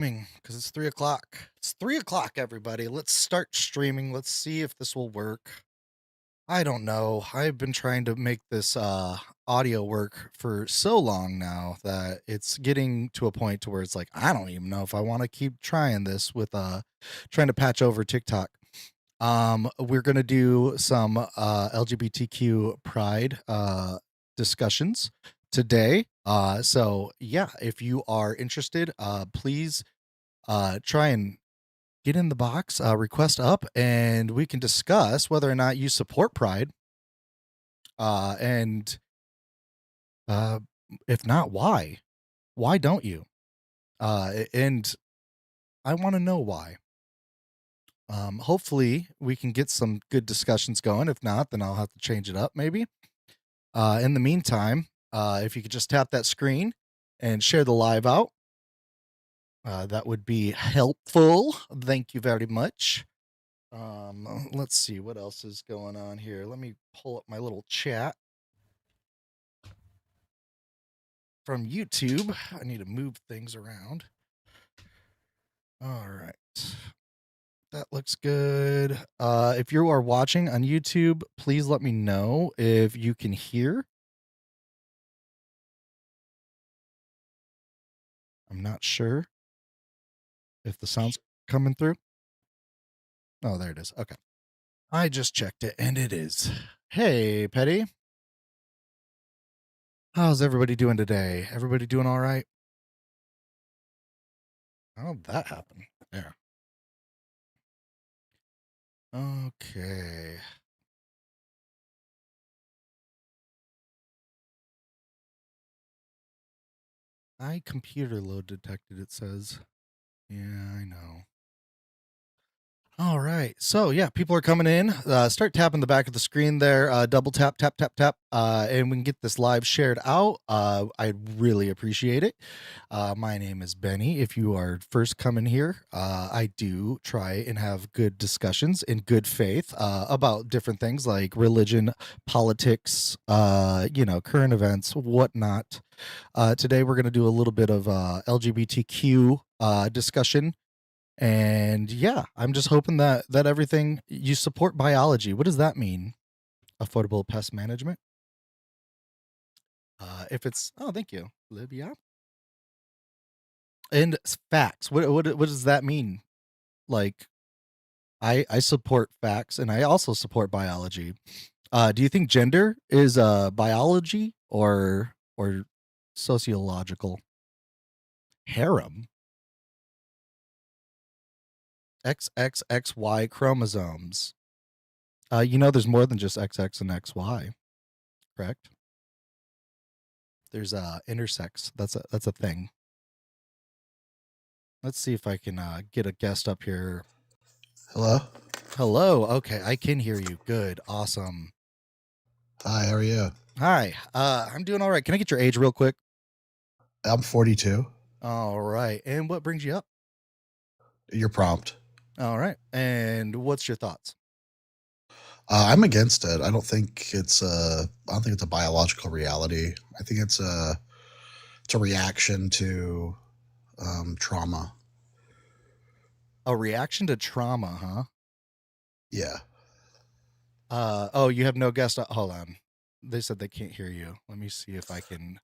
Because it's 3 o'clock. It's 3 o'clock, everybody. Let's start streaming. Let's see if this will work. I don't know. I've been trying to make this audio work for so long now that it's getting to a point to where it's like I don't even know if I want to keep trying this with trying to patch over TikTok. We're gonna do some LGBTQ pride discussions today. So yeah, if you are interested, please try and get in the box, request up, and we can discuss whether or not you support pride. And uh, if not, why? Why don't you? And I want to know why. Hopefully, we can get some good discussions going. If not, then I'll have to change it up maybe. In the meantime, if you could just tap that screen and share the live out, that would be helpful. Thank you very much. Let's see what else is going on here. Let me pull up my little chat from YouTube. I need to move things around. All right. That looks good. If you are watching on YouTube, please let me know if you can hear. I'm not sure if the sound's coming through. Oh, there it is. Okay. I just checked it and it is. Hey, Petty. How's everybody doing today? Everybody doing all right? How did that happen? There. Okay. Computer load detected, it says. Yeah, I know. All right. So yeah, people are coming in. Start tapping the back of the screen there. Double tap, tap, tap, tap, and we can get this live shared out. I'd really appreciate it. My name is Benny. If you are first coming here, I do try and have good discussions in good faith about different things like religion, politics, current events, whatnot. Today we're going to do a little bit of LGBTQ discussion. And yeah, I'm just hoping that everything you support biology. What does that mean? Affordable pest management. If it's thank you, Libya. And facts. What does that mean? Like, I support facts, and I also support biology. Do you think gender is biology or sociological? Harem. XXXY chromosomes. There's more than just XX and XY, correct? There's intersex. That's a thing. Let's see if I can get a guest up here. Hello. Hello. Okay, I can hear you. Good. Awesome. Hi, how are you? Hi. I'm doing all right. Can I get your age real quick? I'm 42. All right. And what brings you up? Your prompt. All right. And what's your thoughts? I'm against it. I don't think it's a biological reality. I think it's a reaction to trauma. A reaction to trauma, huh? Yeah. You have no guest. Hold on. They said they can't hear you. Let me see if I can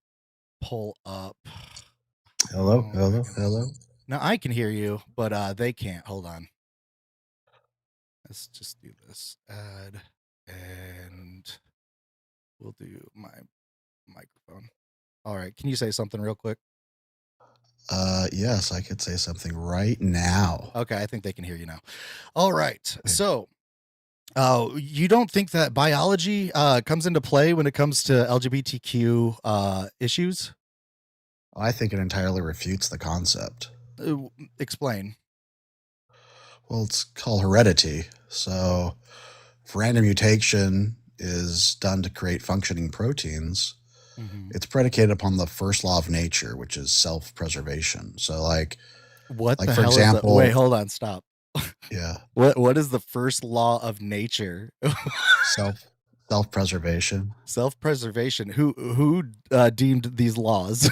pull up. Hello. Hello. No, I can hear you, but they can't. Hold on. Let's just do this. Add, and we'll do my microphone. All right. Can you say something real quick? Yes, I could say something right now. Okay, I think they can hear you now. All right. So, you don't think that biology comes into play when it comes to LGBTQ issues? I think it entirely refutes the concept. Explain. Well, it's called heredity. So, if random mutation is done to create functioning proteins, it's predicated upon the first law of nature, which is self-preservation. So, What like the for hell is that? example, Wait, hold on, stop. yeah, What is the first law of nature? self-preservation. Self-preservation. Who deemed these laws?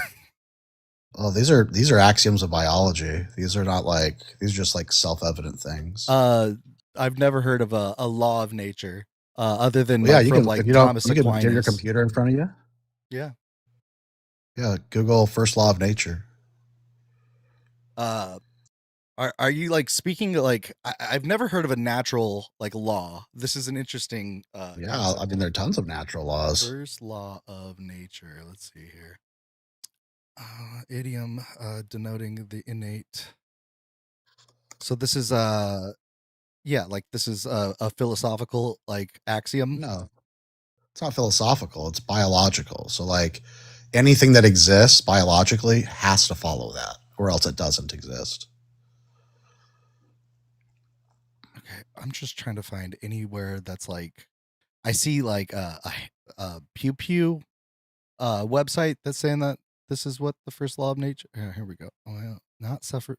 Oh, these are axioms of biology. These are not like these are just like self-evident things. I've never heard of a law of nature other than Well, yeah, like you from can like if you don't Thomas you can get your Aquinas. computer in front of you. Yeah. Yeah, Google first law of nature. Uh, are you like speaking like I've never heard of a natural like law. This is an interesting Yeah, I concept. mean there are tons of natural laws. First law of nature. Let's see here. Idiom denoting the innate. So this is yeah, like this is a philosophical like axiom. No, it's not philosophical, it's biological. So like anything that exists biologically has to follow that or else it doesn't exist. Okay, I'm just trying to find anywhere that's like I see like a Pew Pew website that's saying that this is what the first law of nature. Here we go. Well, not suffer.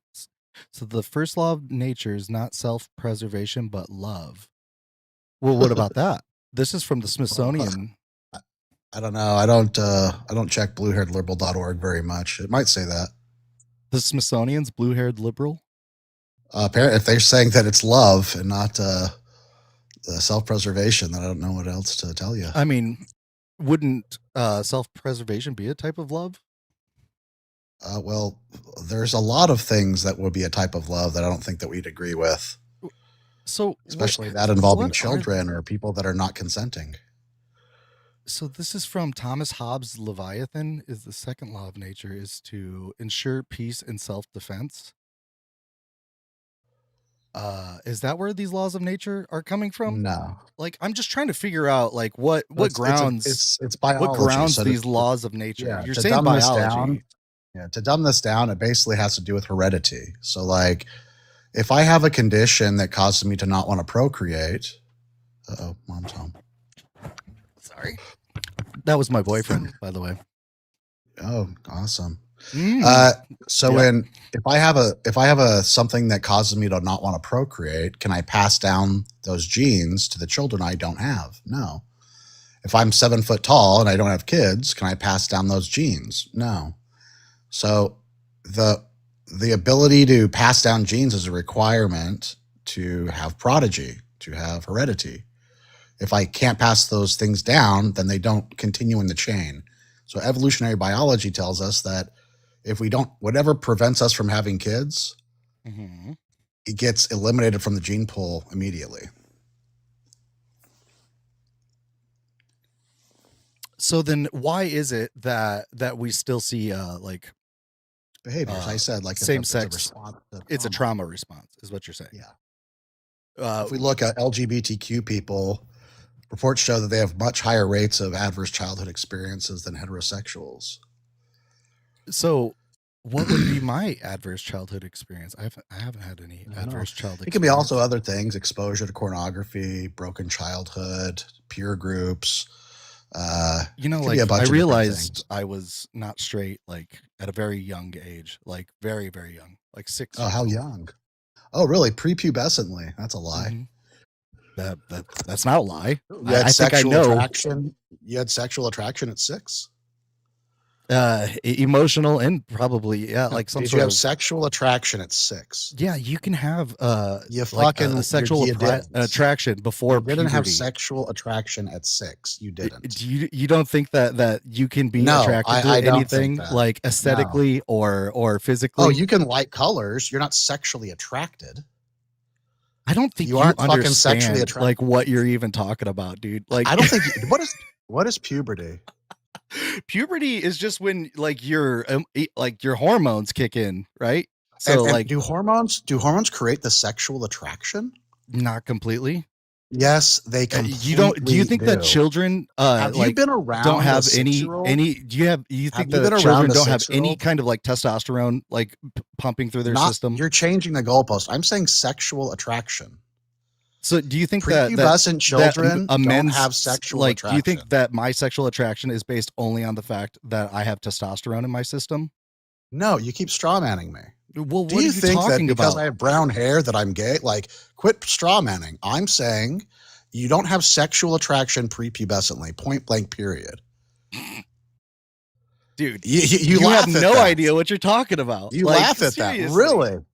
So the first law of nature is not self-preservation but love. Well, what about that? This is from the Well, Smithsonian. I don't know. I don't check bluehairedliberal.org very much. It might say that. The Smithsonian's blue-haired liberal. Apparently, if they're saying that it's love and not self-preservation, then I don't know what else to tell you. I mean, wouldn't self-preservation be a type of love? Well, there's a lot of things that would be a type of love that I don't think that we'd agree with, So especially that involving what children or people that are not consenting. So this is from Thomas Hobbes' Leviathan. Is the second law of nature is to ensure peace and self-defense. Is that where these laws of nature are coming from? No, Like, I'm just trying to figure out like what grounds it's biology. what grounds So these laws of nature. yeah, You're to saying dumb this down, biology. yeah, to dumb this down, it basically has to do with heredity. So like, if I have a condition that causes me to not want to procreate, oh, mom's home. Sorry, that was my boyfriend, by the way. Oh, awesome. So Yeah. when if I have a something that causes me to not want to procreate, can I pass down those genes to the children I don't have? No. If I'm 7 foot tall and I don't have kids, can I pass down those genes? No. So the ability to pass down genes is a requirement to have prodigy, to have heredity. If I can't pass those things down, then they don't continue in the chain. So evolutionary biology tells us that if we don't, whatever prevents us from having kids, it gets eliminated from the gene pool immediately. So then why is it that we still see like behaviors? I said like same sex. It's a trauma response, is what you're saying. Yeah. If we look at LGBTQ people, reports show that they have much higher rates of adverse childhood experiences than heterosexuals. So, what would be my adverse childhood experience? I haven't had any adverse childhood experience. It can be also other things: exposure to pornography, broken childhood, peer groups. Like I realized I was not straight like at a very young age, like very, very young, like 6 years. Oh, how young? Oh, really? Prepubescently? That's a lie. That's not a lie. I think I know. Attraction. You had sexual attraction at 6. Emotional and probably like some Did sort you have of sexual attraction at 6? Yeah, you can have you like a sexual attraction before puberty. You didn't have sexual attraction at 6. You didn't. You don't think that you can be attracted to anything like aesthetically or physically? Oh, you can like colors. You're not sexually attracted. I don't think you aren't fucking sexually attracted. Like what you're even talking about, dude. Like I don't think what is puberty? Puberty is just when like your hormones kick in, right? So and do hormones create the sexual attraction? Not completely. Yes, they completely do you think that children have you been around don't have any do you think that children don't have any kind of like testosterone like pumping through their system? You're changing the goalpost. I'm saying sexual attraction. So do you think that children don't have sexual attraction? Do you think that my sexual attraction is based only on the fact that I have testosterone in my system? No, you keep strawmanning me. Well, what are you think talking that because about? I have brown hair that I'm gay? Like, quit strawmanning. I'm saying you don't have sexual attraction prepubescently, point blank, period. dude, You you laugh have at no that. idea what you're talking about. You Like, laugh at seriously. that. Really?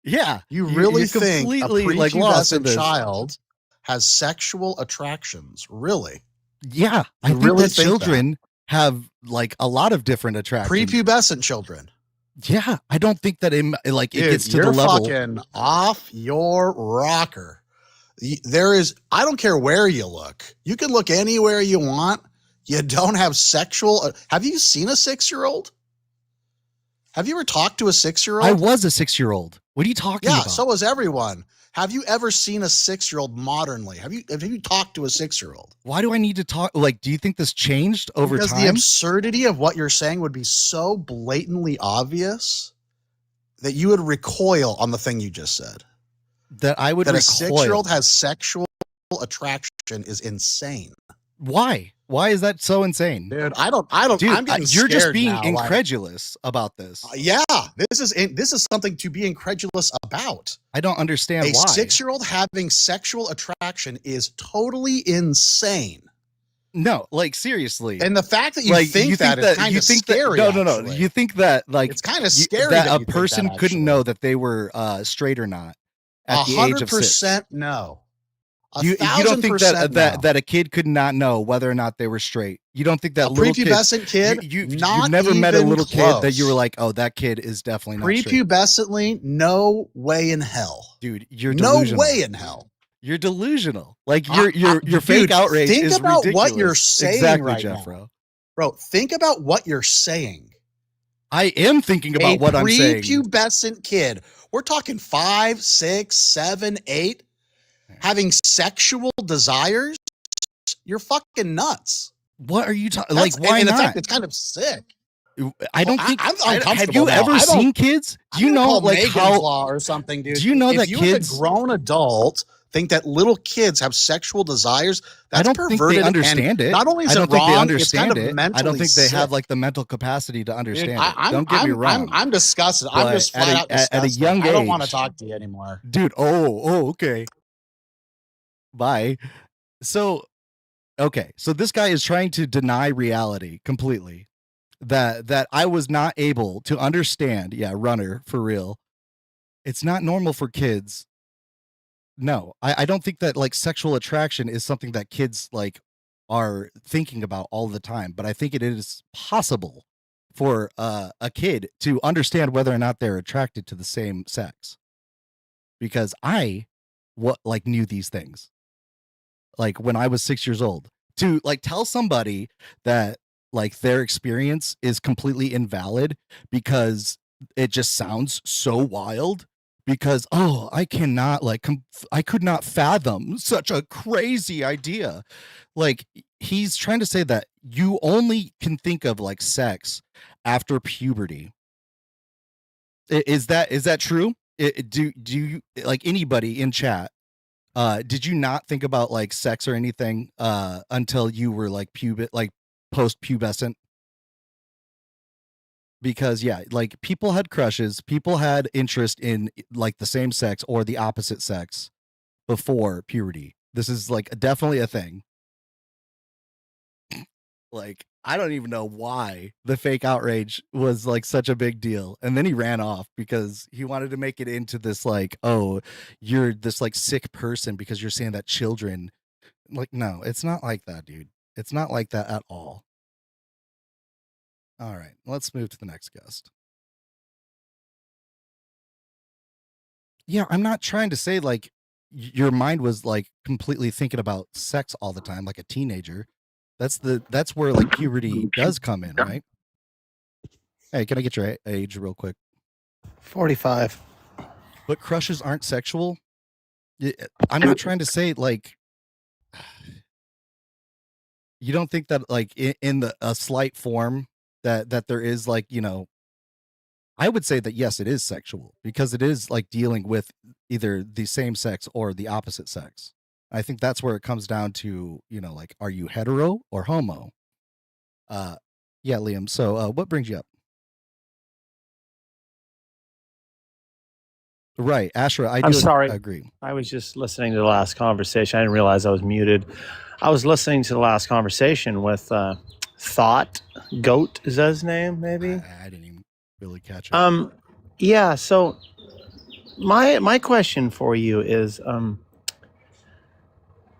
Yeah. You really you're think a completely like lost in prepubescent this. child has sexual attractions? Really? Yeah. I You think really that think children have like a lot of different attractions. Prepubescent children. Yeah. I don't think that it Dude, gets to you're the level. fucking off your rocker. I don't care where you look. You can look anywhere you want. You don't have sexual. Have you seen a 6-year-old? Have you ever talked to a 6-year-old? I was a 6-year-old. What are you talking about? Yeah, so was everyone. Have you ever seen a 6-year-old modernly? Have you talked to a 6-year-old? Why do I need to talk? Like, do you think this changed over Because time? the absurdity of what you're saying would be so blatantly obvious that you would recoil on the thing you just said. That I would that recoil. A 6-year-old has sexual attraction is insane. Why? Why is that so insane? Dude, I don't Dude, I'm getting you're just scared being now, incredulous about this. Yeah, this is something to be incredulous about. I don't understand why. A 6-year-old having sexual attraction is totally insane. No, like seriously. And the fact that you think that is kind of scary. No. You think that like it's kind of scary that a person couldn't know that they were straight or not at the age of 6. 100% no. You don't think that a kid could not know whether or not they were straight? You don't think that little prepubescent kid? You've never met a little kid that you were like, oh, that kid is definitely not straight. Prepubescently, no way in hell, dude. You're delusional. No way in hell. You're delusional. Like your fake outrage is ridiculous. Think about what you're saying exactly, right Jeff, now. Bro, think about what you're saying. I am thinking about what I'm saying. A prepubescent kid. We're talking 5, 6, 7, 8. Having sexual desires, you're fucking nuts. What are you talking? Like, why and not? In fact, it's kind of sick. I don't think. I'm uncomfortable. Have you ever seen kids? Do you know like Megan's how Law or something, dude? Do you know if that you kids, as a grown adult, think that little kids have sexual desires? That's I don't perverted. think they understand it. Not only is I don't it wrong, think they understand it's kind of it. I don't think they sick. have like the mental capacity to understand Dude, it. Don't get me wrong. I'm disgusted. I'm just flat out disgusted. At a young age, I don't want to talk to you anymore, dude. Oh, okay. Bye. So, okay. So this guy is trying to deny reality completely. That I was not able to understand. Yeah, runner for real. It's not normal for kids. No, I don't think that like sexual attraction is something that kids like are thinking about all the time. But I think it is possible for a kid to understand whether or not they're attracted to the same sex. Because I knew these things. Like when I was 6 years old, to like tell somebody that like their experience is completely invalid because it just sounds so wild, because I cannot I could not fathom such a crazy idea. Like he's trying to say that you only can think of like sex after puberty. Is that true? Do you like anybody in chat? Did you not think about like sex or anything until you were like post-pubescent? Because yeah, like people had crushes, people had interest in like the same sex or the opposite sex before puberty. This is like definitely a thing. Like I don't even know why the fake outrage was like such a big deal. And then he ran off because he wanted to make it into this like, oh, you're this like sick person because you're saying that children, like, no, it's not like that, dude. It's not like that at all. All right, let's move to the next guest. Yeah, I'm not trying to say like your mind was like completely thinking about sex all the time like a teenager. That's where like puberty does come in, right? Hey, can I get your age real quick? 45. But crushes aren't sexual. I'm not trying to say like you don't think that like in a slight form that there is like, you know, I would say that yes, it is sexual because it is like dealing with either the same sex or the opposite sex. I think that's where it comes down to, you know, like, are you hetero or homo? Yeah, Liam. So what brings you up? Right, Ashra, I'm sorry. Agree. I was just listening to the last conversation. I didn't realize I was muted. I was listening to the last conversation with Thought Goat, is that his name? Maybe. I didn't even really catch it. Yeah. So my question for you is,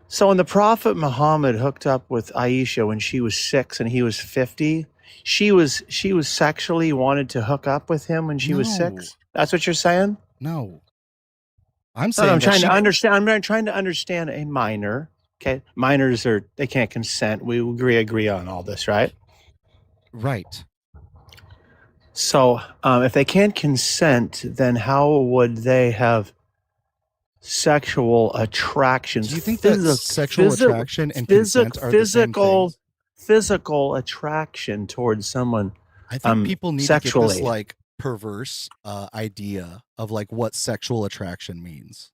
so when the Prophet Muhammad hooked up with Aisha when she was 6 and he was 50, she was sexually wanted to hook up with him when she was 6. That's what you're saying? No. I'm saying I'm trying to understand. I'm trying to understand a minor. Okay, minors they can't consent. We agree on all this, right? Right. So if they can't consent, then how would they have sexual attractions? Do you think that sexual attraction and consent are the same things? Physical attraction towards someone? I think people need sexually. to get this like perverse idea of like what sexual attraction means,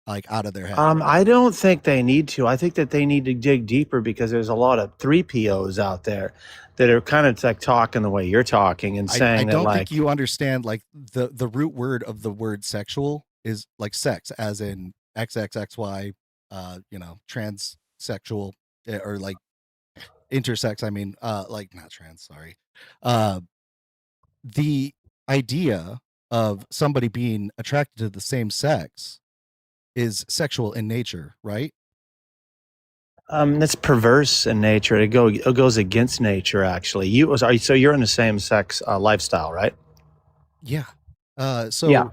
like out of their head. I don't think they need to. I think that they need to dig deeper because there's a lot of 3POs out there that are kind of like talking the way you're talking and saying I don't that, like, think you understand like the root word of the word sexual is like sex, as in XXXY, transsexual, or like intersex. I mean, like not trans. Sorry. The idea of somebody being attracted to the same sex is sexual in nature, right? That's perverse in nature. It goes against nature. Actually, so you're in the same sex lifestyle, right? Yeah. Yeah,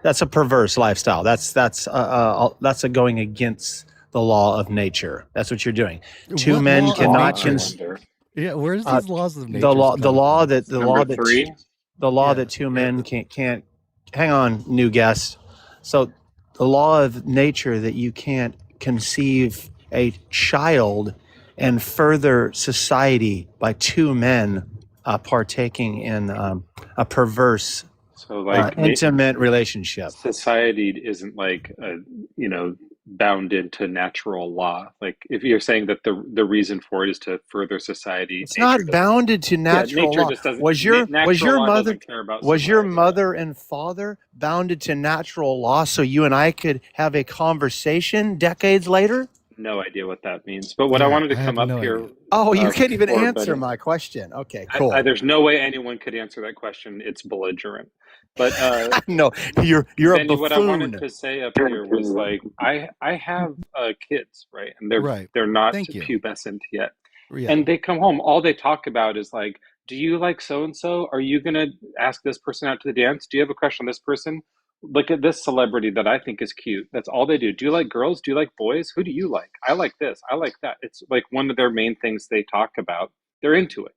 that's a perverse lifestyle. That's a going against the law of nature. That's what you're doing. Two men cannot. Yeah, where's these laws of nature? The law that two men can't. Hang on, new guest. So the law of nature that you can't conceive a child and further society by two men partaking in a perverse, intimate relationship. Society isn't like bound into natural law. Like if you're saying that the reason for it is to further society, it's not bounded to natural law. Was your mother and father bounded to natural law so you and I could have a conversation decades later? No idea what that means. But what I wanted to come up here. Oh, you can't even answer my question. Okay, cool. There's no way anyone could answer that question. It's belligerent. But no, you're a buffoon. What I wanted to say up here was like I have kids, right? And they're not pubescent yet. Yeah. And they come home, all they talk about is like, do you like so and so? Are you gonna ask this person out to the dance? Do you have a crush on this person? Look at this celebrity that I think is cute. That's all they do. Do you like girls? Do you like boys? Who do you like? I like this. I like that. It's like one of their main things they talk about. They're into it.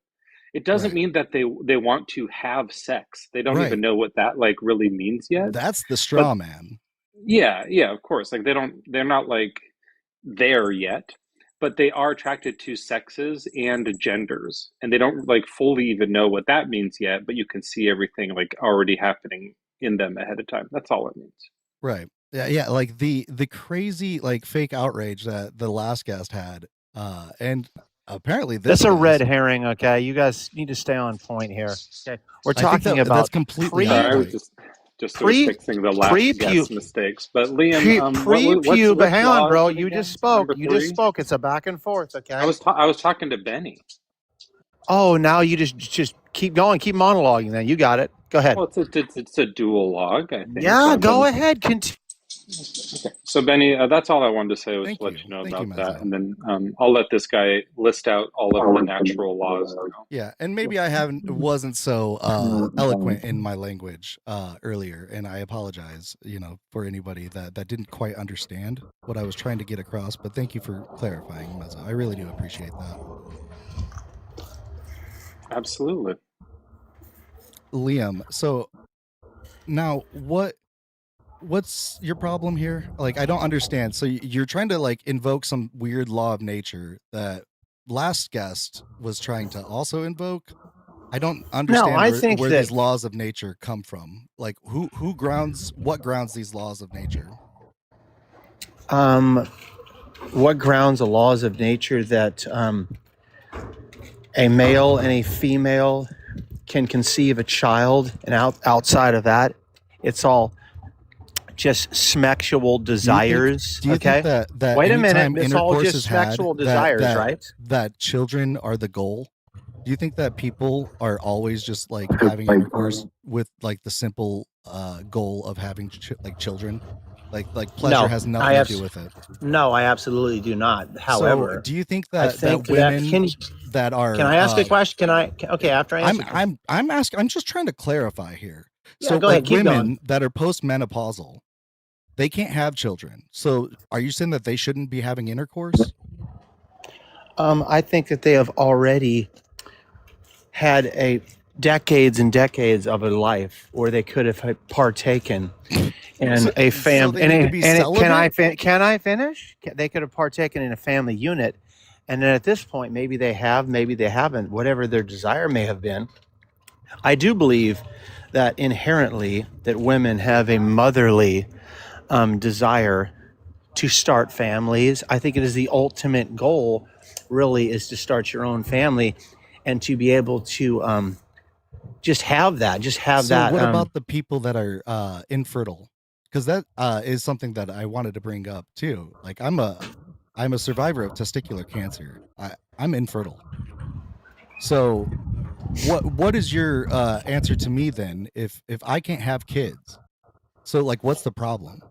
It doesn't mean that they want to have sex. They don't even know what that like really means yet. That's the straw man. Yeah, of course. Like they're not like there yet, but they are attracted to sexes and genders. And they don't like fully even know what that means yet, but you can see everything like already happening in them ahead of time. That's all it means. Right. Yeah. Like the crazy like fake outrage that the last guest had, and apparently that's a red herring. Okay, you guys need to stay on point here. Okay, we're talking about that's completely. I was just fixing the last guest mistakes. But Liam, but hang on, bro. You just spoke. It's a back and forth. Okay. I was talking to Benny. Oh, now you just keep going, keep monologuing. Then you got it. Go ahead. Well, it's a duologue, I think. Yeah, go ahead. Continue. Okay. So Benny, that's all I wanted to say was to let you know about that, and then I'll let this guy list out all of the natural laws. Yeah, and maybe I wasn't so eloquent in my language earlier, and I apologize, for anybody that didn't quite understand what I was trying to get across. But thank you for clarifying, Meza. I really do appreciate that. Absolutely. Liam, so now what's your problem here? Like, I don't understand. So you're trying to like invoke some weird law of nature that last guest was trying to also invoke. I don't understand where these laws of nature come from. Like what grounds these laws of nature? What grounds the laws of nature that a male and a female can conceive a child, and outside of that, it's all just sexual desires. Do you think that wait a minute, it's all just sexual desires, right? That children are the goal Do you think that people are always just like having intercourse with like the simple goal of having children? Like pleasure has nothing to do with it. No, I absolutely do not. However, so do you think that that women that are Can I ask a question? Okay, after I answer. I'm just trying to clarify here. Yeah, so go like ahead, keep women going. that are postmenopausal, they can't have children. So are you saying that they shouldn't be having intercourse? I think that they have already had a decades and decades of a life where they could have partaken in a family. Can I finish? They could have partaken in a family unit, and then at this point, maybe they have, maybe they haven't. Whatever their desire may have been, I do believe that inherently that women have a motherly desire to start families. I think it is the ultimate goal, really, is to start your own family and to be able to just have that. What about the people that are infertile? Because that is something that I wanted to bring up too. Like I'm a survivor of testicular cancer. I'm infertile. So what is your answer to me then if I can't have kids? So like what's the problem?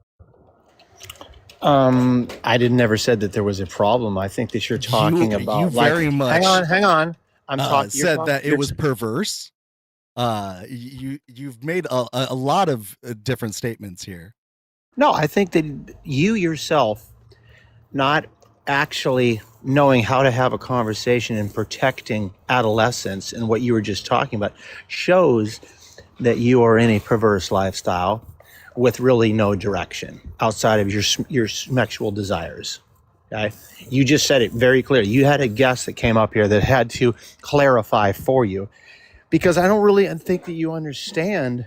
I never said that there was a problem. I think that you're talking about you very much hang on. I'm talking said that it was perverse. You've made a lot of different statements here. No, I think that you yourself not actually knowing how to have a conversation and protecting adolescence and what you were just talking about shows that you are in a perverse lifestyle with really no direction outside of your sexual desires. Okay? You just said it very clearly. You had a guest that came up here that had to clarify for you, because I don't really think that you understand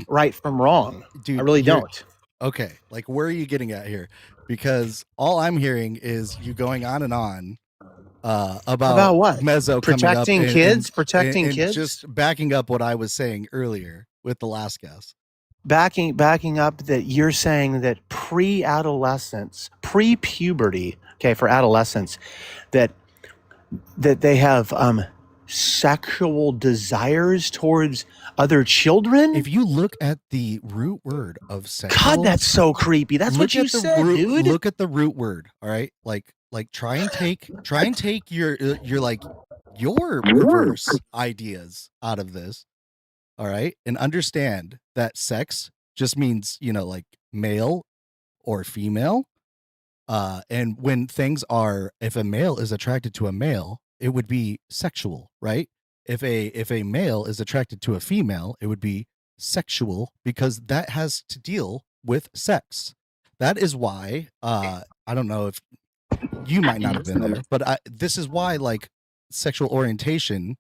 right from wrong. Dude, I really don't. Okay, like where are you getting at here? Because all I'm hearing is you going on and on about what? Mezzo protecting kids, protecting kids, just backing up what I was saying earlier with the last guest. Backing up that you're saying that pre-adolescence, pre-puberty, okay, for adolescents, that they have sexual desires towards other children. If you look at the root word of sexual, God, that's so creepy. That's what you said, dude. Look at the root word. All right, like try and take your reverse ideas out of this. All right, and understand that sex just means like male or female. And when things are, if a male is attracted to a male, it would be sexual, right? If a male is attracted to a female, it would be sexual, because that has to deal with sex. That is why I don't know if you might not have been there, but this is why like sexual orientation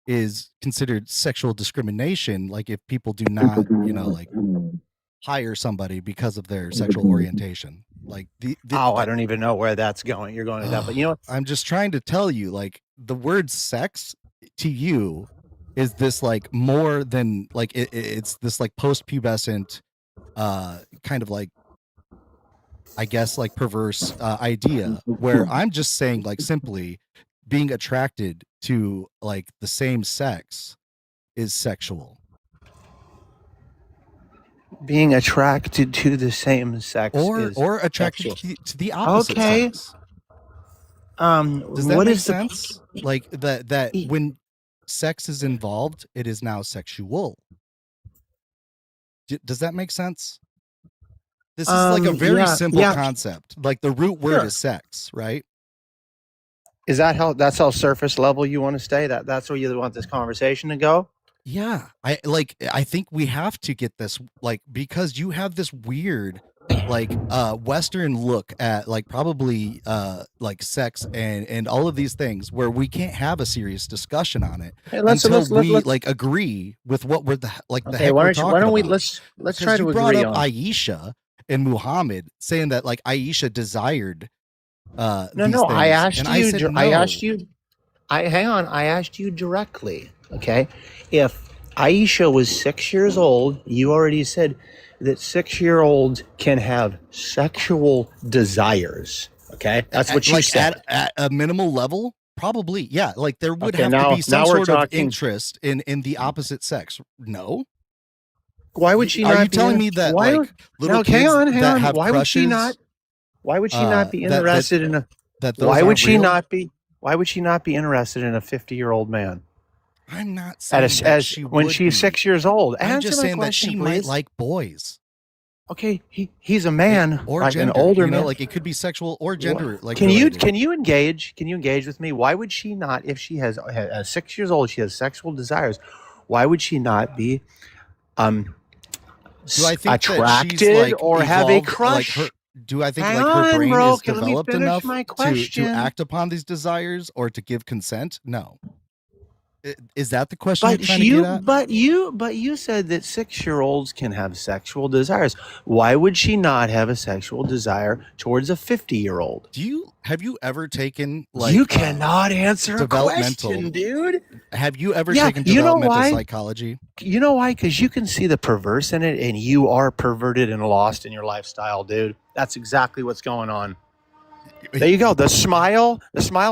is considered sexual discrimination. Like if people do not like hire somebody because of their sexual orientation. Like I don't even know where that's going. You're going to that, but you know, I'm just trying to tell you, like the word sex to you is this like more than like it's this like post-pubescent kind of like, I guess, like perverse idea, where I'm just saying like simply being attracted to like the same sex is sexual. Being attracted to the same sex or attracted to the opposite sex. Does that make sense? Like that when sex is involved, it is now sexual. Does that make sense? This is like a very simple concept. Like the root word is sex, right? Is that's how surface level you want to stay? That's where you want this conversation to go? Yeah. I think we have to get this, like, because you have this weird like Western look at like probably like sex and all of these things, where we can't have a serious discussion on it until we like agree with what we're the heck we're talking about. Why don't we let's try to agree on Aisha and Muhammad saying that like Aisha desired no, things. I asked you I asked you directly, okay? If Aisha was 6 years old, you already said that 6-year-olds can have sexual desires, okay? That's what you said. At a minimal level, Probably, yeah. Like there would Okay, have to be some sort of talking. interest in the opposite sex. No. Why would she Are not you be telling me that why, like little now, kids hang that on. have Why would she crushes? not? Why would she not be interested in a? That those Why would aren't she real? not be? Why would she not be interested in a 50-year-old man? I'm not saying that she when would she's be. 6 years old. I'm Answer just my saying that question, she please. might like boys. Okay, he's a man, or like gender, an older you know, man. like it could be sexual or gender. Like, can you engage with me? Why would she not, if she has 6 years old, she has sexual desires? Why would she not be do I think attracted that she's like or evolved, have a crush? Like do I think Hang like on, her brain bro. is developed enough to act upon these desires or to give consent? No. Is that the question you're trying to get at? But you said that 6-year-olds can have sexual desires. Why would she not have a sexual desire towards a 50-year-old? Have you ever taken like you cannot answer a developmental question, dude? Have you ever taken developmental psychology? You know why? Because you can see the perverse in it, and you are perverted and lost in your lifestyle, dude. That's exactly what's going on. There you go. The smile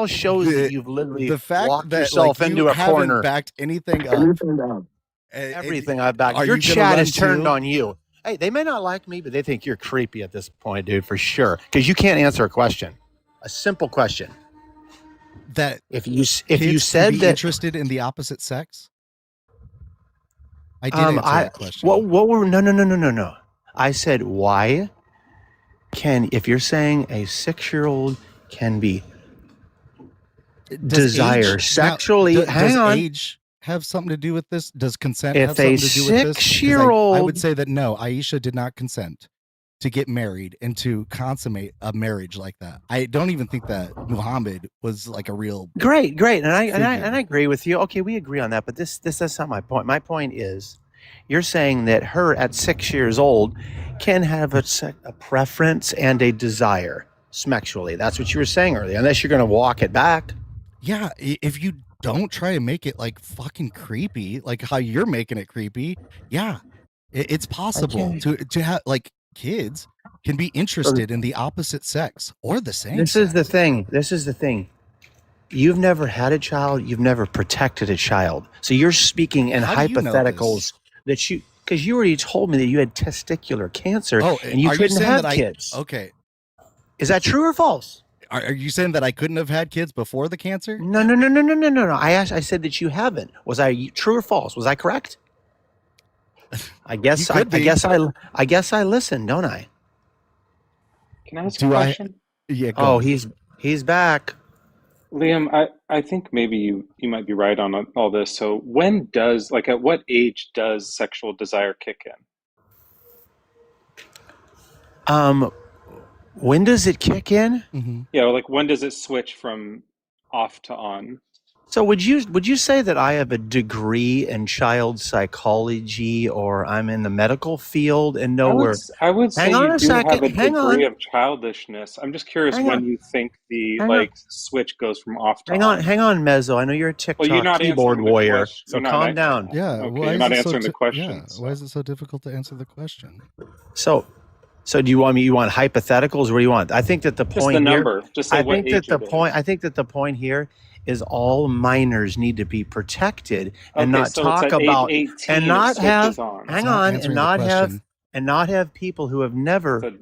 shows that you've literally walked yourself into a corner. You haven't backed anything up. Everything I've backed. Your chat is turned on you. Hey, they may not like me, but they think you're creepy at this point, dude, for sure. Because you can't answer a question, a simple question. That if you said that interested in the opposite sex, I did answer that question. No. I said why. If you're saying a 6-year-old can be sexually, does age have something to do with this? Does consent have something to do with this? 6-year-old, I would say that no, Aisha did not consent to get married and to consummate a marriage like that. I don't even think that Muhammad was like a real great, and I agree with you. Okay, we agree on that, but that's not my point. My point is, you're saying that her at 6 years old can have a preference and a desire sexually. That's what you were saying earlier, unless you're going to walk it back. Yeah, if you don't try to make it like fucking creepy, like how you're making it creepy, yeah, it's possible to have like kids can be interested in the opposite sex or the same sex. This is the thing. You've never had a child. You've never protected a child. So you're speaking in hypotheticals that because you already told me that you had testicular cancer and you couldn't have kids. Okay. Is that true or false? Are you saying that I couldn't have had kids before the cancer? No. I said that you haven't. Was I true or false? Was I correct? I guess I listened, don't I? Can I ask a question? Yeah. He's back. Liam, I think maybe you might be right on all this. So at what age does sexual desire kick in? When does it kick in? Mm-hmm. Yeah, like when does it switch from off to on? So would you say that I have a degree in child psychology, or I'm in the medical field and know where? I would say you do have a degree of childishness. I'm just curious when you think the switch goes from off to on. Hang on, Mezzo. I know you're a TikTok keyboard warrior, so calm down. Yeah, okay, you're not answering the question. Yeah, why is it so difficult to answer the question? So do you want hypotheticals? What do you want? I think that the point just the number. Here, just say I what think age that the point. I think that the point here is all minors need to be protected and not talk about and not have hang on and not have people who have never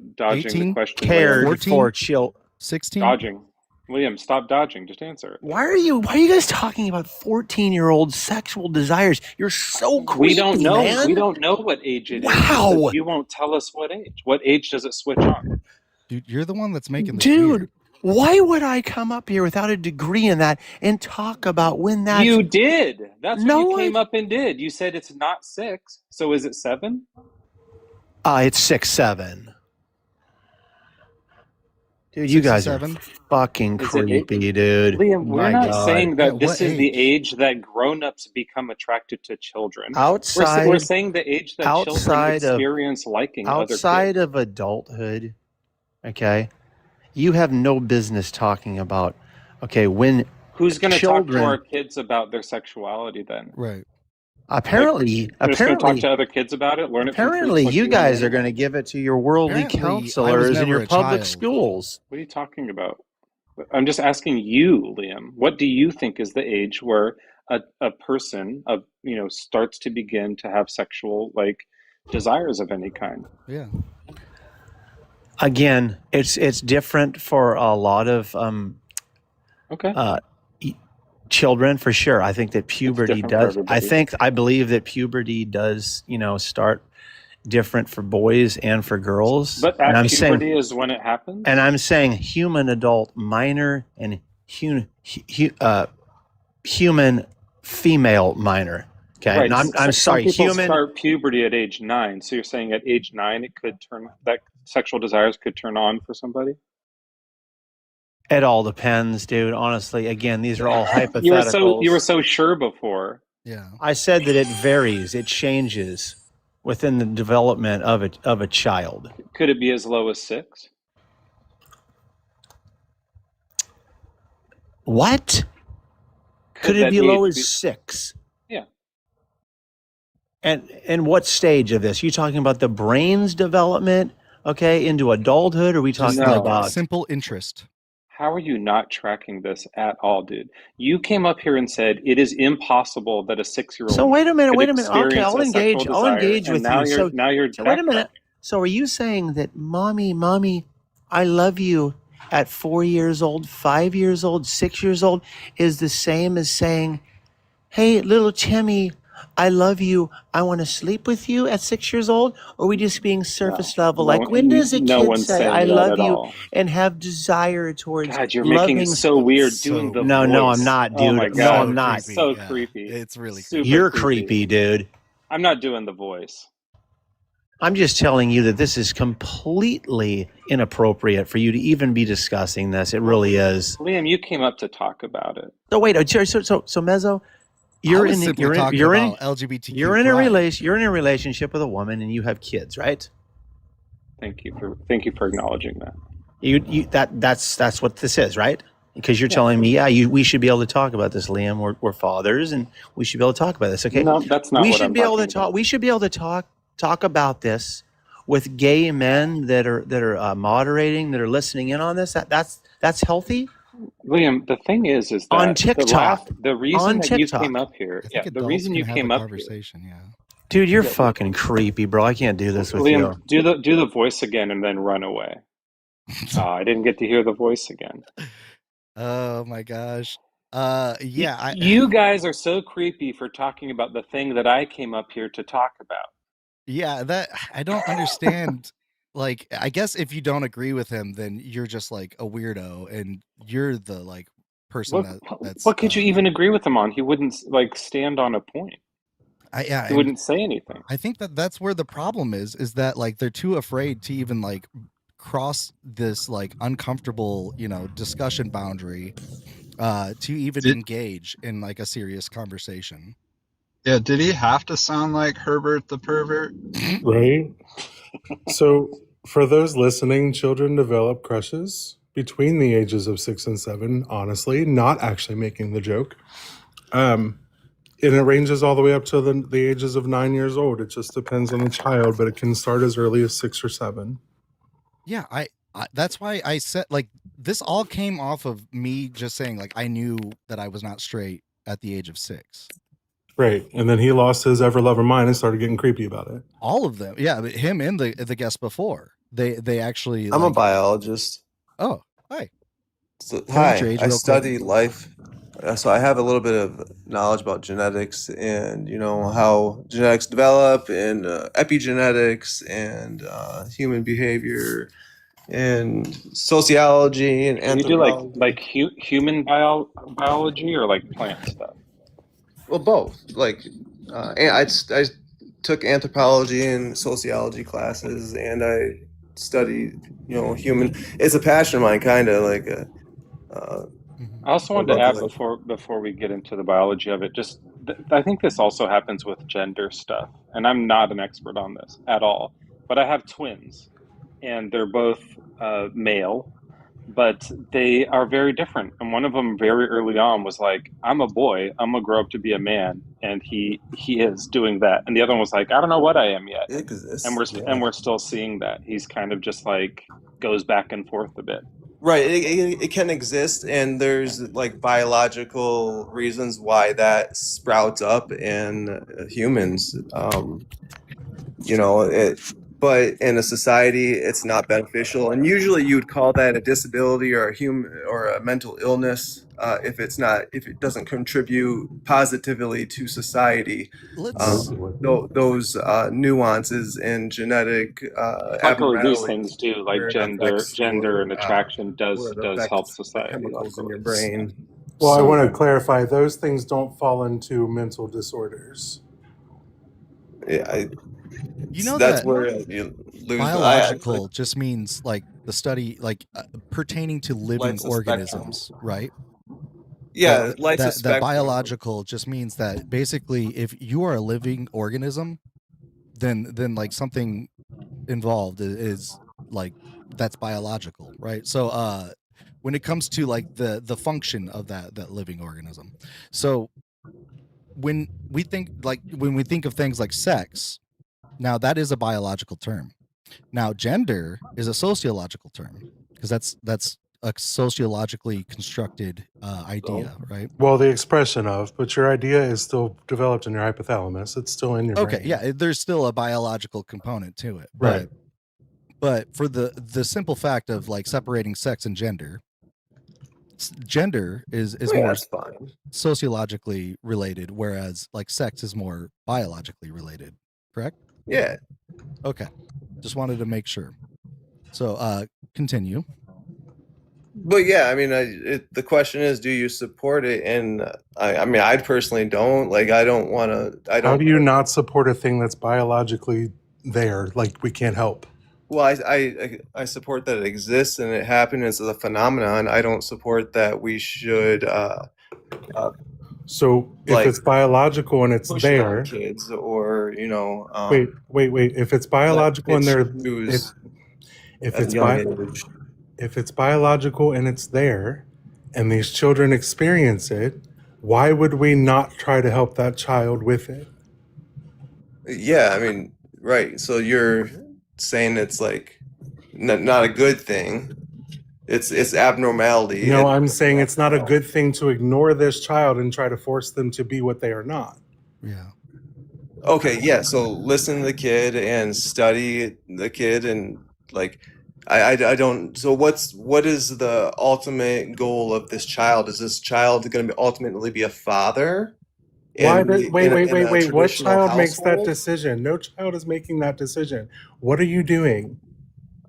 cared for children. 16. Dodging. Liam, stop dodging. Just answer it. Why are you guys talking about 14-year-old sexual desires? You're so creepy, We don't know. man. We don't know what age it is. Wow. You won't tell us what age. What age does it switch on? Dude, you're the one that's making this weird. Why would I come up here without a degree in that and talk about when that? You did. That's what you came up and did. You said it's not 6. So is it 7? It's 6, 7. Dude, you guys are fucking creepy, dude. Liam, we're not saying that this is the age that grown-ups become attracted to children. We're saying the age that children experience liking other kids. Outside of adulthood, okay, you have no business talking about, when who's going to talk to our kids about their sexuality then? Right. Apparently, just going to talk to other kids about it, learn it. Apparently, you guys are going to give it to your worldly counselors in your public schools. What are you talking about? I'm just asking you, Liam, what do you think is the age where a person of, starts to begin to have sexual like desires of any kind? Yeah. Again, it's different for a lot of Okay. Children, for sure. I think that puberty does. I believe that puberty does, start different for boys and for girls. But at puberty is when it happens. And I'm saying human adult minor and human female minor. Okay, right. I'm sorry. Some people start puberty at age 9. So you're saying at age 9 it could that sexual desires could turn on for somebody? It all depends, dude. Honestly, again, these are all hypotheticals. You were so sure before. Yeah. I said that it varies. It changes within the development of a child. Could it be as low as 6? What? Could it be low as 6? Yeah. And what stage of this? Are you talking about the brain's development, okay, into adulthood? Or are we talking about simple interest? How are you not tracking this at all, dude? You came up here and said it is impossible that a 6-year-old. So wait a minute. Okay, I'll engage with you. Now you're. So wait a minute. So are you saying that, mommy, I love you at 4 years old, 5 years old, 6 years old is the same as saying, hey, little Timmy, I love you. I want to sleep with you at 6 years old? Or are we just being surface level? Like, when does a kid say, I love you and have desire towards God, you're making it so weird doing the voice. No, I'm not, dude. Oh my God. No, I'm not. Creepy. So creepy. It's really creepy. You're creepy, dude. I'm not doing the voice. I'm just telling you that this is completely inappropriate for you to even be discussing this. It really is. Liam, you came up to talk about it. So wait, so Mezzo, you're in LGBT. You're in a relationship with a woman and you have kids, right? Thank you for acknowledging that. That's what this is, right? Because you're telling me, we should be able to talk about this, Liam. We're fathers, and we should be able to talk about this. Okay? No, that's not. We should be able to talk. We should be able to talk about this with gay men that are moderating, that are listening in on this. That's healthy. Liam, the thing is that on TikTok, the reason that you came up here, the reason you came up here, dude, you're fucking creepy, bro. I can't do this with Liam, you. Do the voice again and then run away. I didn't get to hear the voice again. Oh my gosh. You guys are so creepy for talking about the thing that I came up here to talk about. Yeah, that I don't understand. Like, I guess if you don't agree with him, then you're just like a weirdo, and you're the like person that's. What could you even agree with him on? He wouldn't like stand on a point. He wouldn't say anything. I think that's where the problem is that like they're too afraid to even like cross this like uncomfortable, discussion boundary, to even engage in like a serious conversation. Yeah, did he have to sound like Herbert the pervert? Right? So, for those listening, children develop crushes between the ages of 6 and 7, honestly, not actually making the joke. And it ranges all the way up to the ages of 9 years old. It just depends on the child, but it can start as early as 6 or 7. Yeah, I that's why I said, like, this all came off of me just saying, like, I knew that I was not straight at the age of 6. Right, and then he lost his ever-lover mind and started getting creepy about it. All of them, yeah, him and the guest before. They actually. I'm a biologist. Oh, hi. So, hi, I study life, so I have a little bit of knowledge about genetics and how genetics develop and epigenetics and human behavior and sociology and anthropology. You do like human biology or like plant stuff? Well, both. Like, I took anthropology and sociology classes, and I study, human. It's a passion of mine, kind of like. I also wanted to add before we get into the biology of it, just I think this also happens with gender stuff, and I'm not an expert on this at all, but I have twins, and they're both male. But they are very different. And one of them very early on was like, I'm a boy, I'm gonna grow up to be a man. And he is doing that. And the other one was like, I don't know what I am yet. It exists, and we're still seeing that. He's kind of just like goes back and forth a bit. Right, it can exist, and there's like biological reasons why that sprouts up in humans. But in a society, it's not beneficial, and usually you would call that a disability or a mental illness if it doesn't contribute positively to society. Those nuances in genetic luckily these abnormalities, things do, like gender and attraction does help society. Chemicals in your brain. Well, I want to clarify, those things don't fall into mental disorders. Yeah, that's where you lose. Biological just means like the study, like pertaining to living organisms, right? Yeah, life's a that spectrum. biological just means that basically, if you are a living organism, then like something involved is like that's biological, right? So when it comes to like the function of that living organism, so when we think of things like sex, now that is a biological term. Now gender is a sociological term because that's a sociologically constructed idea, right? Well, the expression of, but your idea is still developed in your hypothalamus. It's still in your brain. Okay, yeah, there's still a biological component to it, right? But for the simple fact of like separating sex and gender is more sociologically related, whereas like sex is more biologically related, correct? Yeah. Okay, just wanted to make sure. So continue. But yeah, I mean, the question is, do you support it? And I mean, I personally don't. Like, I don't want to. How do you not support a thing that's biologically there? Like, we can't help. Well, I support that it exists and it happened as a phenomenon. I don't support that we should. So if it's biological and it's there, kids or wait. If it's biological and there, if it's biological and it's there, and these children experience it, why would we not try to help that child with it? Yeah, I mean, right. So you're saying it's like not a good thing. It's abnormality. No, I'm saying it's not a good thing to ignore this child and try to force them to be what they are not. Yeah. Okay, yeah. So listen to the kid and study the kid and like I don't. So what is the ultimate goal of this child? Is this child going to ultimately be a father? Wait. What child makes that decision? No child is making that decision. What are you doing?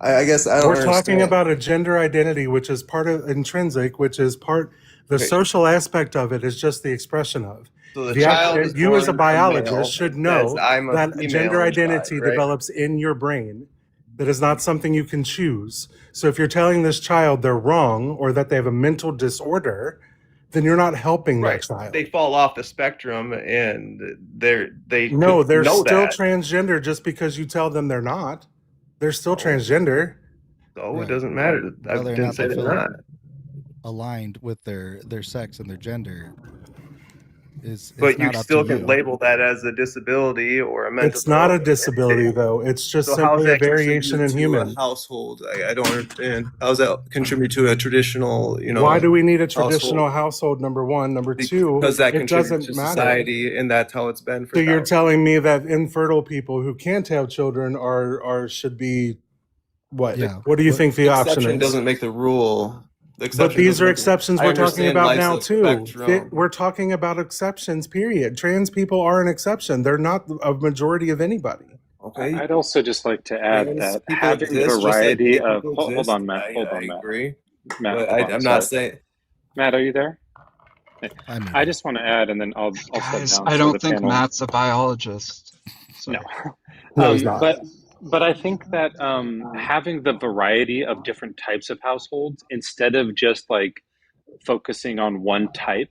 I guess I don't We're talking about a gender identity, which is part of intrinsic, which is the social aspect of it is just the expression of. So the child you as a biologist should know that gender identity develops in your brain. That is not something you can choose. So if you're telling this child they're wrong or that they have a mental disorder, then you're not helping that child. They fall off the spectrum and they're still transgender just because you tell them they're not. They're still transgender. So it doesn't matter. I didn't say they're not aligned with their sex and their gender. But you still can label that as a disability or a mental. It's not a disability though. It's just simply a variation in human household. I don't understand. How does that contribute to a traditional? Why do we need a traditional household? Number one, number two, because that contributes to society, and that's how it's been. So you're telling me that infertile people who can't have children should be what? Yeah. What do you think the option is? Doesn't make the rule. But these are exceptions we're talking about now too. We're talking about exceptions, period. Trans people are an exception. They're not a majority of anybody. Okay. I'd also just like to add that having variety of... Hold on, Matt. I agree. Matt, I'm not saying... Matt, are you there? I just want to add, and then I'll step down. I don't think Matt's a biologist. No. No, he's not. But I think that having the variety of different types of households instead of just like focusing on one type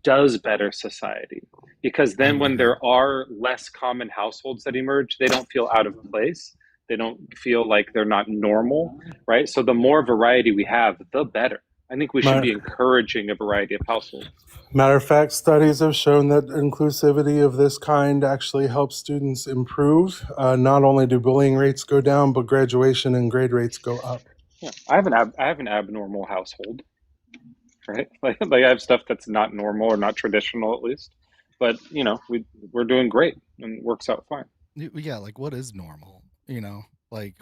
does better society. Because then when there are less common households that emerge, they don't feel out of place. They don't feel like they're not normal, right? So the more variety we have, the better. I think we should be encouraging a variety of households. Matter of fact, studies have shown that inclusivity of this kind actually helps students improve. Not only do bullying rates go down, but graduation and grade rates go up. Yeah, I have an abnormal household, right? Like I have stuff that's not normal or not traditional, at least. But we're doing great and it works out fine. Yeah, like what is normal? Like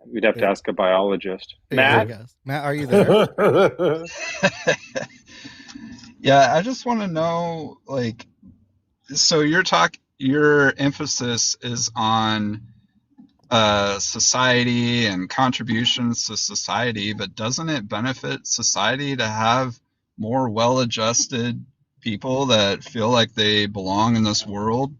we'd have to ask a biologist. Yeah, Matt, Matt, are you there? Yeah, I just want to know, like, so your emphasis is on society and contributions to society, but doesn't it benefit society to have more well-adjusted people that feel like they belong in this world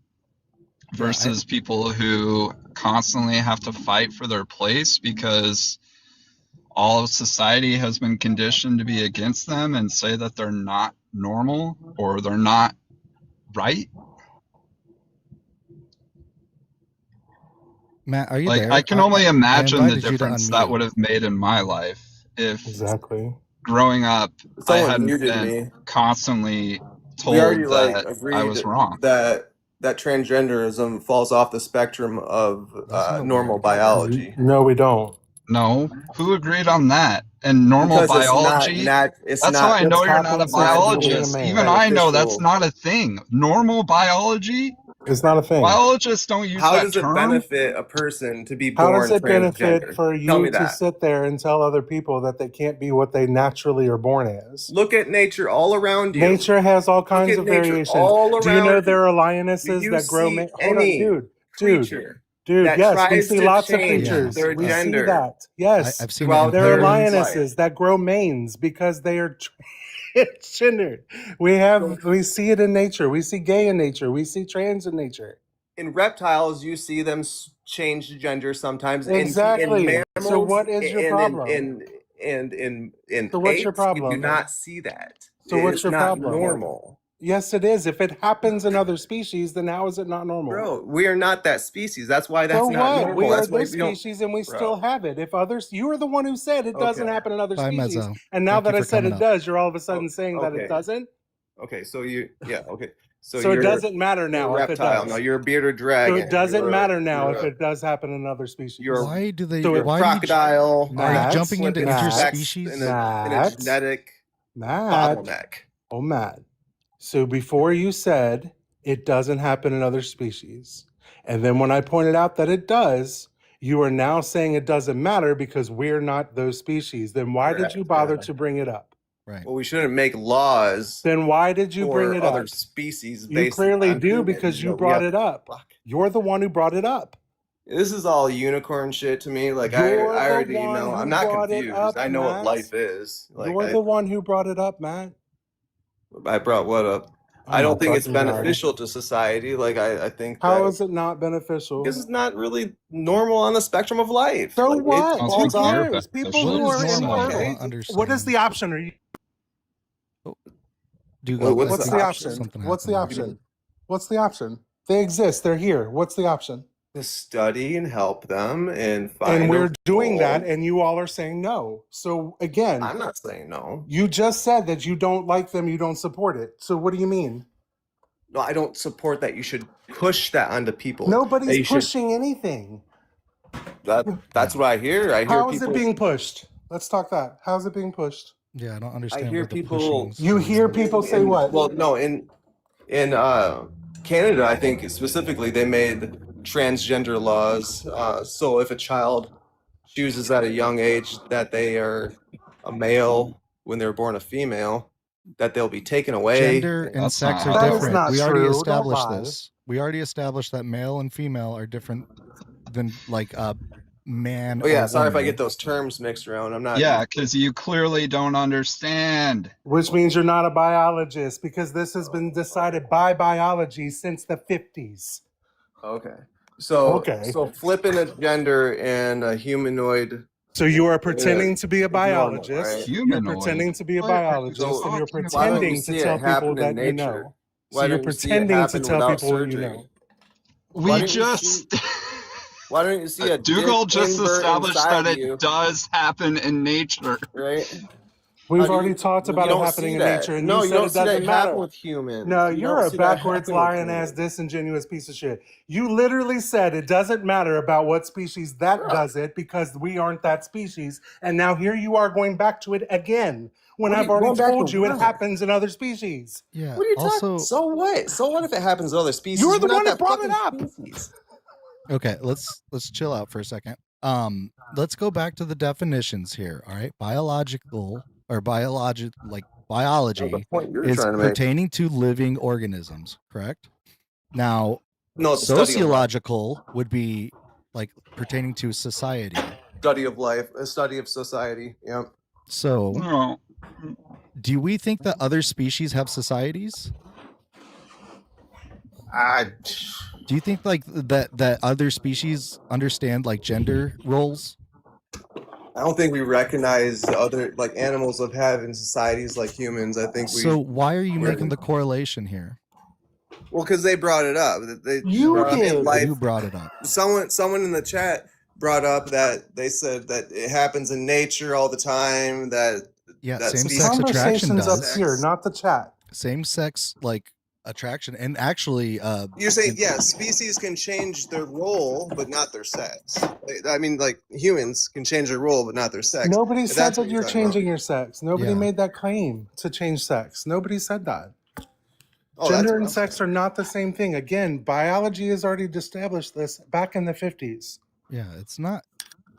versus people who constantly have to fight for their place because all of society has been conditioned to be against them and say that they're not normal or they're not right? Matt, are you like, there? I can only imagine the difference that unmute. would have made in my life if exactly growing up Someone I hadn't muted been me. constantly told We already that agreed I was wrong. that transgenderism falls off the spectrum of normal biology. No, we don't. No, who agreed on that? And normal Because biology? That's how I know you're not a biologist. Even I know that's not a thing. Normal biology? It's not a thing. Biologists don't use How that does term. it benefit a person to be How born does it benefit transgender? for Tell me you to that. sit there and tell other people that they can't be what they naturally are born as? Look at nature all around you. Nature has all kinds of nature variations. all Do you know around there you. are lionesses Do you that grow? see Hold on, dude. creature Dude, that yes, we tries see to lots of change creatures. their We see gender that. Yes, I've seen throughout there are their lionesses life? that grow manes because they are transgendered. We see it in nature. We see gay in nature. We see trans in nature. In reptiles, you see them change gender sometimes. Exactly. In mammals, So what is your problem? in So what's your apes, you do problem? not see that. So what's It's your not problem? normal. Yes, it is. If it happens in other species, then how is it not normal? Bro, we are not that species. That's why that's So not what? normal. We are That's why this we don't. species and we Bro. still have it. If others, you are the one who said it doesn't Okay. happen in other Bye, species. Mezzo. And now Thank you that I for said coming it up. does, you're all of a sudden saying that Okay. it doesn't? Okay, so okay. So it doesn't matter now you're a if it reptile. does. No, you're a bearded dragon. So it doesn't You're matter now if you're it does happen in other species. Why do they? So You're a why do you? crocodile. Are you Matt, jumping into Matt, interspecies? in a genetic bottleneck. Oh, Matt. So before you said it doesn't happen in other species, and then when I pointed out that it does, you are now saying it doesn't matter because we're not those species. Then why did you bother to bring it up? Right. Well, we shouldn't make laws. Then why did you bring it other up? species? You clearly do because you brought it up. You're the one who brought it up. This is all unicorn shit to me. Like I already know. I'm not confused. I know what life is. Like you're the one who brought it up, Matt. I brought what up? I don't think it's beneficial to society. Like I think. How is it not beneficial? Because it's not really normal on the spectrum of life. So like, what? Who cares? People who are infertile. What is the option? Are you? What's the option? What's the option? What's the option? They exist. They're here. What's the option? To study and help them and find. And we're doing that, and you all are saying no. So again, I'm not saying no. You just said that you don't like them. You don't support it. So what do you mean? No, I don't support that. You should push that onto people. Nobody's pushing anything. That's what I hear. I hear How is it being pushed? Let's talk that. How's it being pushed? Yeah, I don't understand. I hear what the people. You hear people say what? Well, no, in Canada, I think specifically they made transgender laws. So if a child chooses at a young age that they are a male when they're born a female, that they'll be taken away. Gender and sex are different. We already established this. We already established that male and female are different than like man. Oh yeah, sorry woman. if I get those terms mixed around. I'm not. Yeah, because you clearly don't understand. Which means you're not a biologist because this has been decided by biology since the 50s. Okay. So flipping a gender and a humanoid. So you are pretending to be a biologist. Normal, right? You're pretending to be a biologist, and you're pretending to tell people that you know. So you're pretending to tell people what you know. We just. Why don't you see a Dougal just established that it does happen in nature. Right? We've already talked about it happening in nature, and you said it doesn't matter with humans. No, you're a backwards, lying ass, disingenuous piece of shit. You literally said it doesn't matter about what species that does it because we aren't that species, and now here you are going back to it again when I've already told you it happens in other species. Yeah. What are you talking? So what? So what if it happens in other species? You're the one that brought it up. Okay, let's chill out for a second. Let's go back to the definitions here. All right, biology is pertaining to living organisms, correct? Now, sociological would be like pertaining to society. Study of life, a study of society. Yeah. So, do we think that other species have societies? Do you think like that other species understand like gender roles? I don't think we recognize other like animals of having societies like humans. I think we. So why are you making the correlation here? Well, because they brought it up. You brought it up. Someone in the chat brought up that they said that it happens in nature all the time. That same-sex attraction does. Up here, not the chat. Same-sex like attraction, and actually, you're saying species can change their role but not their sex. I mean, like humans can change their role but not their sex. Nobody said that you're changing your sex. Nobody made that claim to change sex. Nobody said that. Gender and sex are not the same thing. Again, biology has already established this back in the 50s. Yeah, it's not.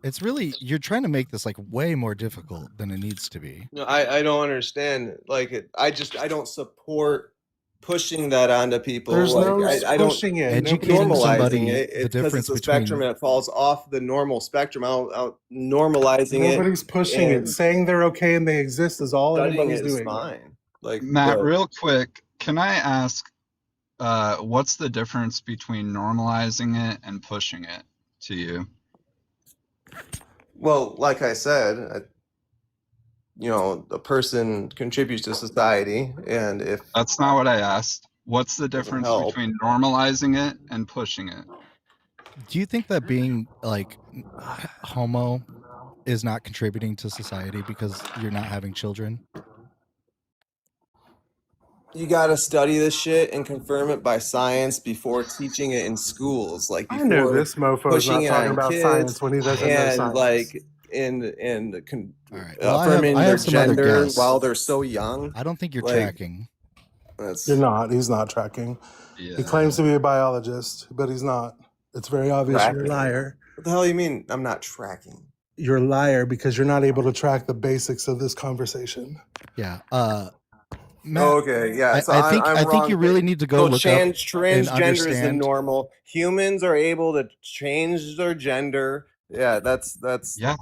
It's really, you're trying to make this like way more difficult than it needs to be. No, I don't understand. Like I don't support pushing that onto people. There's like, no I don't pushing it. Educating somebody it's the difference it's a between spectrum and it falls off the normal spectrum. Out normalizing it. Nobody's pushing it. Saying they're okay and they exist is all anybody's doing. Fine. Like Matt, real quick, can I ask, what's the difference between normalizing it and pushing it to you? Well, like I said, a person contributes to society, and if that's not what I asked. What's the difference between normalizing it and pushing it? Do you think that being like homo is not contributing to society because you're not having children? You gotta study this shit and confirm it by science before teaching it in schools. Like I know this mofo is not talking about science when he doesn't know science. Like affirming their gender while they're so young. I don't think you're tracking. You're not. He's not tracking. Yeah. He claims to be a biologist, but he's not. It's very obvious you're a liar. What the hell do you mean I'm not tracking? You're a liar because you're not able to track the basics of this conversation. Yeah. Matt, okay, yeah. So I think you really need to go look up transgender is the normal. Humans are able to change their gender. Yeah, that's yeah.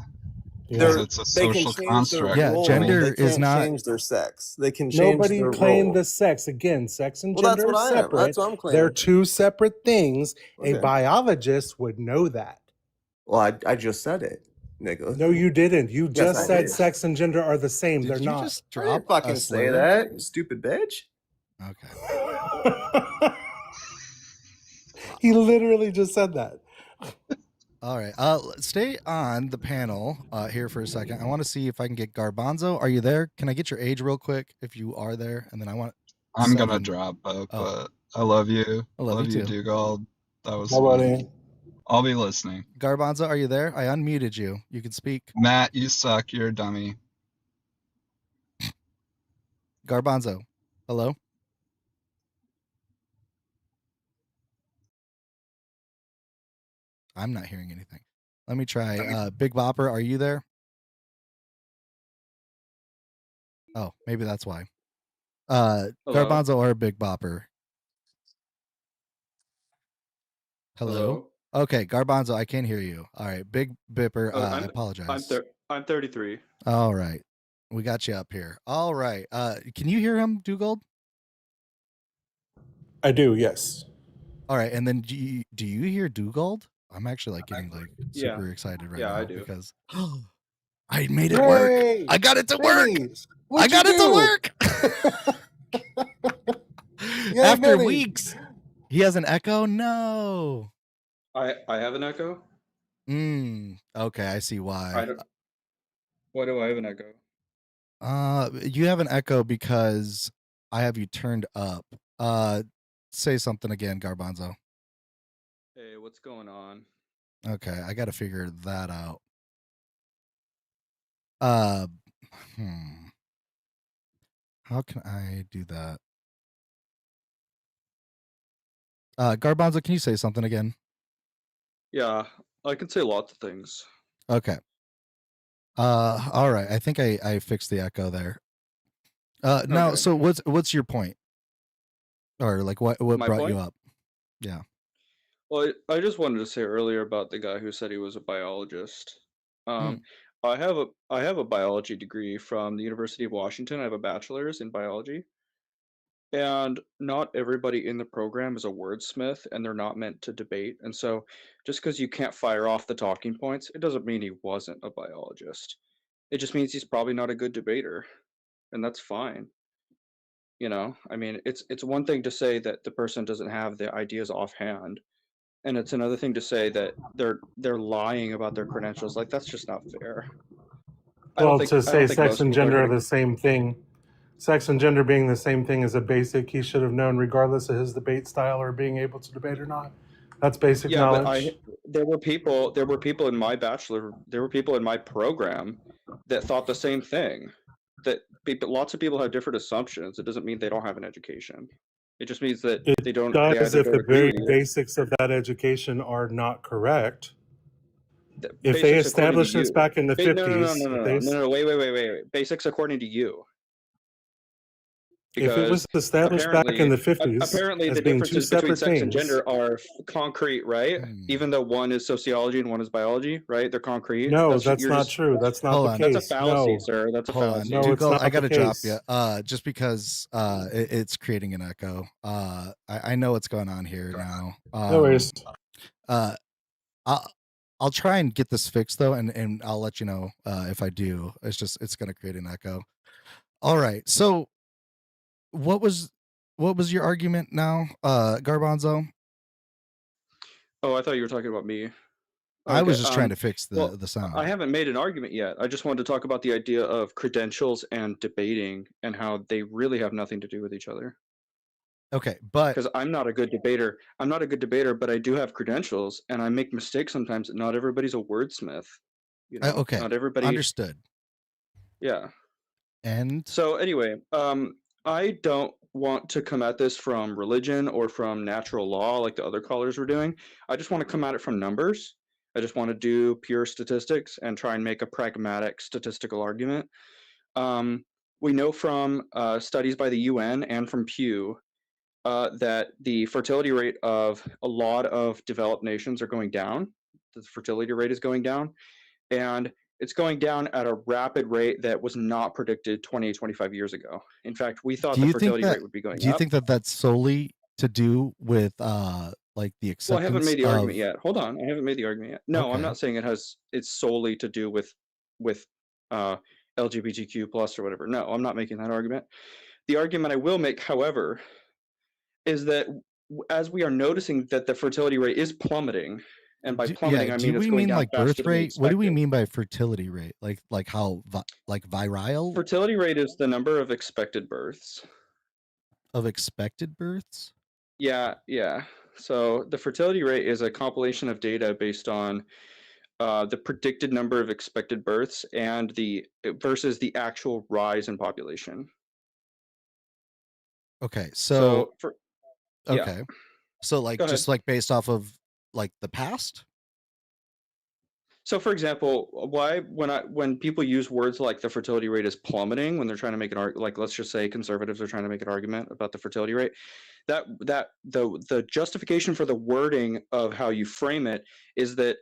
It's a social construct. Gender is not change their sex. They can change Nobody their claimed role. The sex. Again, sex and gender are separate. That's what I'm claiming. They're two separate things. Okay. A biologist would know that. Well, I just said it. Nigga. No, you didn't. You just said sex and gender are the same. They're not. Just I didn't fucking say that, you stupid bitch. Okay. He literally just said that. All right. Stay on the panel here for a second. I want to see if I can get Garbanzo. Are you there? Can I get your age real quick if you are there? And then I'm gonna drop, but I love you. I love you too, Dugald. That was fun. I'll be listening. Garbanzo, are you there? I unmuted you. You can speak. Matt, you suck. You're a dummy. Garbanzo, hello? I'm not hearing anything. Let me try. Big Bopper, are you there? Oh, maybe that's why. Garbanzo or Big Bopper? Hello? Okay, Garbanzo, I can't hear you. All right, Big Bipper, I apologize. I'm 33. All right, we got you up here. All right, can you hear him, Dugald? I do, yes. All right, and then do you hear Dugald? I'm actually like getting like super excited right now. I do. Because I made it work. I got it to work. I got it to work. After weeks, he has an echo. No. I have an echo. Okay, I see why. Why do I have an echo? You have an echo because I have you turned up. Say something again, Garbanzo. Hey, what's going on? Okay, I got to figure that out. How can I do that? Garbanzo, can you say something again? Yeah, I can say lots of things. Okay. All right. I think I fixed the echo there. Now, Okay. so what's your point? Or like what My brought point? you up? Yeah. Well, I just wanted to say earlier about the guy who said he was a biologist. I have a biology degree from the University of Washington. I have a bachelor's in biology. And not everybody in the program is a wordsmith, and they're not meant to debate. And so just because you can't fire off the talking points, it doesn't mean he wasn't a biologist. It just means he's probably not a good debater, and that's fine. You know, I mean, it's one thing to say that the person doesn't have the ideas offhand, and it's another thing to say that they're lying about their credentials. Like, that's just not fair. Well, to say sex most and people gender are gonna. the same thing, sex and gender being the same thing is a basic he should have known regardless of his debate style or being able to debate or not. That's basic Yeah, knowledge. but there were people in my bachelor, there were people in my program that thought the same thing. That lots of people have different assumptions. It doesn't mean they don't have an education. It just means that they does either if don't the agree very with you. basics of that education are not correct. If they Basics according to established this you. back in the No, 50s, wait. Basics according to you. If it was established back in the 50s apparently as the being two differences between separate sex and things, gender are concrete, right? Even though one is sociology and one is biology, right? They're concrete. no, that's not true. That's not the case. That's a fallacy, No. sir. That's a Hold fallacy. on. No, it's not I gotta the drop case. you. Just because it's creating an echo. I know what's going on here now. No worries. I'll try and get this fixed though, and I'll let you know if I do. It's gonna create an echo. All right. So what was your argument now, Garbanzo? Oh, I thought you were talking about me. I was just trying to fix the sound. I haven't made an argument yet. I just wanted to talk about the idea of credentials and debating and how they really have nothing to do with each other. Okay, but because I'm not a good debater. I'm not a good debater, but I do have credentials, and I make mistakes sometimes. Not everybody's a wordsmith. You know, okay, not everybody. Understood. Yeah. And so anyway, I don't want to come at this from religion or from natural law like the other callers were doing. I just want to come at it from numbers. I just want to do pure statistics and try and make a pragmatic statistical argument. We know from studies by the UN and from Pew that the fertility rate of a lot of developed nations are going down. The fertility rate is going down, and it's going down at a rapid rate that was not predicted 20, 25 years ago. In fact, we thought the fertility rate would be going up. Do you think that that's solely to do with like the acceptance? Well, I haven't made the argument yet. Hold on, I haven't made the argument yet. No, okay. I'm not saying it's solely to do with LGBTQ plus or whatever. No, I'm not making that argument. The argument I will make, however, is that as we are noticing that the fertility rate is plummeting, and by plummeting, I mean it's going down like faster birth rate? than What do we mean by fertility rate? Like how like virile? Fertility rate is the number of expected births. Of expected births? Yeah. So the fertility rate is a compilation of data based on the predicted number of expected births and versus the actual rise in population. Okay, okay. So like just like based off of like the past? So for example, when people use words like the fertility rate is plummeting when they're trying to make an argument, like let's just say conservatives are trying to make an argument about the fertility rate, that the justification for the wording of how you frame it is that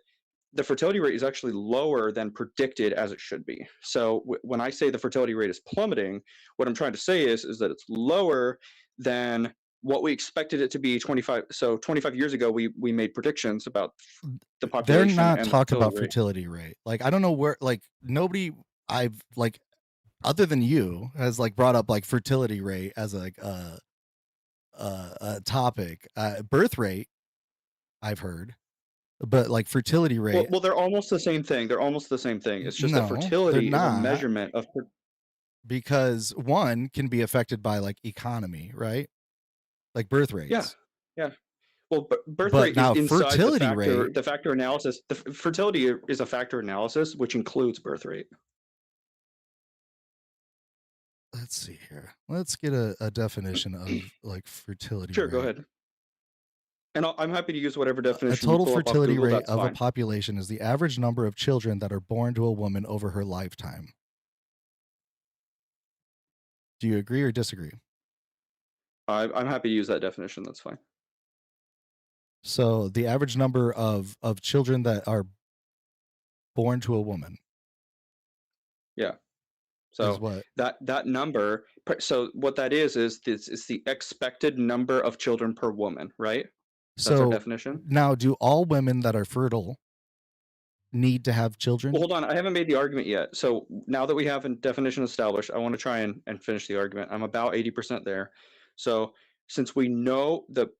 the fertility rate is actually lower than predicted as it should be. So when I say the fertility rate is plummeting, what I'm trying to say is that it's lower than what we expected it to be 25 years ago. We made predictions about the population. They're not talking about fertility rate. Like I don't know where, like nobody I've like other than you has like brought up like fertility rate as like a topic. Birth rate I've heard, but like fertility rate. Well, they're almost the same thing. It's just that fertility is a measurement of. because one can be affected by like economy, right? Like birth rates. Yeah. Well, birth rate now is inside fertility rate. The factor analysis. The fertility is a factor analysis, which includes birth rate. Let's see here. Let's get a definition of like fertility Sure, rate. go ahead. And I'm happy to use whatever definition. A total fertility rate of a population is the average number of children that are born to a woman over her lifetime. Do you agree or disagree? I'm happy to use that definition. That's fine. So the average number of children that are born to a woman. Yeah. So what? that number. So what that is it's the expected number of children per woman, right? That's our definition. Now, do all women that are fertile need to have children? Well, hold on. I haven't made the argument yet. So now that we have a definition established, I want to try and finish the argument. I'm about 80% there. So since we know the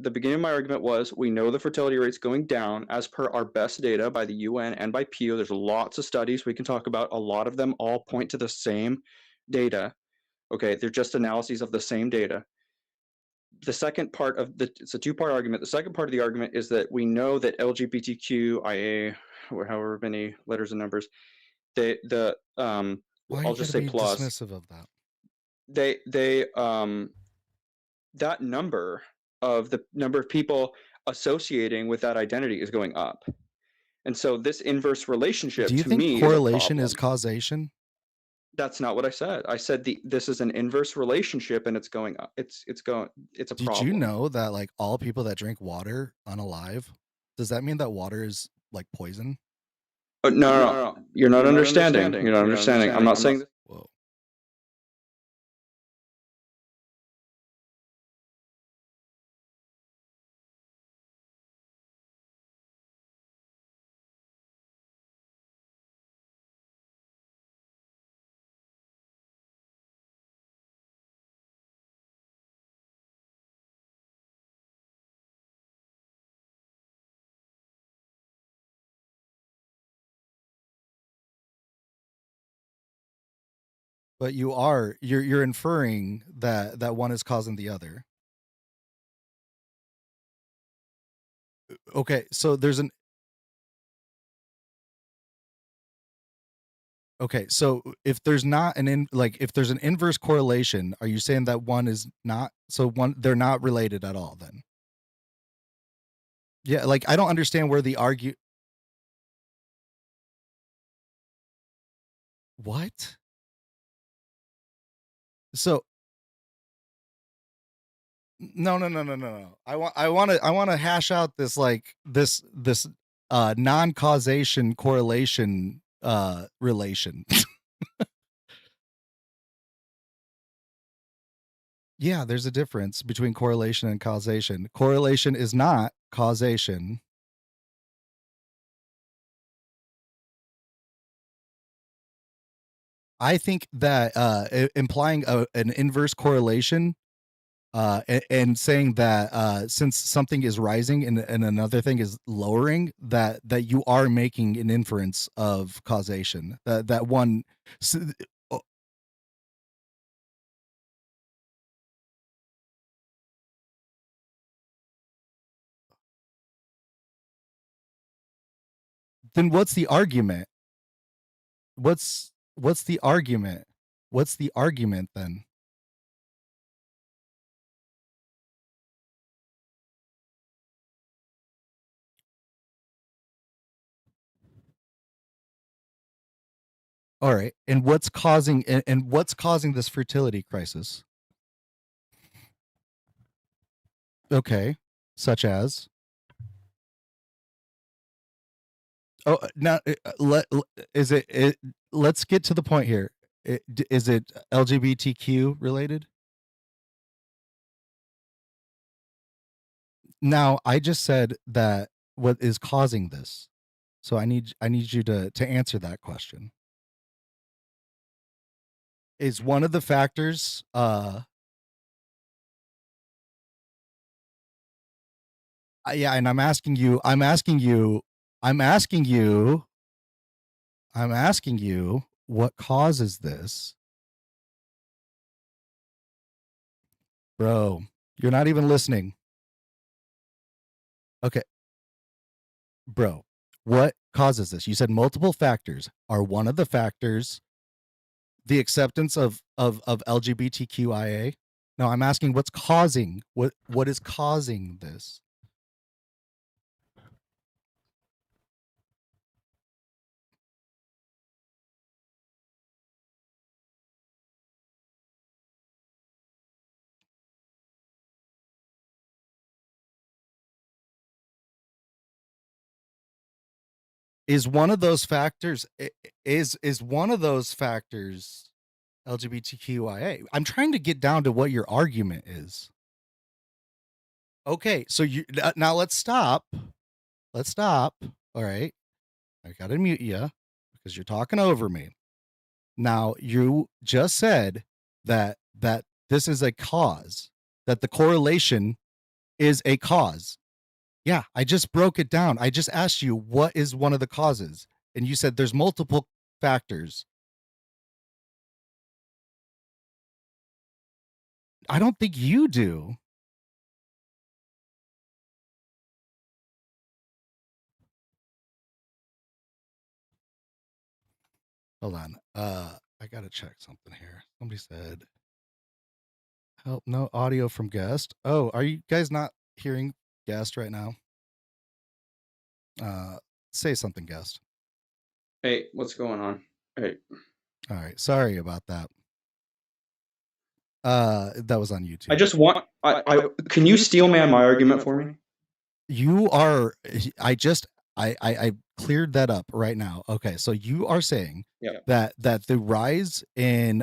beginning of my argument was we know the fertility rate's going down as per our best data by the UN and by Pew. There's lots of studies we can talk about. A lot of them all point to the same data. Okay, they're just analyses of the same data. The second part of it's a two-part argument. The second part of the argument is that we know that LGBTQIA, or however many letters and numbers, I'll just say plus. Dismissive of that. That number of the number of people associating with that identity is going up. And so this inverse relationship to me is a problem. Do you think correlation is causation? That's not what I said. I said this is an inverse relationship and it's going up. It's a problem. Did you know that like all people that drink water unalive, does that mean that water is like poison? No. You're not understanding. You're not understanding. I'm not saying. Whoa. But you're inferring that one is causing the other. Okay, so if there's not if there's an inverse correlation, are you saying that one is not, they're not related at all then? Yeah, like I don't understand where the what? So no. I want to hash out this this non-causation correlation relation. Yeah, there's a difference between correlation and causation. Correlation is not causation. I think that implying an inverse correlation and saying that since something is rising and another thing is lowering, that you are making an inference of causation. That one. Then what's the argument? What's the argument? What's the argument then? All right. And what's causing this fertility crisis? Okay. Such as? Oh, now let's get to the point here. Is it LGBTQ related? Now, I just said that what is causing this. So I need you to answer that question. Is one of the factors yeah, and I'm asking you what causes this? Bro, you're not even listening. Okay. Bro, what causes this? You said multiple factors. Are one of the factors the acceptance of LGBTQIA? No, I'm asking what is causing this? Is one of those factors LGBTQIA? I'm trying to get down to what your argument is. Okay, so now let's stop. All right, I gotta mute you because you're talking over me. Now you just said that this is a cause, that the correlation is a cause. Yeah, I just broke it down. I just asked you what is one of the causes, and you said there's multiple factors. I don't think you do. Hold on. I gotta check something here. Somebody said, "Help, no audio from guest." Oh, are you guys not hearing guest right now? Say something, guest. Hey, what's going on? Hey. All right. Sorry about that. That was on YouTube. I just want. Can you steel man my argument for me? You are. I cleared that up right now. Okay, so you are saying that the rise in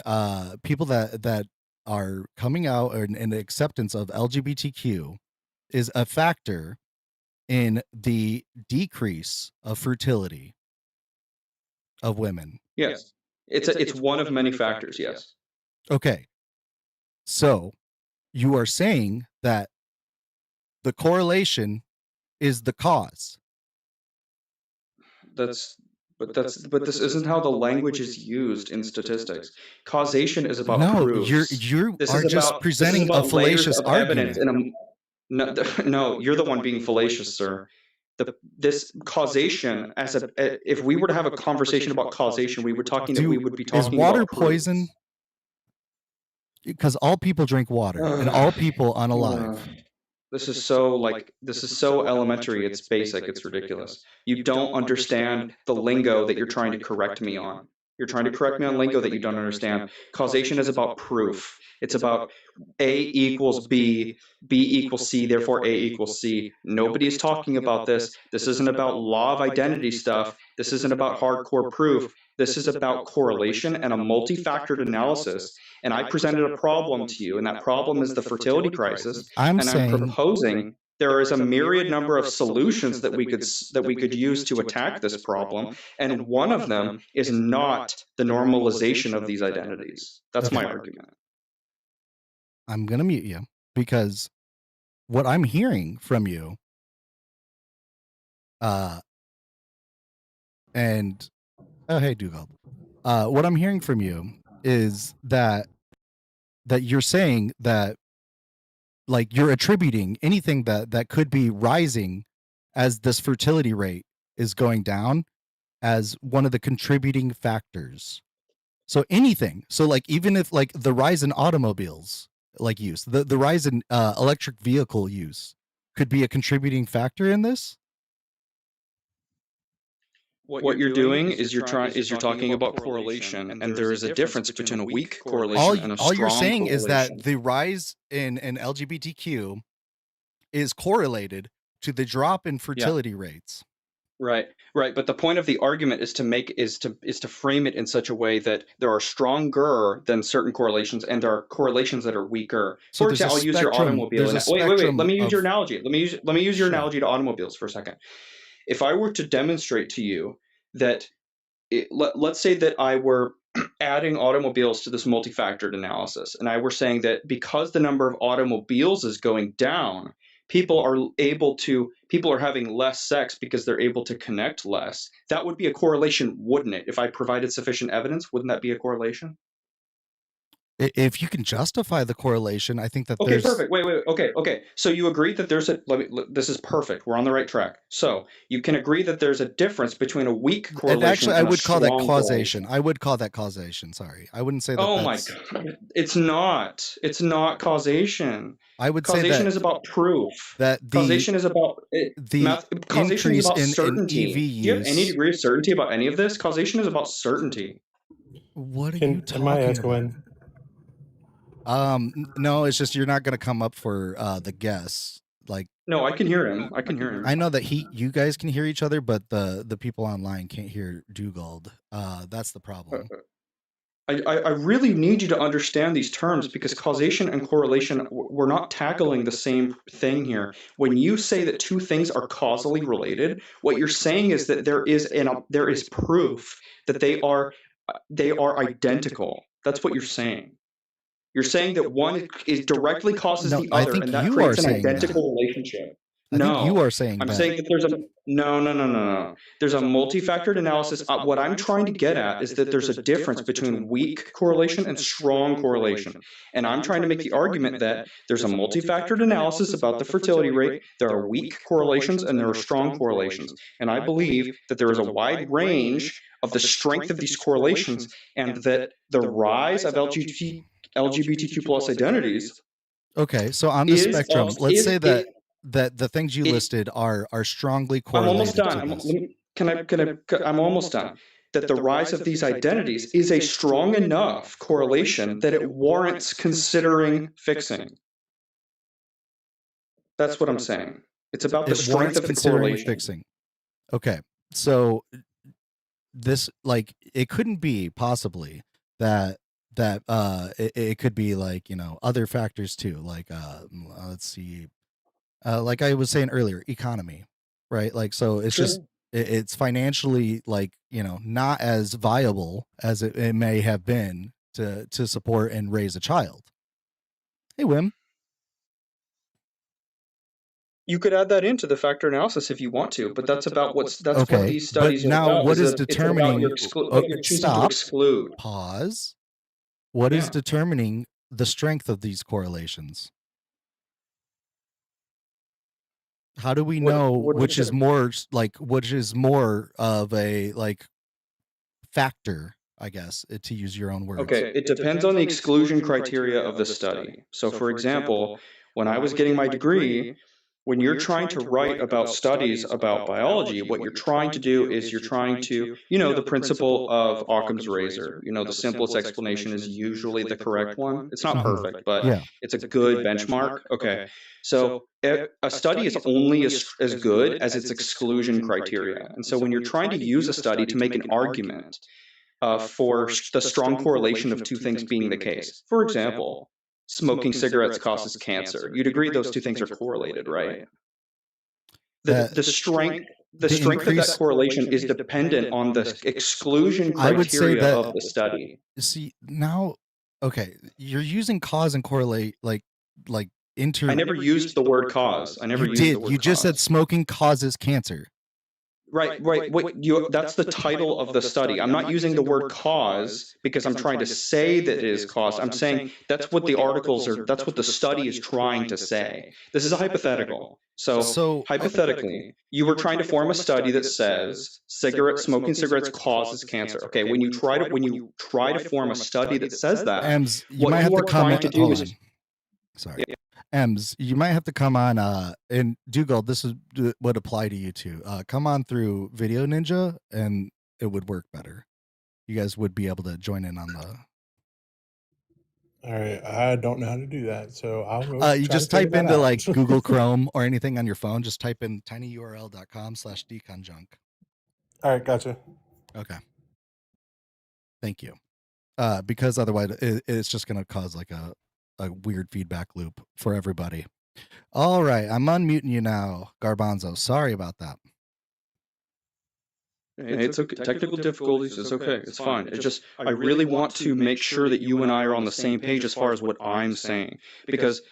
people that are coming out and the acceptance of LGBTQ is a factor in the decrease of fertility of women. Yes. It's one of many factors, yes. Okay. So you are saying that the correlation is the cause. But this isn't how the language is used in statistics. Causation is about proofs. You are just presenting a fallacious argument. No, you're the one being fallacious, sir. This causation, if we were to have a conversation about causation, we would be talking is water about poison? Because all people drink water and all people unalive. This is so elementary. It's basic. It's ridiculous. You don't understand the lingo that you're trying to correct me on. You're trying to correct me on lingo that you don't understand. Causation is about proof. It's about A equals B, B equals C, therefore A equals C. Nobody's talking about this. This isn't about law of identity stuff. This isn't about hardcore proof. This is about correlation and a multi-factored analysis. And I presented a problem to you, and that problem is the fertility crisis. I'm proposing there is a myriad number of solutions that we could use to attack this problem, and one of them is not the normalization of these identities. That's my argument. I'm going to mute you because what I'm hearing from you and oh hey Dougal, what I'm hearing from you is that you're saying that like you're attributing anything that could be rising as this fertility rate is going down as one of the contributing factors. So anything, so like even if like the rise in automobiles like use, the rise in electric vehicle use could be a contributing factor in this. What you're doing is you're talking about correlation, and there is a difference between a weak correlation and a strong correlation. All you're saying is that the rise in LGBTQ is correlated to the drop in fertility rates. Right. But the point of the argument is to frame it in such a way that there are stronger than certain correlations, and there are correlations that are weaker. So for example, I'll use your automobile. Wait. Let me use your analogy. Let me use your analogy to automobiles for a second. If I were to demonstrate to you that, let's say that I were adding automobiles to this multi-factored analysis, and I were saying that because the number of automobiles is going down, people are having less sex because they're able to connect less. That would be a correlation, wouldn't it? If I provided sufficient evidence, wouldn't that be a correlation? If you can justify the correlation, I think that okay, perfect. Wait. Okay. So you agree that there's this is perfect. We're on the right track. So you can agree that there's a difference between a weak correlation and actually, I would call that causation. I would call that causation. Sorry, I wouldn't say that. Oh my God, it's not. It's not causation. I would causation say that is about proof. That causation is about causation is about certainty. in EV use. Do you have any degree of certainty about any of this? Causation is about certainty. What are you talking about? No, it's just you're not going to come up for the guess. Like, no, I can hear him. I know that you guys can hear each other, but the people online can't hear Dugald. That's the problem. I really need you to understand these terms, because causation and correlation, we're not tackling the same thing here. When you say that two things are causally related, what you're saying is that there is proof that they are identical. That's what you're saying. You're saying that one is directly causes the other, and that creates an identical relationship. I think you are saying I'm saying that there's a no. There's a multifactored analysis. What I'm trying to get at is that there's a difference between weak correlation and strong correlation. And I'm trying to make the argument that there's a multifactored analysis about the fertility rate. There are weak correlations and there are strong correlations. And I believe that there is a wide range of the strength of these correlations, and that the rise of LGBTQ plus identities. Okay, so on the spectrum, let's say that the things you listed are strongly correlated. I'm almost done. I'm almost done. That the rise of these identities is a strong enough correlation that it warrants considering fixing. That's what I'm saying. It's about the strength of the correlation. Fixing. Okay, so this, like, it couldn't be possibly that it could be like, other factors too, like let's see, like I was saying earlier, economy, right? Like, so it's just it's financially, like, not as viable as it may have been to support and raise a child. Hey, Wim. You could add that into the factor analysis if you want to, but that's about what these studies are about. What is determining? You're choosing to exclude. Pause. What is determining the strength of these correlations? How do we know which is more of a, like, factor, I guess, to use your own words? Okay, it depends on the exclusion criteria of the study. So, for example, when I was getting my degree, when you're trying to write about studies about biology, what you're trying to do is you're trying to, the principle of Occam's razor. The simplest explanation is usually the correct one. It's not perfect, but it's a good benchmark. Okay, so a study is only as good as its exclusion criteria. And so when you're trying to use a study to make an argument for the strong correlation of two things being the case, for example, smoking cigarettes causes cancer. You'd agree those two things are correlated, right? The strength of that correlation is dependent on the exclusion criteria of the study. See, now, okay, you're using cause and correlate like I never used the word cause. You just said smoking causes cancer. Right. That's the title of the study. I'm not using the word cause because I'm trying to say that it is cause. I'm saying that's what the articles are, that's what the study is trying to say. This is a hypothetical. So hypothetically, you were trying to form a study that says smoking cigarettes causes cancer. Okay, when you try to form a study that says that, you might have to comment on. Sorry. Ems, you might have to come on, and Dugald, this would apply to you too. Come on through Video Ninja, and it would work better. You guys would be able to join in on the. All right, I don't know how to do that, so I'll go. You just type into like Google Chrome or anything on your phone. Just type in tinyurl.com/deconjunk. All right, gotcha. Okay. Thank you. Because otherwise, it's just going to cause like a weird feedback loop for everybody. All right, I'm unmuting you now, Garbanzo. Sorry about that. It's okay. Technical difficulties. It's okay. It's fine. It's just I really want to make sure that you and I are on the same page as far as what I'm saying, because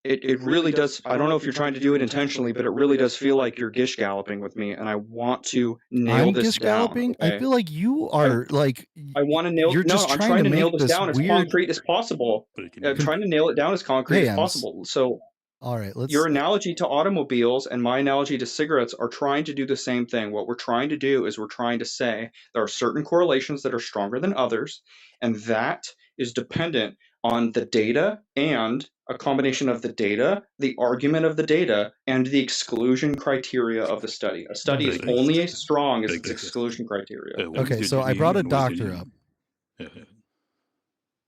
it really does. I don't know if you're trying to do it intentionally, but it really does feel like you're gish galloping with me, and I want to nail this gish down. galloping? Okay? I feel like you are I want to nail. You're No, just I'm trying trying to to nail make this down as weird. concrete as possible. I'm trying to nail it down as concrete as possible. So, all right, your analogy to automobiles and my analogy to cigarettes are trying to do the same thing. What we're trying to do is we're trying to say there are certain correlations that are stronger than others, and that is dependent on the data and a combination of the data, the argument of the data, and the exclusion criteria of the study. A study is only as strong as its exclusion criteria. Okay, so I brought a doctor up.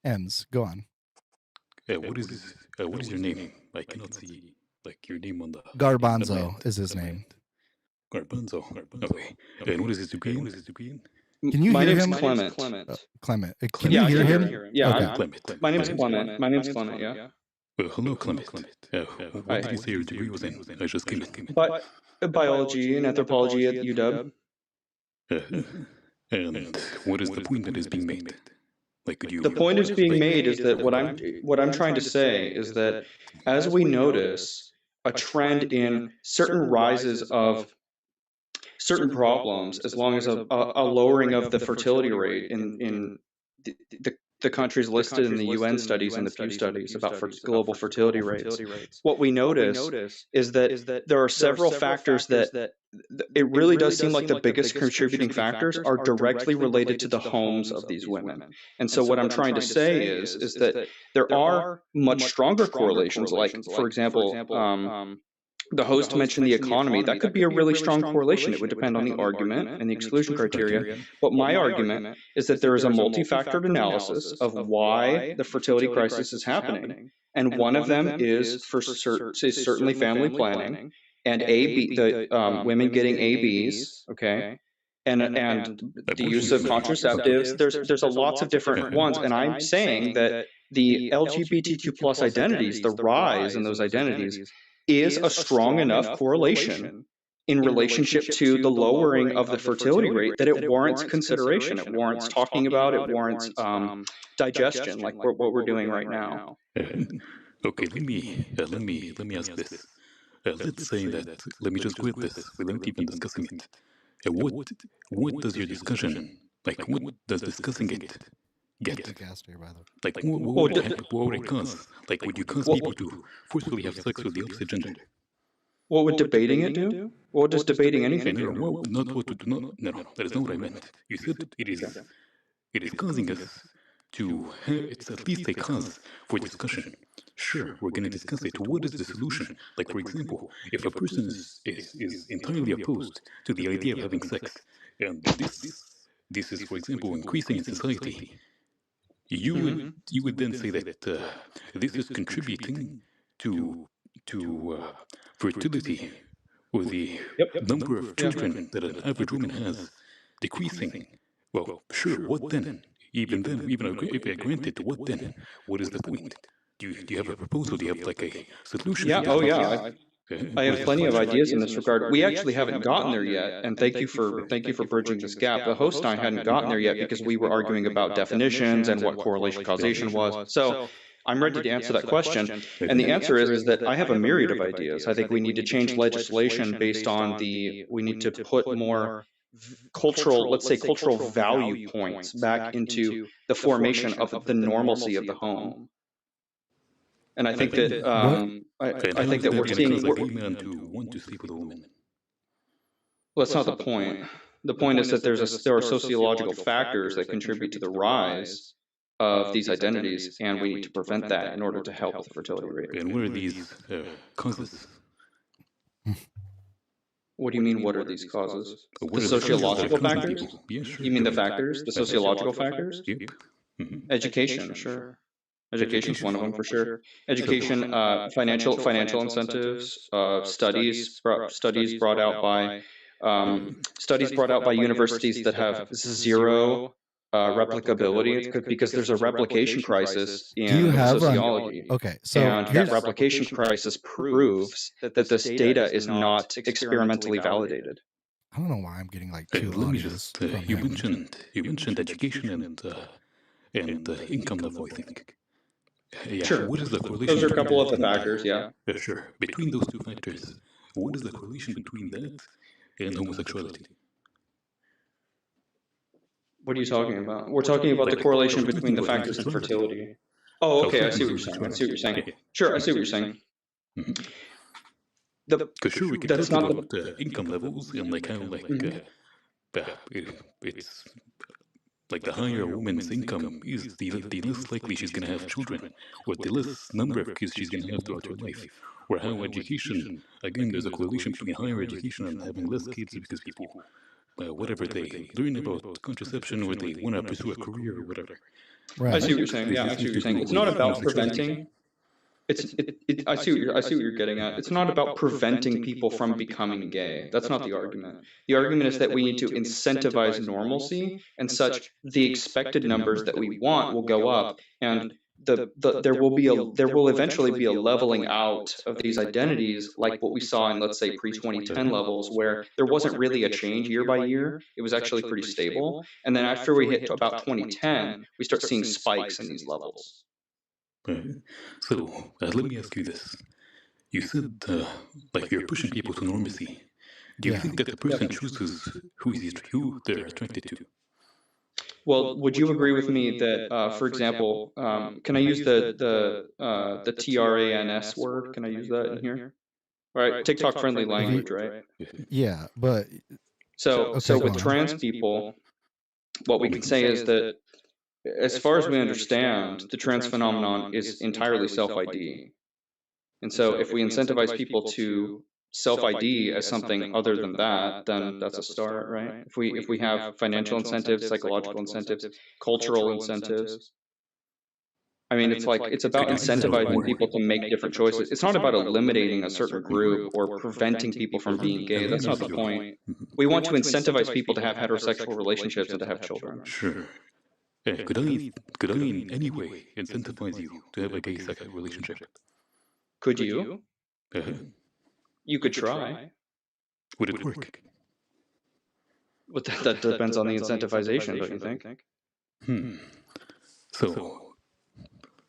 Ems, go on. What is your name? I cannot see your name on the. Garbanzo is his name. Garbanzo. Okay. And what is his degree? Can you my hear name's him? Clement. Clement. Can you hear him? Yeah, okay. I'm Clement. My name's Clement. My name's Clement. Yeah. Well, hello, Clement. What did you say your degree was in? I just came in. But biology and anthropology at UW. And what is the point that is being made? The point is being made is that what I'm trying to say is that as we notice a trend in certain rises of certain problems, as long as a lowering of the fertility rate in the countries listed in the UN studies and the Pew studies about global fertility rates, what we notice is that there are several factors that it really does seem like the biggest contributing factors are directly related to the homes of these women. And so what I'm trying to say is that there are much stronger correlations, like, for example, the host mentioned the economy. That could be a really strong correlation. It would depend on the argument and the exclusion criteria. But my argument is that there is a multifactored analysis of why the fertility crisis is happening. And one of them is certainly family planning and women getting ABs, okay? And the use of contraceptives. There's a lots of different ones. And I'm saying that the LGBTQ plus identities, the rise in those identities, is a strong enough correlation in relationship to the lowering of the fertility rate that it warrants consideration. It warrants talking about. It warrants digestion, like what we're doing right now. Okay, let me ask this. Let's say that. Let me just quit this without even discussing it. What does your discussion what does discussing it get? What would it cause? Would you cause people to forcefully have sex with the opposite gender? What would debating it do? What does debating anything do? No, that is not what I meant. You said it is causing us to. It's at least a cause for discussion. Sure, we're going to discuss it. What is the solution? For example, if a person is entirely opposed to the idea of having sex, and this is, for example, increasing in society, you would then say that this is contributing to fertility, or the number of children that an average woman has decreasing. Well, sure. What then? Even if I granted, what then? What is the point? Do you have a proposal? Do you have a solution? Yeah. Oh, yeah. I have plenty of ideas in this regard. We actually haven't gotten there yet, and thank you for bridging this gap. The host and I hadn't gotten there yet because we were arguing about definitions and what correlation causation was. So I'm ready to answer that question, and the answer is that I have a myriad of ideas. I think we need to change legislation based on we need to put more cultural value points back into the formation of the normalcy of the home. And I think that I think that we're seeing. To want to sleep with a woman. Well, that's not the point. The point is that there are sociological factors that contribute to the rise of these identities, and we need to prevent that in order to help with the fertility rate. And what are these causes? What do you mean, what are these causes? The sociological factors? Yeah, sure. You mean the factors? The sociological factors? Yep. Mm-hmm. Education, sure. Education is one of them for sure. Education, financial incentives, studies brought out by universities that have zero replicability, because there's a replication crisis in sociology. Okay, so and that replication crisis proves that this data is not experimentally validated. I don't know why I'm getting two audios. You mentioned education and income level, I think. Yeah, Sure. what is the correlation? Those are a couple of the factors, yeah. Sure. Between those two factors, what is the correlation between that and homosexuality? What are you talking about? We're talking about the correlation between the factors and fertility. Oh, okay, I see what you're saying. I see what you're saying. Sure, I see what you're saying. Because sure, we can talk about income levels and like how it's like the higher a woman's income is, the less likely she's going to have children, or the less number of kids she's going to have throughout her life. Or how education, again, there's a correlation between higher education and having less kids because people, whatever they learn about contraception, or they want to pursue a career or whatever. Right. I see what you're saying. Yeah, I see what you're saying. It's not about preventing. I see what you're getting at. It's not about preventing people from becoming gay. That's not the argument. The argument is that we need to incentivize normalcy, and such the expected numbers that we want will go up, and there will eventually be a leveling out of these identities, like what we saw in, let's say, pre-2010 levels, where there wasn't really a change year by year. It was actually pretty stable, and then after we hit to about 2010, we start seeing spikes in these levels. So, let me ask you this. You said, like, you're pushing people to normacy. Do you think that the person chooses who they're attracted to? Well, would you agree with me that, for example, can I use the TRANS word? Can I use that in here? All right, TikTok-friendly language, right? Yeah, but... So with trans people, what we can say is that, as far as we understand, the trans phenomenon is entirely self-ID. And so if we incentivize people to self-ID as something other than that, then that's a start, right? If we have financial incentives, psychological incentives, cultural incentives. I mean, it's about incentivizing people to make different choices. It's not about eliminating a certain group or preventing people from being gay. That's not the point. We want to incentivize people to have heterosexual relationships and to have children. Sure. Could I in any way incentivize you to have a gay relationship? Could you? You could try. Would it work? But that depends on the incentivization, don't you think? So,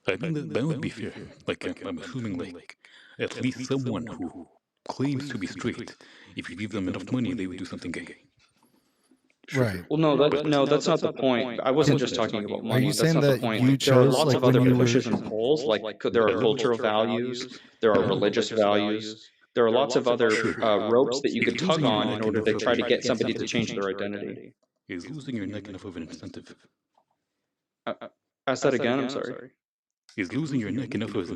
I think that would be fair. Like, I'm assuming, like, at least someone who claims to be straight, if you give them enough money, they would do something gay. Sure. Right. Well, no, that's not the point. I wasn't just talking about money. Are you saying that's not that the point. you There are chose, lots like, of other when you pushes were... and pulls, like there are cultural values, there are religious values, there are lots of other ropes that you could tug on in order to try to get somebody to change their identity. Is losing your neck enough of an incentive? Ask that again, I'm sorry. Is losing your neck enough of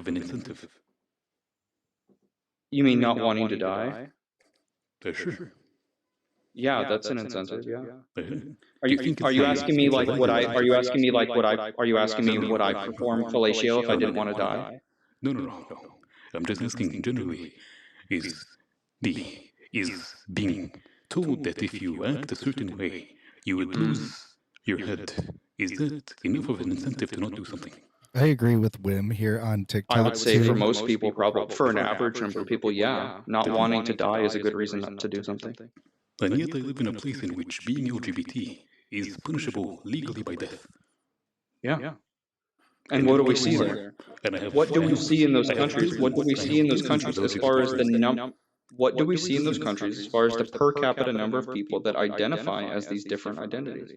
an incentive? You mean not wanting to die? Sure. Yeah, that's an incentive. Yeah. Are you asking me like would I? Are you asking me like would I? Are you asking me would I perform fellatio if I didn't want to die? No. I'm just asking generally. Is being told that if you act a certain way, you would lose your head? Is that enough of an incentive to not do something? I agree with Wim here on TikTok. I would say for most people, probably for an average number of people, yeah, not wanting to die is a good reason not to do something. And yet I live in a place in which being LGBT is punishable legally by death. Yeah. And what do we see there? What do we see in those countries? What do we see in those countries as far as the number? What do we see in those countries as far as the per capita number of people that identify as these different identities?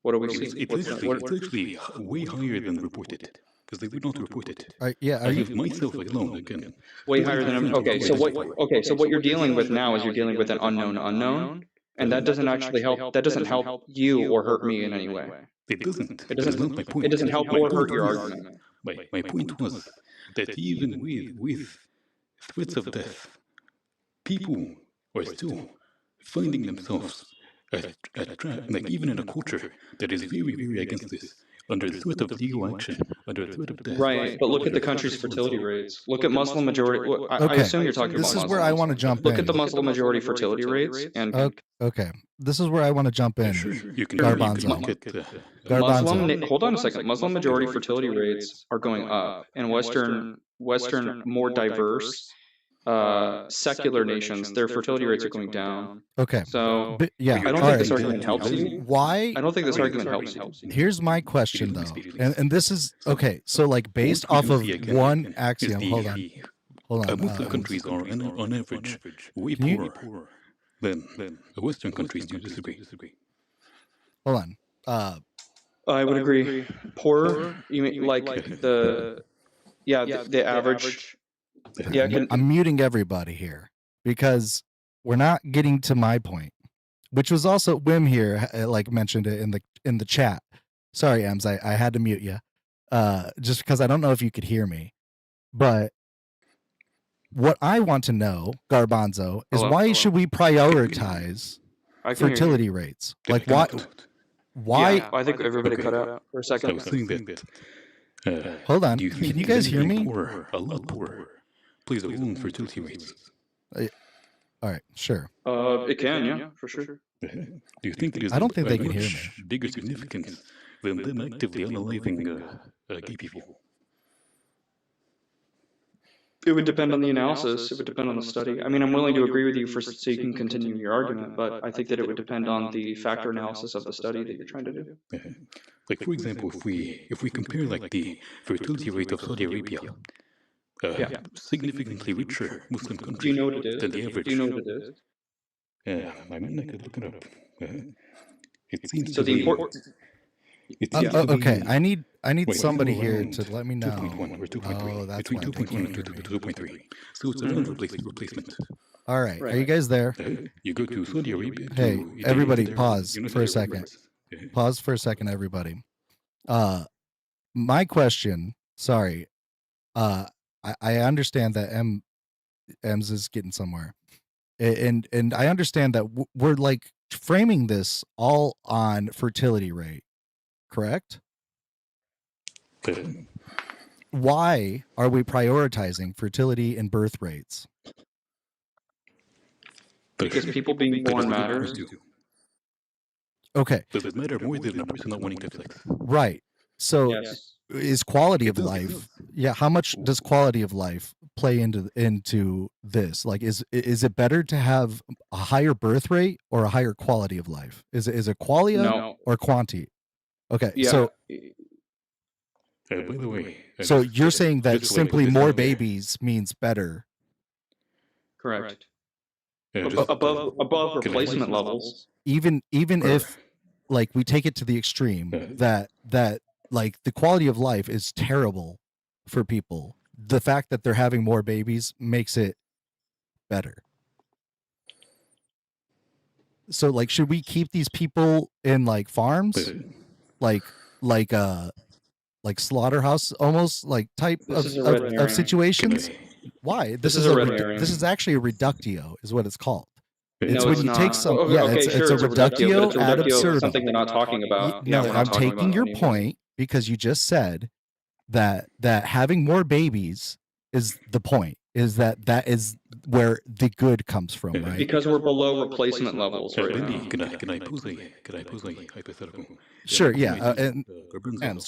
What do we see? It's actually way higher than reported, because they would not report it. Yeah, I have myself alone again. Way higher than so what you're dealing with now is you're dealing with an unknown, and that doesn't actually help. That doesn't help you or hurt me in any way. It doesn't. It doesn't. Not my point. It doesn't help or hurt your argument. My point was that even with threats of death, people are still finding themselves like even in a culture that is very, very against this, under the threat of legal action, under the threat of death. Right, but look at the country's fertility rates. Look at Muslim majority. I assume you're talking about This is where I want to jump in. Look at the Muslim majority fertility rates. And okay, this is where I want to jump in. Garbanzo. Hold on a second. Muslim majority fertility rates are going up, and Western more diverse secular nations, their fertility rates are going down. Okay. So yeah, I don't think this argument helps you. Why? I don't think this argument helps you. Here's my question though, and this is okay. So like based off of one axiom. Hold on. Muslim countries are on average way poorer than Western countries. Do you disagree? Hold on. I would agree. Poorer? You mean like the average? Yeah. I'm muting everybody here because we're not getting to my point, which was also Wim here, like mentioned it in the chat. Sorry, Ems, I had to mute you, just because I don't know if you could hear me. But what I want to know, Garbanzo, is why should we prioritize fertility rates? Like why? Yeah, I think everybody cut out for a second. I was saying that. Hold on. Can you guys hear me? A lot poorer. Plays a role in fertility rates. All right, sure. It can, yeah, for sure. Do you think it is? I don't think they can hear me. Bigger significance than them actively unaliving gay people. It would depend on the analysis. It would depend on the study. I mean, I'm willing to agree with you so you can continue your argument, but I think that it would depend on the factor analysis of the study that you're trying to do. Like for example, if we compare like the fertility rate of Saudi Arabia, significantly richer Muslim country. Do you know what it is? Than the average. Do you know what it is? I mean, I could look it up. It seems so the important. Okay, I need somebody here to let me know. 2.1 or 2.3. Oh, that's between 2.1 and 2.3. So it's around replacement. All right, are you guys there? You go to Saudi Arabia. Hey, everybody, pause for a second. Pause for a second, everybody. My question. Sorry. I understand that Ems is getting somewhere, and I understand that we're like framing this all on fertility rate. Correct? Why are we prioritizing fertility and birth rates? Because people being born matters. Okay. Does it matter more than a person not wanting to have sex? Right. So is quality of life? Yeah. How much does quality of life play into this? Like, is it better to have a higher birth rate or a higher quality of life? Is it qualia or quanti? Okay, so by the way, so you're saying that simply more babies means better? Correct. Above replacement levels. Even if like we take it to the extreme that like the quality of life is terrible for people, the fact that they're having more babies makes it better. So like, should we keep these people in like farms? Like slaughterhouse almost like type of situations. Why? This is actually a reductio is what it's called. It's when you take some it's a reductio ad absurdum. Something they're not talking about. No, I'm taking your point because you just said that having more babies is the point. Is that is where the good comes from, right? Because we're below replacement levels right now. Can I pose a hypothetical? Sure, yeah. And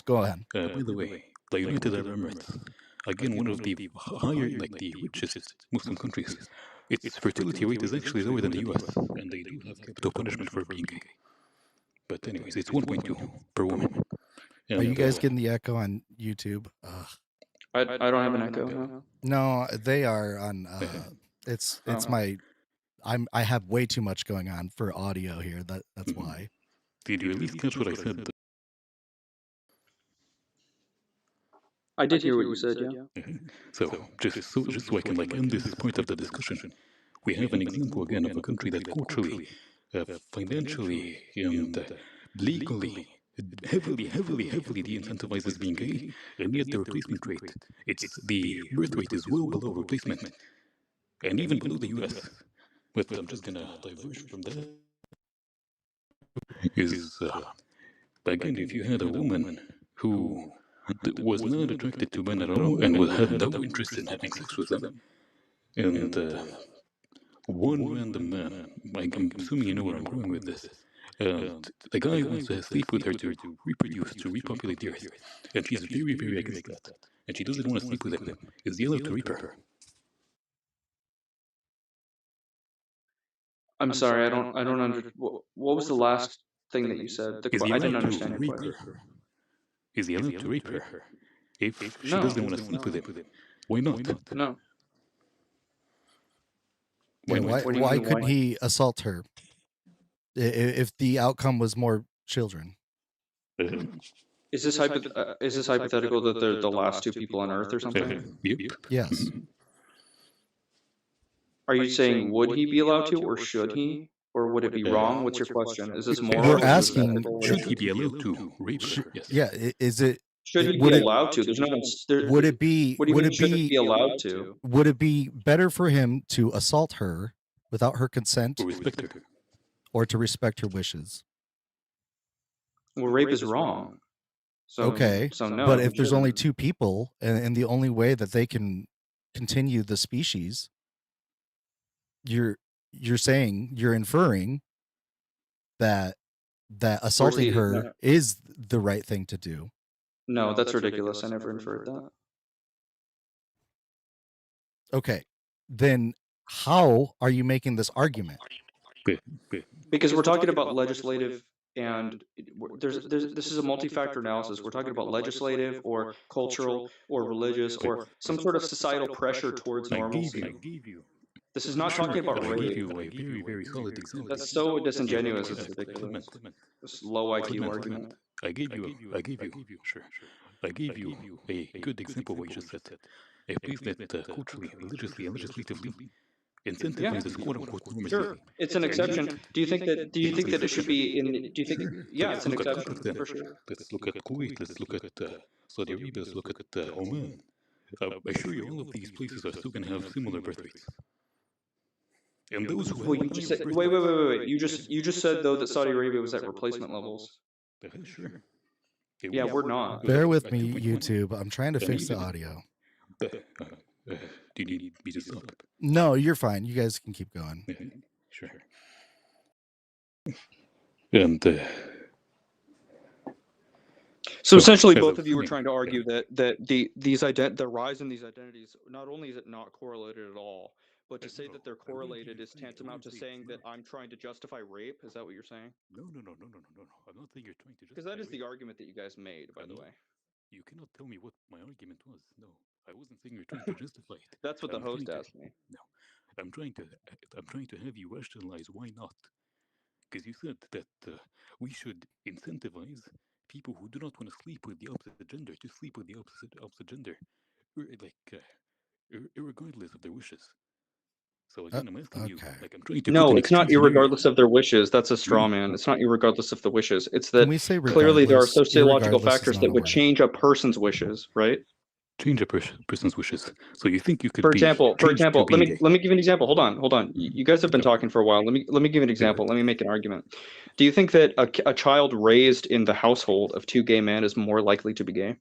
go ahead. By the way, the United Arab Emirates, again, one of the higher, like the richest Muslim countries, its fertility rate is actually lower than the US, and they do have capital punishment for being gay. But anyways, it's 1.2 per woman. Are you guys getting the echo on YouTube? I don't have an echo. No, they are on. It's my. I have way too much going on for audio here. That's why. Did you at least catch what I said? I did hear what you said. Yeah. So just so I can like end this point of the discussion, we have an example again of a country that culturally, financially, and legally heavily de-incentivizes being gay, and yet the replacement rate, the birth rate is well below replacement, and even below the US. But I'm just gonna diverge from that. Is again, if you had a woman who was not attracted to men at all and had no interest in having sex with them, and one random man, I'm assuming you know where I'm going with this, and the guy wants to sleep with her to reproduce, to repopulate the earth, and she's very against that, and she doesn't want to sleep with him. Is he allowed to rape her? I'm sorry, I don't understand. What was the last thing that you said? I didn't understand your question. Is he allowed to rape her if she doesn't want to sleep with him? Why not? No. Why couldn't he assault her if the outcome was more children? Is this hypothetical that they're the last two people on Earth or something? Yep. Yes. Are you saying would he be allowed to, or should he, or would it be wrong? What's your question? Is this moral? We're asking, should he be allowed to rape her? Yes. Yeah. Is it? Should he be allowed to? There's no. Would it be? What do you mean? Should he be allowed to? Would it be better for him to assault her without her consent, or to respect her wishes? Well, rape is wrong. So, okay. So no. But if there's only two people, and the only way that they can continue the species, you're inferring that assaulting her is the right thing to do. No, that's ridiculous. I never inferred that. Okay, then how are you making this argument? Because we're talking about legislative, and this is a multi-factor analysis. We're talking about legislative or cultural or religious or some sort of societal pressure towards normalcy. This is not talking about rape. I gave you a very, very solid example. That's so disingenuous. It's ridiculous. This low IQ argument. I gave you a good example where you just said a place that culturally, religiously, and legislatively incentivizes quote-unquote normalcy. Sure, it's an exception. Do you think that it should be in? Do you think? Yeah, it's an exception for sure. Let's look at Kuwait. Let's look at Saudi Arabia. Let's look at Oman. I assure you, all of these places are still going to have similar birth rates. And those who you just said, wait. You just said though that Saudi Arabia was at replacement levels. Sure. Yeah, we're not. Bear with me, YouTube. I'm trying to fix the audio. Do you need me to stop? No, you're fine. You guys can keep going. Sure. And so essentially, both of you were trying to argue that the rise in these identities, not only is it not correlated at all, but to say that they're correlated is tantamount to saying that I'm trying to justify rape. Is that what you're saying? No. I'm not saying you're trying to justify. Because that is the argument that you guys made, by the way. You cannot tell me what my argument was. No, I wasn't saying you're trying to justify it. That's what the host asked me. No, I'm trying to have you rationalize why not. Because you said that we should incentivize people who do not want to sleep with the opposite gender to sleep with the opposite gender, irregardless of their wishes. So again, I'm asking you, I'm trying to. No, it's not irregardless of their wishes. That's a straw man. It's not irregardless of the wishes. It's that clearly there are sociological factors that would change a person's wishes, right? Change a person's wishes. So you think you could? For example, let me give you an example. Hold on. You guys have been talking for a while. Let me give you an example. Let me make an argument. Do you think that a child raised in the household of two gay men is more likely to be gay?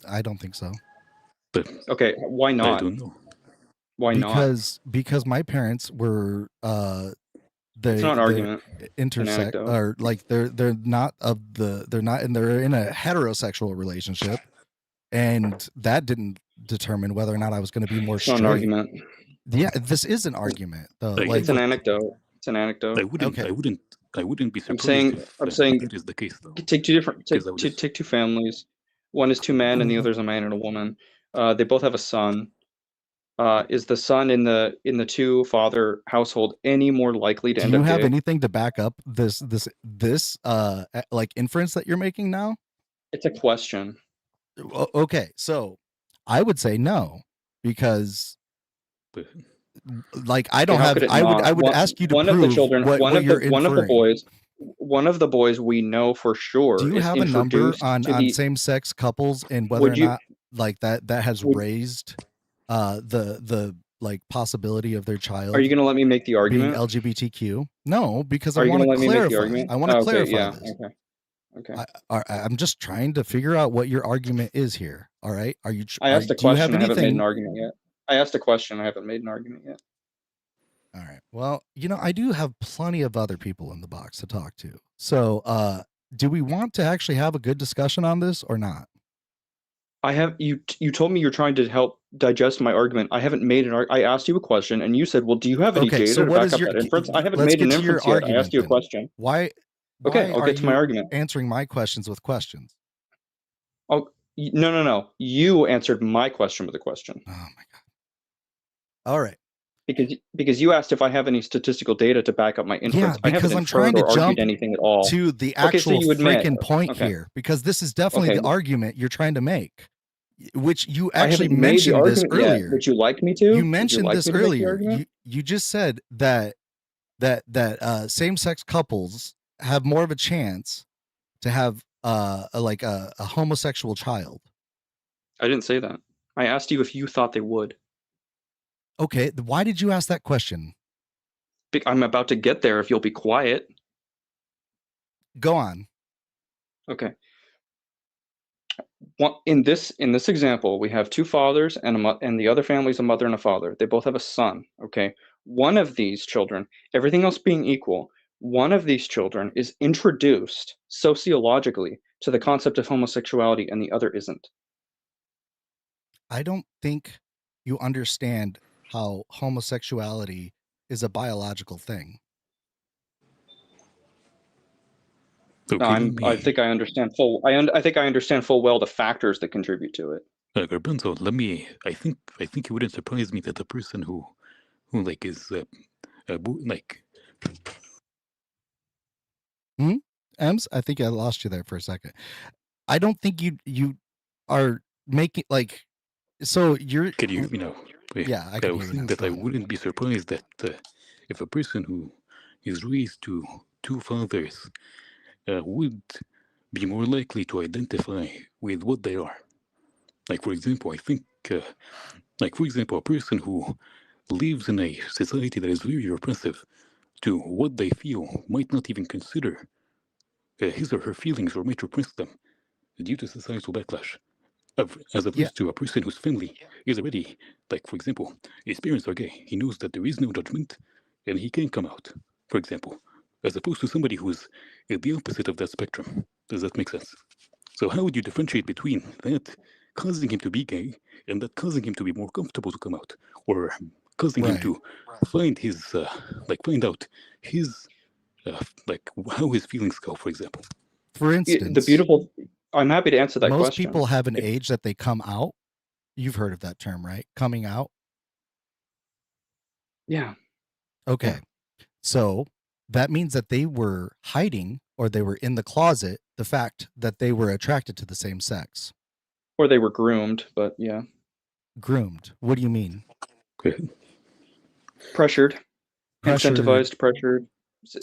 I don't think so. Okay, why not? I don't know. Why not? Because my parents were it's not an argument. Intersex, or like they're in a heterosexual relationship, and that didn't determine whether or not I was going to be more straight. It's not an argument. Yeah, this is an argument though. It's an anecdote. It's an anecdote. I wouldn't be surprised. I'm saying that is the case though. Take two families. One is two men and the other is a man and a woman. They both have a son. Is the son in the two father household any more likely to end up? Do you have anything to back up this like inference that you're making now? It's a question. Okay, so I would say no, because like I don't have. I would ask you to one prove of the children. One of the boys we know for sure. Do you have a number on same-sex couples and whether or not like that has raised the like possibility of their child? Are you going to let me make the argument? Being LGBTQ? No, because I want to clarify. I want to clarify this. Okay. I'm just trying to figure out what your argument is here. All right. Are you? I asked a question. I haven't made an argument yet. I asked a question. I haven't made an argument yet. All right. Well, I do have plenty of other people in the box to talk to. So, do we want to actually have a good discussion on this or not? I have you told me you're trying to help digest my argument. I haven't made I asked you a question, and you said, "Well, do you have any data to back up that inference?" I haven't made an inference yet. I asked you a question. Why Okay, I'll are get to my you argument. answering my questions with questions? Oh, no. You answered my question with a question. Oh my God. All right. Because you asked if I have any statistical data to back up my inference. Yeah, because I'm trying to jump anything at all to the actual freaking point okay. here, because this is definitely the argument you're trying to make, which you I actually haven't made the mentioned this argument yet. earlier. Would you like me to? You mentioned like this me to make the earlier. argument? You just said that same-sex couples have more of a chance to have a homosexual child. I didn't say that. I asked you if you thought they would. Okay, why did you ask that question? I'm about to get there if you'll be quiet. Go on. Okay. In this example, we have two fathers and the other family is a mother and a father. They both have a son. Okay. One of these children, everything else being equal, one of these children is introduced sociologically to the concept of homosexuality and the other isn't. I don't think you understand how homosexuality is a biological thing. Okay, I think I understand full. I think I understand full well the factors that contribute to it. Garbanzo, I think it wouldn't surprise me that the person who like is like. Ems, I think I lost you there for a second. I don't think you are making like. So you're. Can you Yeah, I can hear you. That I wouldn't be surprised that if a person who is raised to two fathers would be more likely to identify with what they are. Like, for example, I think, a person who lives in a society that is very repressive to what they feel might not even consider his or her feelings, or might repress them due to societal backlash. As opposed to a person whose family is already, like, for example, his parents are gay. He knows that there is no judgment and he can come out, for example, as opposed to somebody who's at the opposite of that spectrum. Does that make sense? So how would you differentiate between that causing him to be gay and that causing him to be more comfortable to come out, or causing him to find his, find out his, how his feelings go, for example? For instance, I'm happy to answer that question. Most people have an age that they come out. You've heard of that term, right? Coming out. Yeah. Okay. Yeah. So that means that they were hiding, or they were in the closet, the fact that they were attracted to the same sex. Or they were groomed, but yeah. Groomed. What do you mean? Pressured. Incentivized, pressured.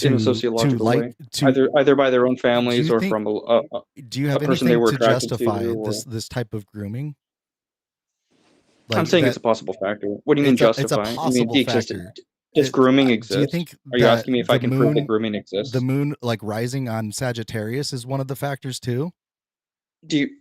In a sociological way, either by their own families or from a do you have a person they were to justify this type of grooming? I'm saying it's a possible factor. What do you mean justify? It's a possible factor. Does grooming exist? Do you think? Are you asking me if I can prove that grooming exists? The moon, like rising on Sagittarius, is one of the factors too.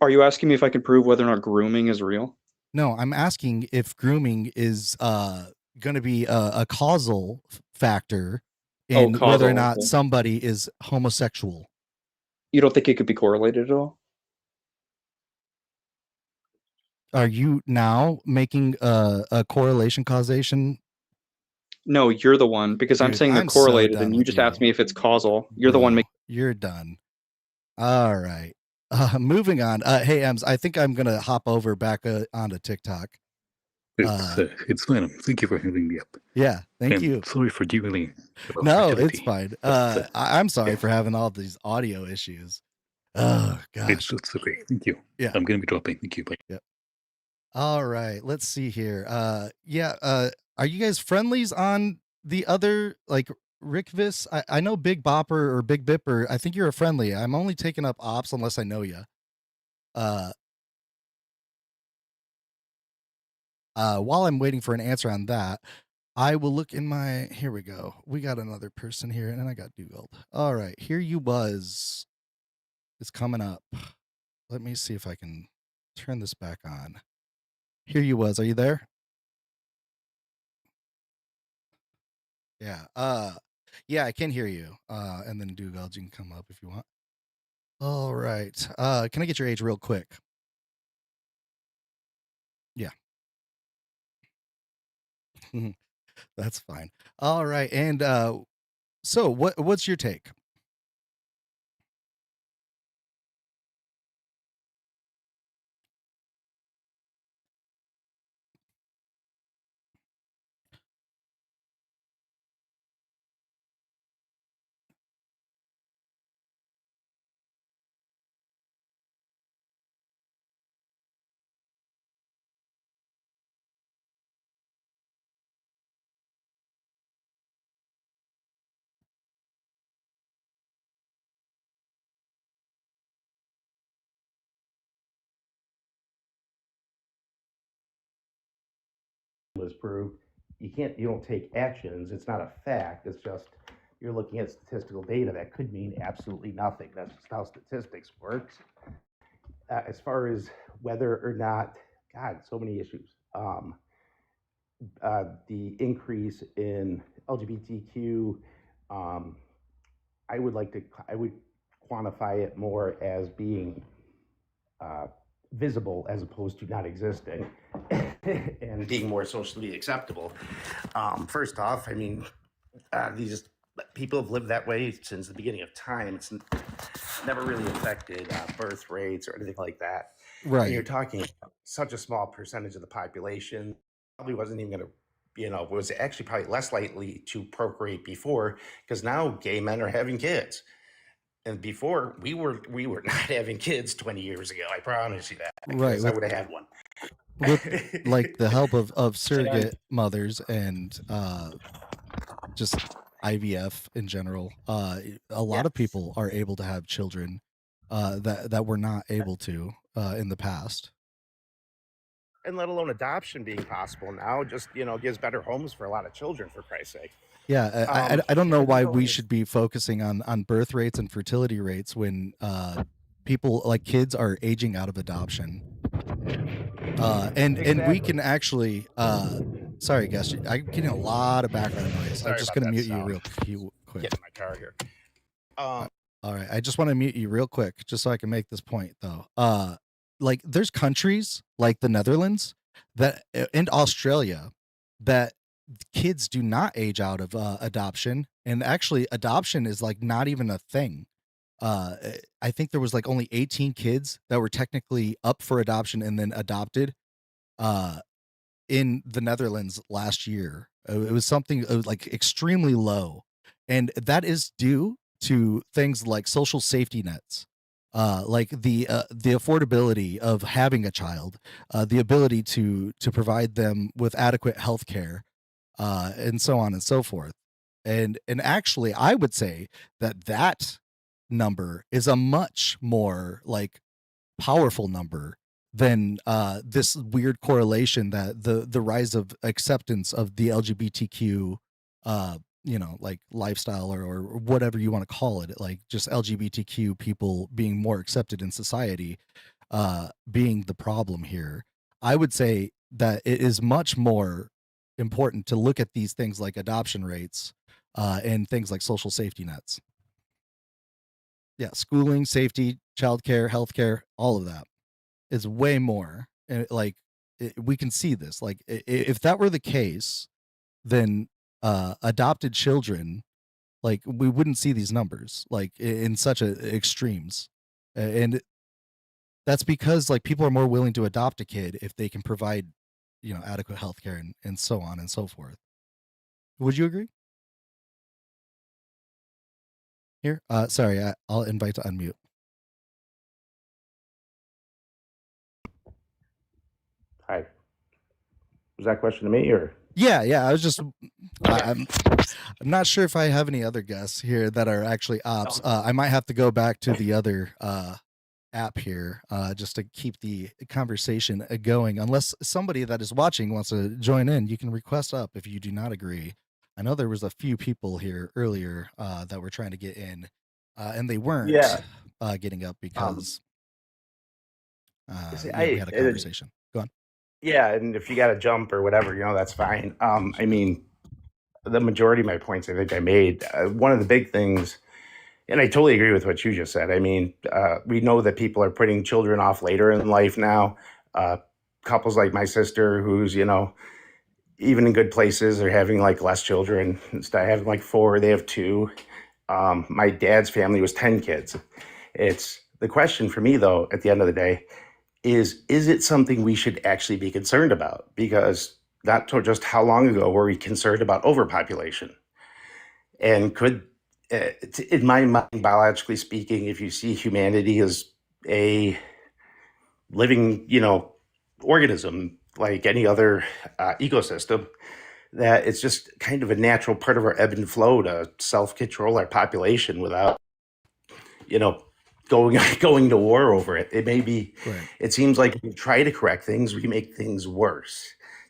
Are you asking me if I can prove whether or not grooming is real? No, I'm asking if grooming is going to be a causal factor in whether or not somebody is homosexual. You don't think it could be correlated at all? Are you now making a correlation causation? No, you're the one, because I'm saying they're correlated, and you just asked me if it's causal. You're the one making. You're done. All right. Moving on. Hey, Ems, I think I'm gonna hop over back onto TikTok. It's fine. Thank you for having me up. Yeah, thank you. Sorry for dealing. No, it's fine. I'm sorry for having all these audio issues. Oh gosh, it's okay. Thank you. Yeah, I'm gonna be dropping. Thank you. Bye. Yep. All right. Let's see here. Are you guys friendlies on the other, like Rickvis? I know Big Bopper or Big Bipper. I think you're a friendly. I'm only taking up ops unless I know you. While I'm waiting for an answer on that, I will look in my, here we go. We got another person here, and then I got Dugald. All right, here you was. It's coming up. Let me see if I can turn this back on. Here you was. Are you there? Yeah. Yeah, I can hear you. And then Dugald, you can come up if you want. All right. Can I get your age real quick? Yeah. That's fine. All right. And so what's your take? Was proved. You don't take actions. It's not a fact. It's just you're looking at statistical data that could mean absolutely nothing. That's just how statistics works. As far as whether or not, God, so many issues. The increase in LGBTQ, I would quantify it more as being visible as opposed to not existing and being more socially acceptable. First off, I mean, these people have lived that way since the beginning of time. It's never really affected birth rates or anything like that. Right. And you're talking such a small percentage of the population, probably wasn't even going to, was actually probably less likely to procreate before, because now gay men are having kids. And before we were not having kids 20 years ago. I promise you that. Right. I would have had one. With like the help of surrogate mothers and just IVF in general, a lot of people are able to have children that were not able to in the past. And let alone adoption being possible now, just gives better homes for a lot of children, for Christ's sake. Yeah, I don't know why we should be focusing on birth rates and fertility rates when people like kids are aging out of adoption. And we can actually sorry guys, I'm getting a lot of background noise. I'm just gonna mute you real quick. Get in my car here. All right, I just want to mute you real quick just so I can make this point though. Like there's countries like the Netherlands that and Australia that kids do not age out of adoption, and actually adoption is like not even a thing. I think there was like only 18 kids that were technically up for adoption and then adopted in the Netherlands last year. It was something like extremely low, and that is due to things like social safety nets, like the affordability of having a child, the ability to provide them with adequate health care, and so on and so forth. And actually, I would say that number is a much more like powerful number than this weird correlation that the rise of acceptance of the LGBTQ like lifestyle or whatever you want to call it, like just LGBTQ people being more accepted in society being the problem here. I would say that it is much more important to look at these things like adoption rates and things like social safety nets. Yeah, schooling, safety, childcare, healthcare, all of that is way more. And we can see this. Like if that were the case, then adopted children, like we wouldn't see these numbers like in such extremes. And that's because like people are more willing to adopt a kid if they can provide, adequate healthcare and so on and so forth. Would you agree? Here, sorry, I'll invite to unmute. Hi. Was that question to me or? Yeah. I was just, I'm not sure if I have any other guests here that are actually ops. I might have to go back to the other app here just to keep the conversation going. Unless somebody that is watching wants to join in, you can request up if you do not agree. I know there was a few people here earlier that were trying to get in, and they weren't getting up because we had a conversation. Go on. Yeah, and if you got to jump or whatever, that's fine. I mean, the majority of my points I think I made. One of the big things, and I totally agree with what you just said. I mean, we know that people are putting children off later in life now. Couples like my sister, who's even in good places, they're having like less children. Instead of having like 4, they have 2. My dad's family was 10 kids. It's the question for me, though, at the end of the day, is it something we should actually be concerned about? Because not to just how long ago were we concerned about overpopulation? And could, in my mind, biologically speaking, if you see humanity as a living, organism like any other ecosystem, that it's just kind of a natural part of our ebb and flow to self-control our population without, going to war over it. It may be, It seems like if we try to correct things, we make things worse.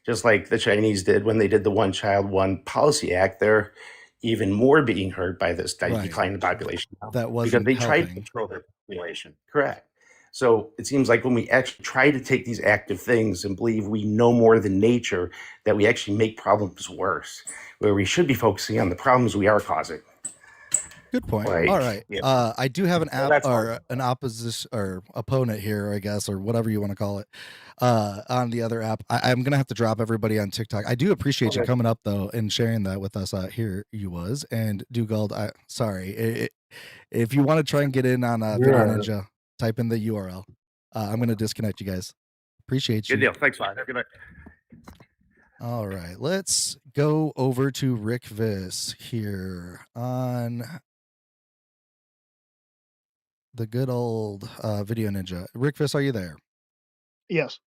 Just like the Chinese did when they did the One Child, One Policy Act, they're even more being hurt by this decline in population now, that wasn't because they tried to helping. control their population. Correct. So it seems like when we actually try to take these active things and believe we know more than nature, that we actually make problems worse, where we should be focusing on the problems we are causing. Good point. All right. I do have an an opposition or opponent here, I guess, or whatever you want to call it, on the other app. I'm going to have to drop everybody on TikTok. I do appreciate you coming up, though, and sharing that with us. Here you was. And Dugald, sorry. If you want to try and get in on Video Ninja, type in the URL. I'm going to disconnect you guys. Appreciate you. Good deal. Thanks, man. Good night. All right. Let's go over to Rick Viss here on the good old Video Ninja. Rick Viss, are you there? Yes.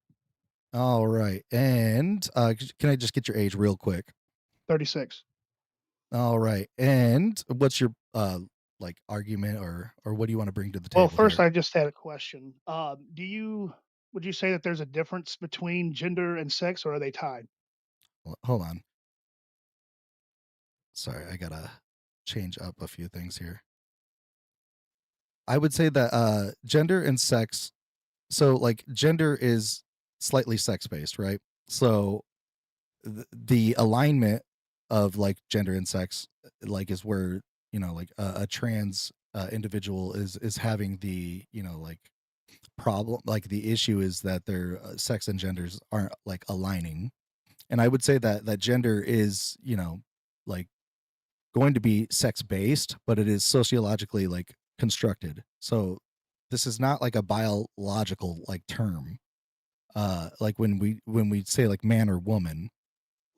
All right. And can I just get your age real quick? 36. All right. And what's your argument or what do you want to bring to the table? Well, first, here? I just had a question. Would you say that there's a difference between gender and sex, or are they tied? Hold on. Sorry, I gotta change up a few things here. I would say that gender and sex, so like gender is slightly sex-based, right? So the alignment of like gender and sex like is where, like a trans individual is having the, like problem, like the issue is that their sex and genders aren't like aligning. And I would say that gender is, like going to be sex-based, but it is sociologically like constructed. So this is not like a biological like term, like when we say like man or woman,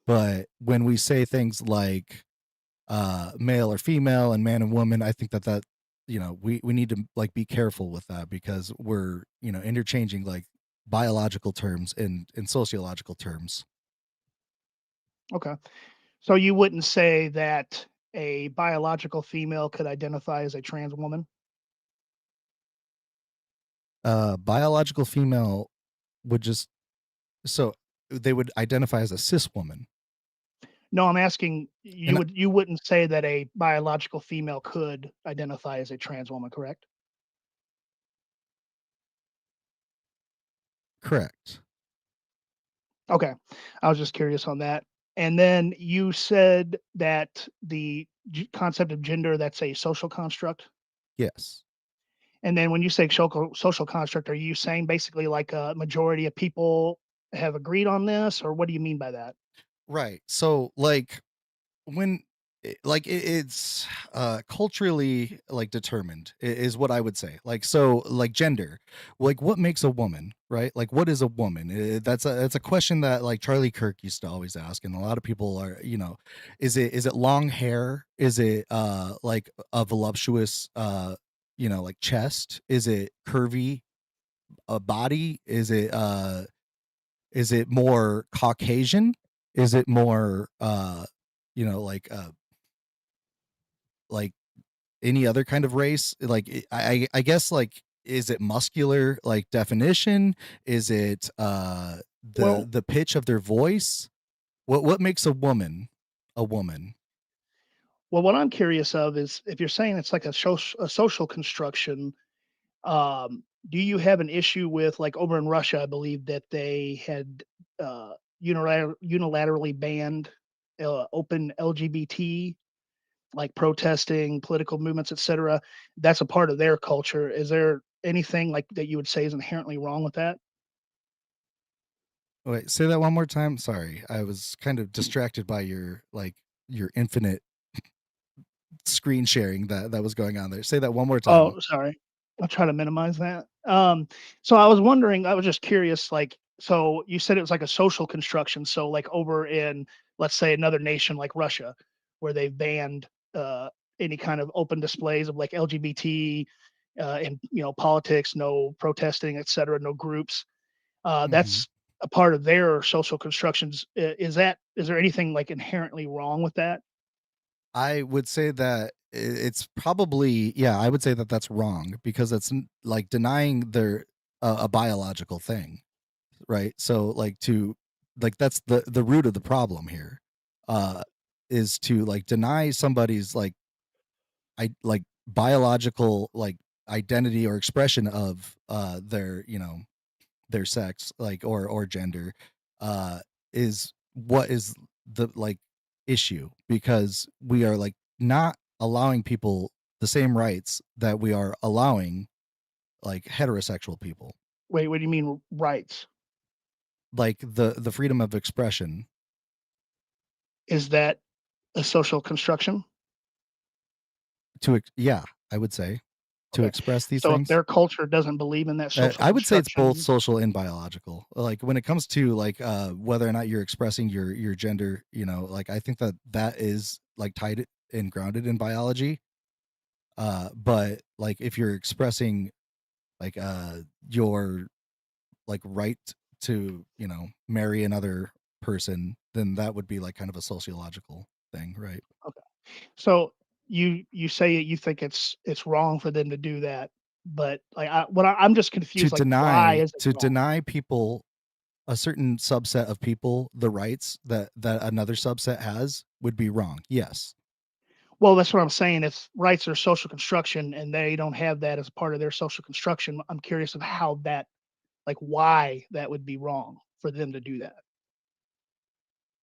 but when we say things like male or female and man and woman, I think that we need to like be careful with that, because we're interchanging like biological terms and sociological terms. Okay. So you wouldn't say that a biological female could identify as a trans woman? Biological female would so they would identify as a cis woman. No, I'm asking you wouldn't say that a biological female could identify as a trans woman, correct? Correct. Okay. I was just curious on that. And then you said that the concept of gender, that's a social construct? Yes. And then when you say social construct, are you saying basically like a majority of people have agreed on this, or what do you mean by that? Right. So like when it's culturally like determined is what I would say. Like, so like gender, like what makes a woman, right? Like what is a woman? That's a question that like Charlie Kirk used to always ask, and a lot of people are, is it long hair? Is it like a voluptuous like chest? Is it curvy body? Is it more Caucasian? Is it more like any other kind of race? Like I guess like, is it muscular like definition? Is it the pitch of their voice? What makes a woman a woman? Well, what I'm curious of is if you're saying it's like a social construction, do you have an issue with, like over in Russia, I believe that they had unilaterally banned open LGBT, like protesting, political movements, etc. That's a part of their culture. Is there anything like that you would say is inherently wrong with that? Wait, say that one more time. Sorry, I was kind of distracted by your infinite screen sharing that was going on there. Say that one more time. Oh, sorry. I'll try to minimize that. So I was wondering, I was just curious, like, so you said it was like a social construction. So like over in, let's say another nation like Russia, where they've banned any kind of open displays of like LGBT and politics, no protesting, etc., no groups. That's a part of their social constructions. Is there anything like inherently wrong with that? I would say that it's probably, yeah, I would say that that's wrong because it's like denying their a biological thing, right? So like that's the root of the problem here, is to like deny somebody's like biological like identity or expression of their their sex like or gender, is what is the like issue, because we are like not allowing people the same rights that we are allowing like heterosexual people, Wait, what do you mean rights? like the freedom of expression. Is that a social construction? Yeah, I would say to Okay. express these So if things. their culture doesn't believe in that social I would say it's both construction, social and biological. Like when it comes to like whether or not you're expressing your gender, like I think that is like tied and grounded in biology. But like if you're expressing like your like right to, marry another person, then that would be like kind of a sociological thing, right? okay. So you say you think it's wrong for them to do that, but like I'm just To confused. Like, why deny is it to wrong? deny people, a certain subset of people, the rights that another subset has would be wrong. Yes. Well, that's what I'm saying. If rights are social construction and they don't have that as part of their social construction, I'm curious of how that, like, why that would be wrong for them to do that.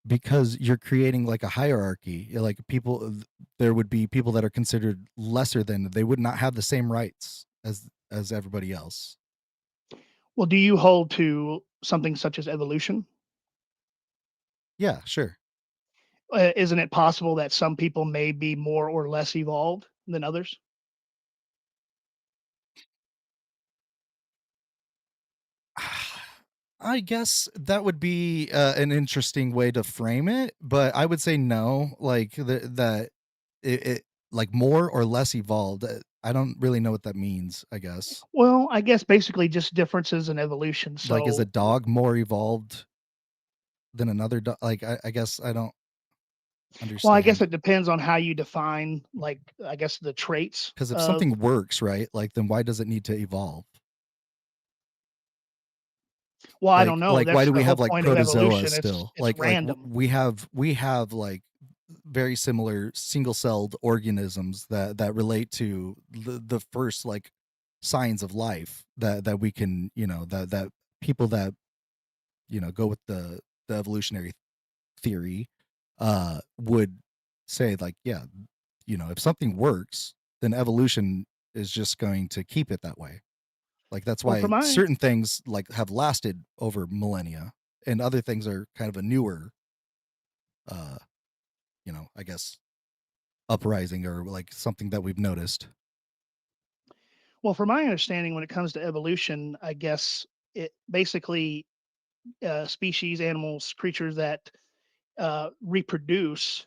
Because you're creating like a hierarchy, like people, there would be people that are considered lesser than, they would not have the same rights as everybody else. Well, do you hold to something such as evolution? Yeah, sure. Isn't it possible that some people may be more or less evolved than others? I guess that would be an interesting way to frame it, but I would say no, like that it like more or less evolved. I don't really know what that means, I guess. Well, I guess basically just differences in evolution. Like, is a So, dog more evolved than another dog? Like, I guess I don't well, I guess understand. it depends on how you define, like, I guess the traits Because if of. something works, right, like then why does it need to evolve? Well, I don't know. Like why That's do the we whole have like point of protozoa evolution. still? It's random. We have like very similar single-celled organisms that relate to the first like signs of life that we can, that people that go with the evolutionary theory would say like, yeah, if something works, then evolution is just going to keep it that way. Like that's Well, for why my certain things like have lasted over millennia and other things are kind of a newer uh I guess uprising or like something that we've noticed. well, for my understanding, when it comes to evolution, I guess it basically species, animals, creatures that reproduce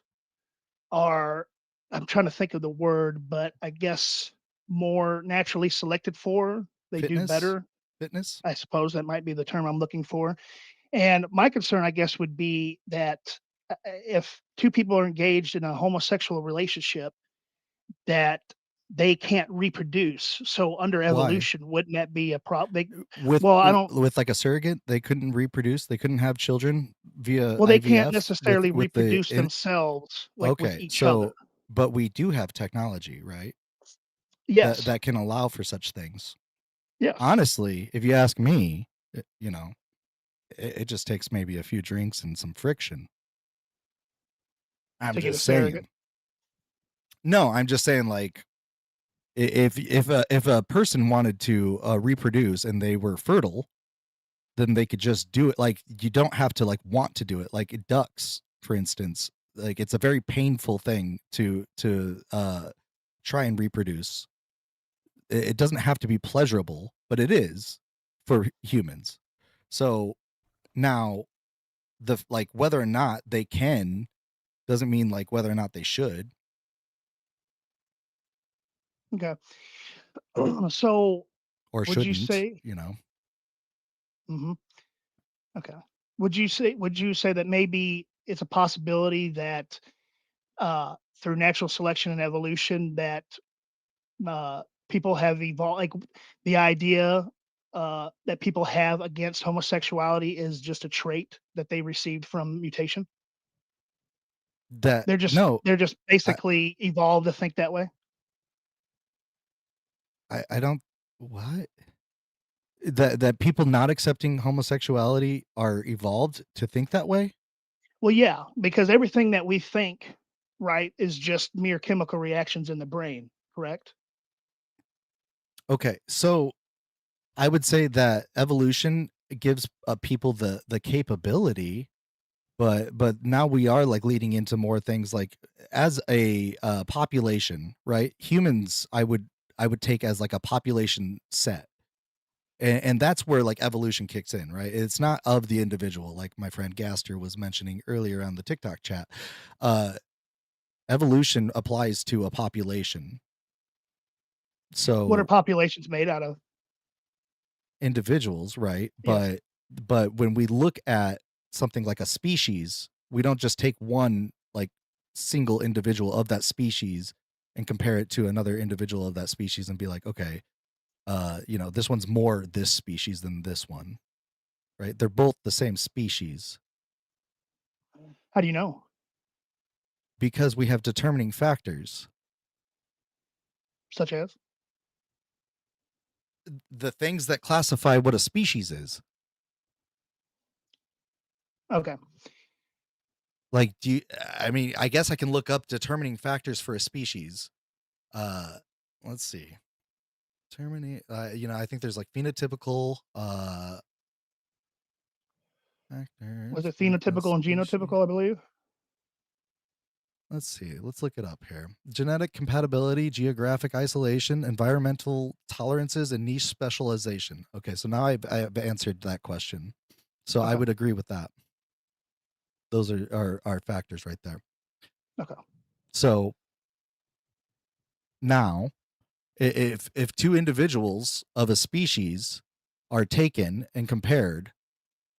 are. I'm trying to think of the word, but I guess more naturally selected for. They do Fitness? better. Fitness? I suppose that might be the term I'm looking for. And my concern, I guess, would be that if two people are engaged in a homosexual relationship, that they can't reproduce. So under Why? evolution, wouldn't that be a problem? With Well, I don't. with like a surrogate, they couldn't reproduce, they couldn't have children via Well, they can't IVF necessarily with the reproduce themselves like with okay. each other. So but we do have technology, right? Yes. That can allow for such things. Yes. Honestly, if you ask me, it just takes maybe a few drinks and some friction. I'm To get a just surrogate. saying. No, I'm just saying like if a person wanted to reproduce and they were fertile, then they could just do it. Like, you don't have to like want to do it. Like ducks, for instance, like it's a very painful thing to try and reproduce. It doesn't have to be pleasurable, but it is for humans. So now the like whether or not they can doesn't mean like whether or not they should. Okay. So or would you shouldn't, say, you know. hmm okay, would you say that maybe it's a possibility that through natural selection and evolution that people have evolved, like the idea that people have against homosexuality is just a trait that they received from mutation? That They're just no, they're just basically evolved to think that way? I don't what? That people not accepting homosexuality are evolved to think that way? Well, yeah, because everything that we think, right, is just mere chemical reactions in the brain, correct? Okay, so I would say that evolution gives people the capability, but now we are like leading into more things like as a population, right? Humans, I would take as like a population set. And that's where like evolution kicks in, right? It's not of the individual, like my friend Gaster was mentioning earlier on the TikTok chat. Evolution applies to a population. What are So populations made out of? individuals, right? Yes. But when we look at something like a species, we don't just take one like single individual of that species and compare it to another individual of that species and be like, okay, you know, this one's more this species than this one, right? They're both the same species How do you know? because we have determining factors. Such as? The things that classify what a species is. Okay. Like, I mean, I guess I can look up determining factors for a species. Let's see. You know, I think there's like phenotypical factors. Was it phenotypical and genotypical, I believe? Let's see. Let's look it up here. Genetic compatibility, geographic isolation, environmental tolerances, and niche specialization. Okay, so now I've answered that question. So I would agree with that. Those are factors right there. Okay. So now, if two individuals of a species are taken and compared,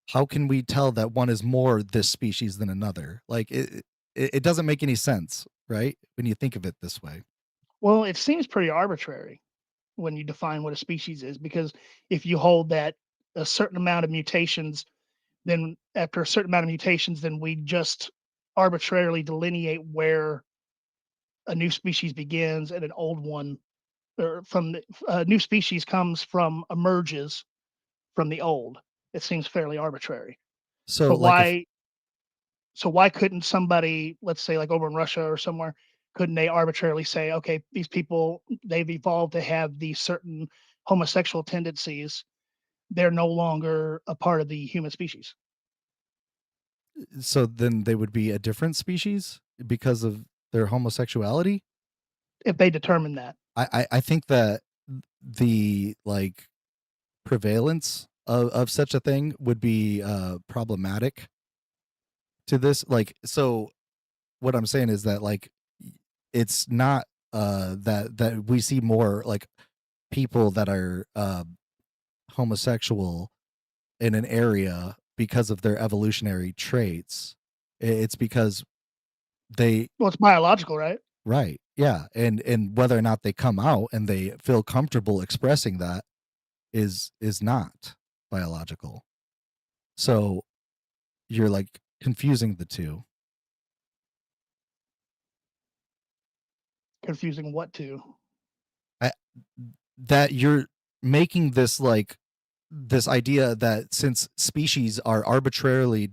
how can we tell that one is more this species than another? Like it doesn't make any sense, right? When you think of it this way. Well, it seems pretty arbitrary when you define what a species is, because if you hold that a certain amount of mutations, then after a certain amount of mutations, then we just arbitrarily delineate where a new species begins and an old one, or from the new species emerges from the old. It seems fairly arbitrary. So But like why couldn't somebody, let's say like over in Russia or somewhere, couldn't they arbitrarily say, okay, these people, they've evolved to have these certain homosexual tendencies, they're no longer a part of the human species? so then they would be a different species because of their homosexuality? If they determine that. I think that the like prevalence of such a thing would be problematic to this. Like, so what I'm saying is that like it's not that we see more like people that are homosexual in an area because of their evolutionary traits. It's because well, it's biological, right? Right. Yeah. And whether or not they come out and they feel comfortable expressing that is not biological. So you're like confusing the two. Confusing what to? That you're making this like this idea that since species are arbitrarily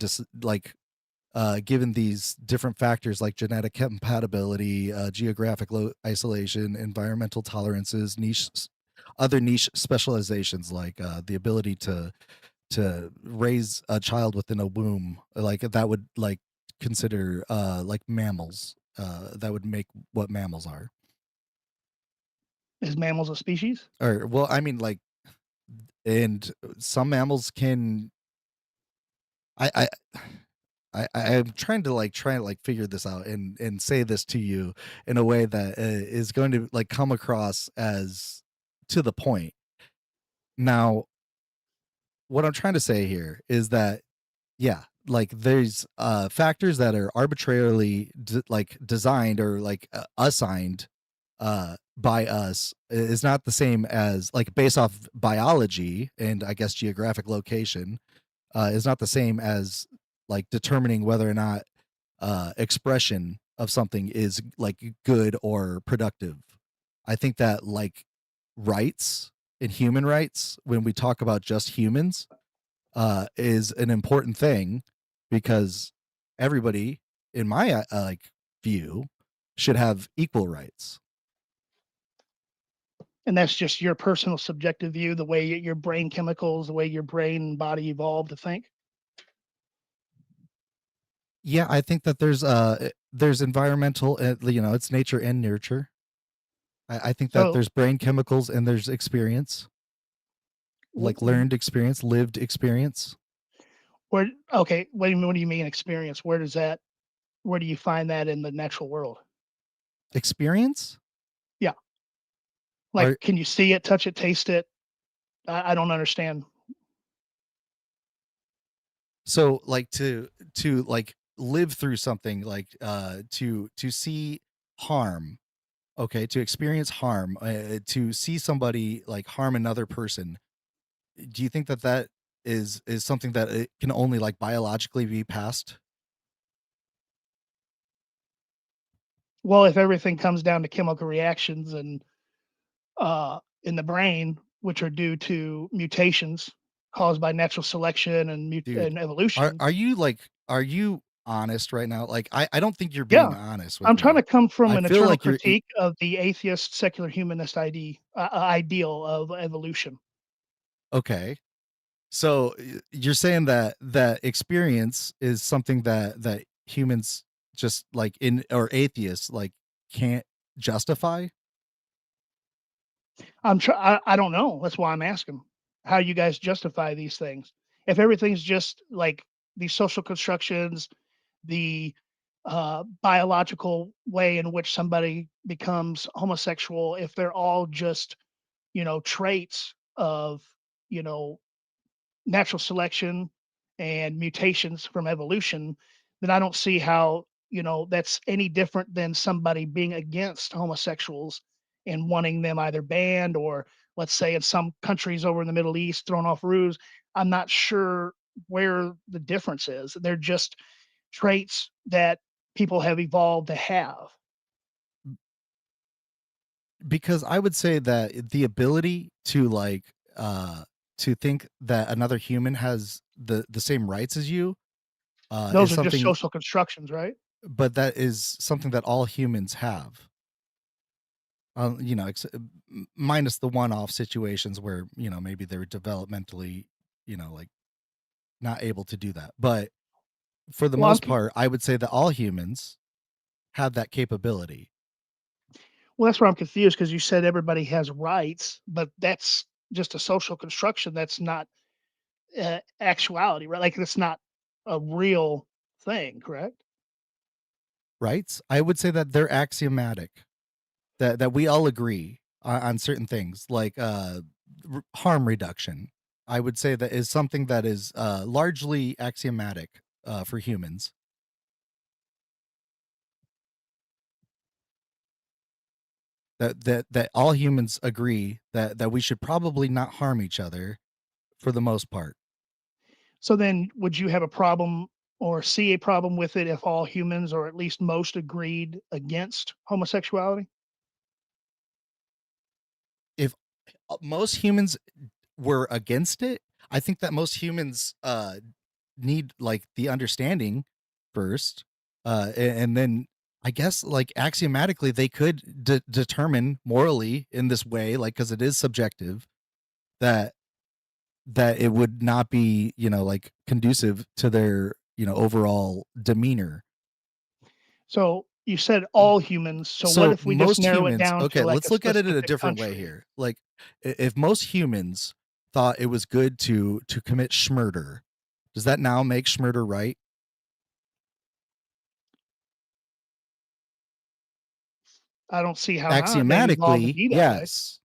given these different factors like genetic compatibility, geographic isolation, environmental tolerances, other niche specializations like the ability to to raise a child within a womb, like that would like consider like mammals. That would make what mammals are. Is mammals a species? Or well, I mean, like, and some mammals can. I'm trying to figure this out and say this to you in a way that is going to like come across as to the point. Now, what I'm trying to say here is that, yeah, like there's factors that are arbitrarily designed or like assigned by us is not the same as like based off biology and I guess geographic location is not the same as like determining whether or not expression of something is like good or productive. I think that like rights and human rights, when we talk about just humans, is an important thing because everybody, in my like view, should have equal rights. And that's just your personal subjective view, the way your brain chemicals, the way your brain and body evolved to think? Yeah, I think that there's environmental, it's nature and nurture. I think that there's brain chemicals and there's experience, like learned experience, lived experience. Okay, what do you mean experience? Where do you find that in the natural world? Experience? Yeah. Like, can you see it, touch it, taste it? I don't understand. So like to like live through something, like to see harm, okay, to experience harm, to see somebody like harm another person. Do you think that is something that it can only like biologically be passed? Well, if everything comes down to chemical reactions and in the brain, which are due to mutations caused by natural selection and and evolution. Are you honest right now? Like I don't think you're being honest with I'm me. trying to come from an eternal like critique of the atheist secular humanist ideal of evolution. Okay. So you're saying that experience is something that humans just like or atheists like can't justify? I don't know. That's why I'm asking how you guys justify these things. If everything's just like these social constructions, the biological way in which somebody becomes homosexual, if they're all just, traits of, natural selection and mutations from evolution, then I don't see how, that's any different than somebody being against homosexuals and wanting them either banned or, let's say, in some countries over in the Middle East, thrown off roofs. I'm not sure where the difference is. They're just traits that people have evolved to have. Because I would say that the ability to like to think that another human has the same rights as you those are just social constructions, right? But that is something that all humans have. Minus the one-off situations where maybe they're developmentally like not able to do that, but for the most part I would say that all humans have that capability. Well, that's where I'm confused because you said everybody has rights, but that's just a social construction. That's not actuality, right? Like that's not a real thing, correct? Rights, I would say that they're axiomatic, that we all agree on certain things, like harm reduction. I would say that is something that is largely axiomatic for humans. That all humans agree that we should probably not harm each other for the most part. So then would you have a problem or see a problem with it if all humans, or at least most, agreed against homosexuality? If most humans were against it, I think that most humans need like the understanding first, and then I guess like axiomatically they could determine morally in this way, like because it is subjective, that that it would not be, like conducive to their, overall demeanor. So you said all humans. So what So if we just most narrow it humans, down okay, to like let's a look at it in a specific different way country? here. Like if most humans thought it was good to commit schmurder, does that now make schmurder right? I don't see how not. They've evolved to Axiomatically, be that way. yes.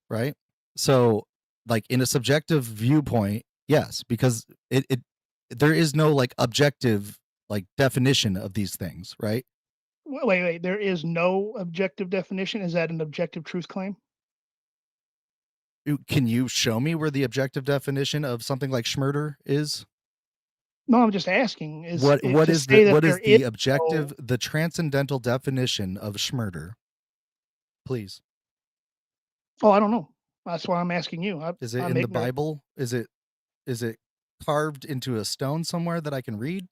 Right? So, like in a subjective viewpoint, yes, because it there is no like objective like definition of these things, right? Wait. There is no objective definition. Is that an objective truth claim? Can you show me where the objective definition of something like schmurder is? No, I'm just asking. What To is say that what there is is the no. objective, the transcendental definition of schmurder? Please. Oh, I don't know. That's why I'm asking you. Is it I'm in the ignorant. Bible? Is it carved into a stone somewhere that I can read?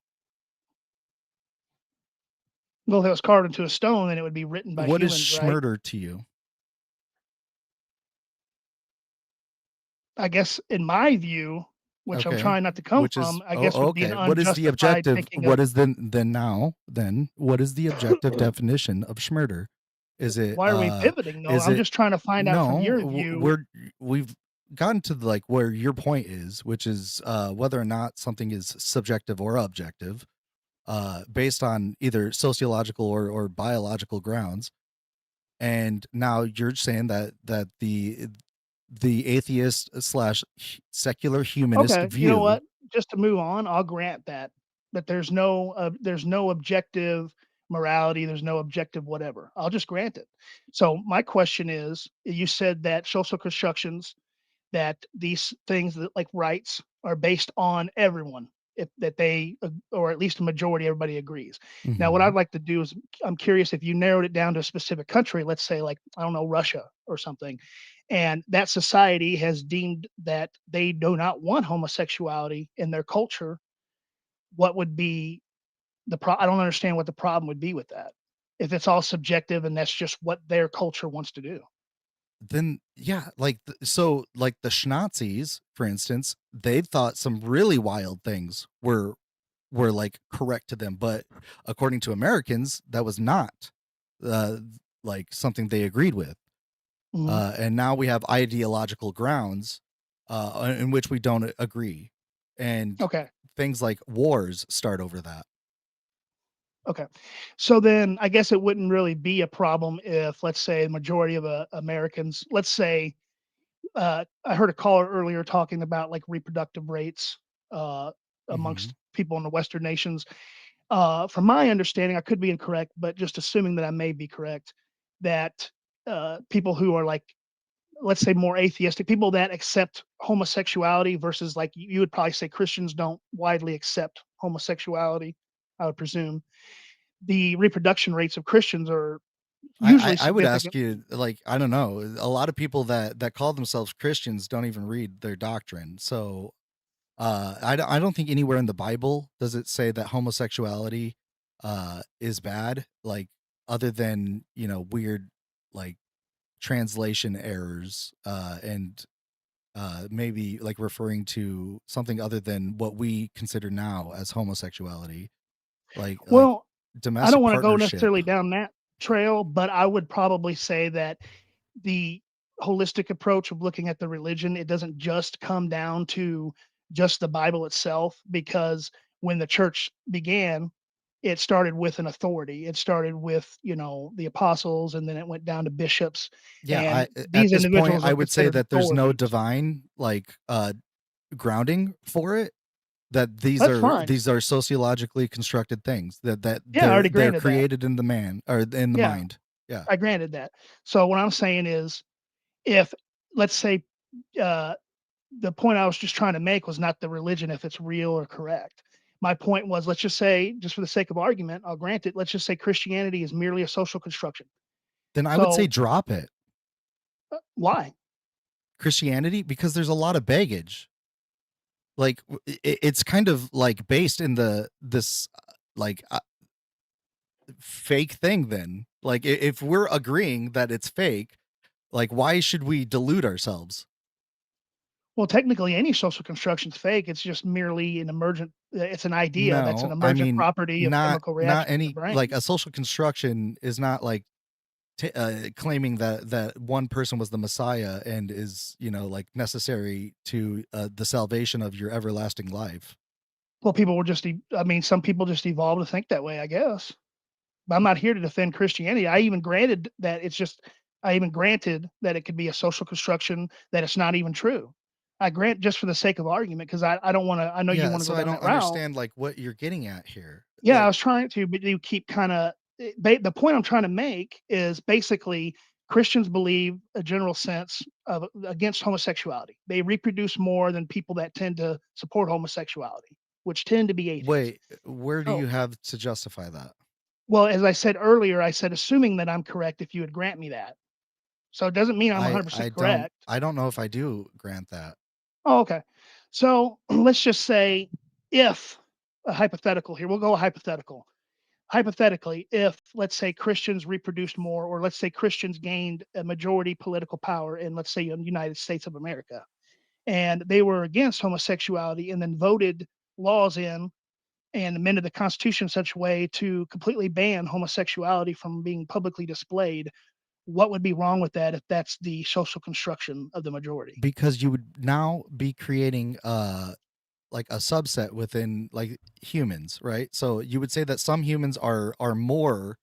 Well, if it was carved into a stone, then it would be written by What is humans, right? schmurder to you? I guess in my view, which I'm Okay. trying not to come Which is from, I guess would be an okay. What is the unjustified objective? thinking What of. is then what is the objective definition of schmurder? Is it Why are we pivoting? No, is I'm it just trying to find out from your no, view. we've gotten to like where your point is, which is whether or not something is subjective or objective, based on either sociological or biological grounds. And now you're saying that the atheist slash secular humanist Okay, you know view. what? Just to move on, I'll grant that there's no objective morality, there's no objective whatever. I'll just grant it. So my question is, you said that social constructions, that these things that like rights are based on everyone, if that they or at least a majority, everybody agrees. Now, what Mhm. I'd like to do is, I'm curious if you narrowed it down to a specific country, let's say like, I don't know, Russia or something, and that society has deemed that they do not want homosexuality in their culture, what would be I don't understand what the problem would be with that. If it's all subjective and that's just what their culture wants to do. Then yeah, like so like the Schnazis, for instance, they thought some really wild things were like correct to them, but according to Americans, that was not uh like something they agreed with. Mhm. And now we have ideological grounds in which we don't agree. And Okay. things like wars start over that. Okay. So then I guess it wouldn't really be a problem if, let's say, the majority of Americans, let's say, I heard a caller earlier talking about like reproductive rates uh, amongst Mhm. people in the Western nations. From my understanding, I could be incorrect, but just assuming that I may be correct, that people who are like, let's say, more atheistic, people that accept homosexuality versus like you would probably say Christians don't widely accept homosexuality, I would presume the reproduction rates of Christians are usually I would ask significant. you, like, I don't know, a lot of people that call themselves Christians don't even read their doctrine. So I don't think anywhere in the Bible does it say that homosexuality is bad, like other than, weird like translation errors and maybe like referring to something other than what we consider now as homosexuality, like Well, I don't domestic want to go partnership. necessarily down that trail, but I would probably say that the holistic approach of looking at the religion, it doesn't just come down to just the Bible itself, because when the church began, it started with an authority. It started with, the apostles, and then it went down to bishops, Yeah, and at these this point individuals I are would say considered that there's no authorities. divine like grounding for it, that That's fine. these are sociologically constructed things, that Yeah, I already they're granted that. created in the man or in the Yeah, mind. Yeah. I granted that. So what I'm saying is, if let's say, uh, the point I was just trying to make was not the religion, if it's real or correct. My point was, let's just say, just for the sake of argument, I'll grant it. Let's just say Christianity is merely a social construction. Then I would say So drop it. why? Christianity, because there's a lot of baggage. Like it's kind of like based in this like fake thing. Then like if we're agreeing that it's fake, like why should we delude ourselves? Well, technically, any social construction is fake. It's just merely an emergent. It's an idea that's an No, I emergent mean, property of not chemical not reaction in the any like brain. a social construction is not like claiming that one person was the Messiah and is, you know, like necessary to the salvation of your everlasting life. Well, people were just. I mean, some people just evolved to think that way, I guess. But I'm not here to defend Christianity. I even granted that it could be a social construction, that it's not even true. I grant, just for the sake of argument, because I don't want to. I know you Yeah, want to go so I down don't that route. understand like what you're getting at here. Yeah, I Like, was trying to, but you keep kind of. The point I'm trying to make is basically Christians believe a general sense of against homosexuality. They reproduce more than people that tend to support homosexuality, which tend to be atheists. wait, where do So, you have to justify that? well, as I said earlier, I said assuming that I'm correct, if you would grant me that. So it doesn't mean I'm I 100% I don't correct. I don't know if I do grant that. Oh, okay. So let's just say, if a hypothetical here, we'll go a hypothetical. Hypothetically, if, let's say, Christians reproduced more, or let's say Christians gained a majority political power in, let's say, the United States of America, and they were against homosexuality and then voted laws in and amended the Constitution in such a way to completely ban homosexuality from being publicly displayed, what would be wrong with that if that's the social construction of the majority? Because you would now be creating like a subset within like humans, right? So you would say that some humans are more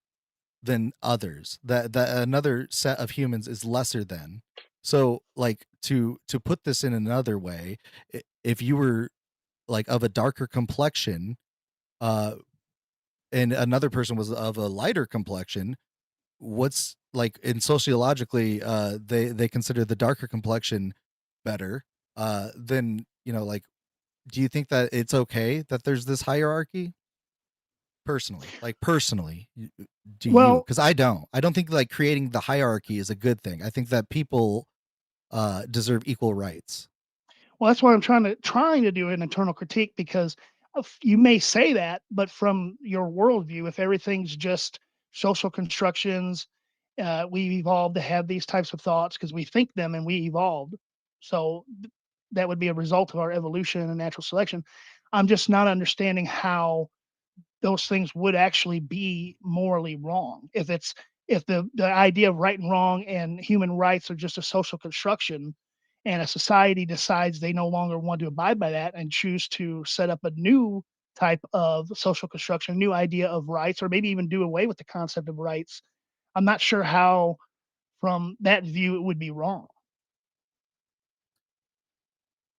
than others, that another set of humans is lesser than. So like to put this in another way, if you were like of a darker complexion, uh and another person was of a lighter complexion, what's like in sociologically they consider the darker complexion better, then, you know, like, do you think that it's okay that there's this hierarchy? Personally, like personally, do you? Well, Because I don't think like creating the hierarchy is a good thing. I think that people deserve equal rights. well, that's why I'm trying to do an internal critique, because you may say that, but from your worldview, if everything's just social constructions, we evolved to have these types of thoughts because we think them and we evolved. So that would be a result of our evolution and natural selection. I'm just not understanding how those things would actually be morally wrong. If the idea of right and wrong and human rights are just a social construction, and a society decides they no longer want to abide by that and choose to set up a new type of social construction, a new idea of rights, or maybe even do away with the concept of rights, I'm not sure how, from that view, it would be wrong.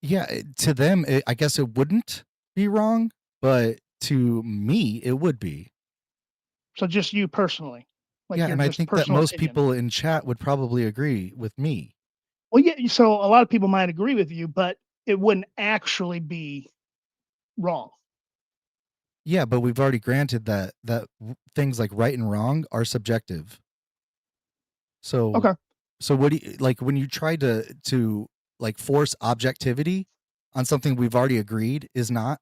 Yeah, to them, I guess it wouldn't be wrong, but to me, it would be. So just you personally, like Yeah, your and I just think that personal most opinion. people in chat would probably agree with me. Well, yeah, so a lot of people might agree with you, but it wouldn't actually be wrong. Yeah, but we've already granted that things like right and wrong are subjective. So Okay. so what do you like when you try to like force objectivity on something we've already agreed is not?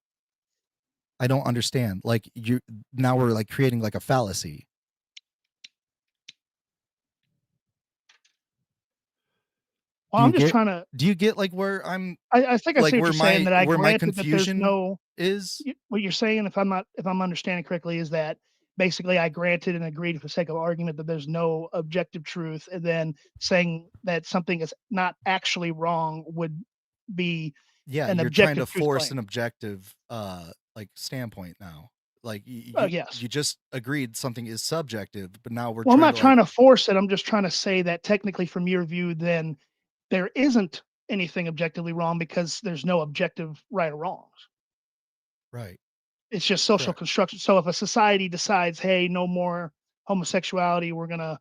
I don't understand. Like you now we're like creating like a fallacy. Well, I'm just trying to. Do you get like where I'm I think I see like what you're saying, that I where my granted that there's confusion no. is? What you're saying, if I'm understanding correctly, is that basically I granted and agreed for the sake of argument that there's no objective truth, and then saying that something is not actually wrong would be Yeah, an you're trying to objective truth force claim. an objective like standpoint now. Like Yes. you just agreed something is subjective, but now we're Well, I'm trying not to like trying to force it. I'm just trying to say that technically, from your view, then there isn't anything objectively wrong because there's no objective right or wrongs. right. It's just social Correct. construction. So if a society decides, hey, no more homosexuality, we're gonna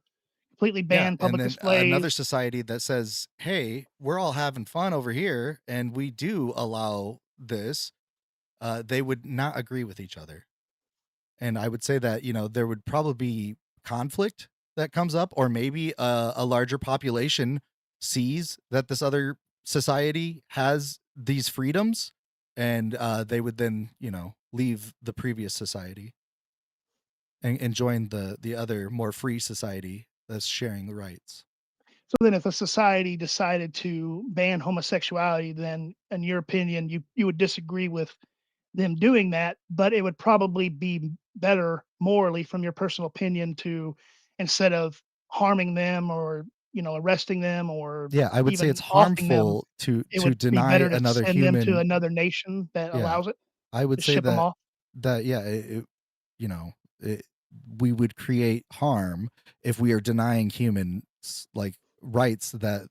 completely Yeah, ban and public then another displays. society that says, "Hey, we're all having fun over here and we do allow this." They would not agree with each other. And I would say that, you know, there would probably be conflict that comes up, or maybe a larger population sees that this other society has these freedoms, and they would then, you know, leave the previous society and join the other more free society that's sharing the rights. So then if a society decided to ban homosexuality, then in your opinion, you would disagree with them doing that, but it would probably be better morally from your personal opinion to, instead of harming them or, arresting them or Yeah, I would say it's even offing them, harmful to it would be deny better to another send them to human. another nation that Yeah, allows it, I would to say ship them that off. yeah, you know, it, we would create harm if we are denying humans like rights that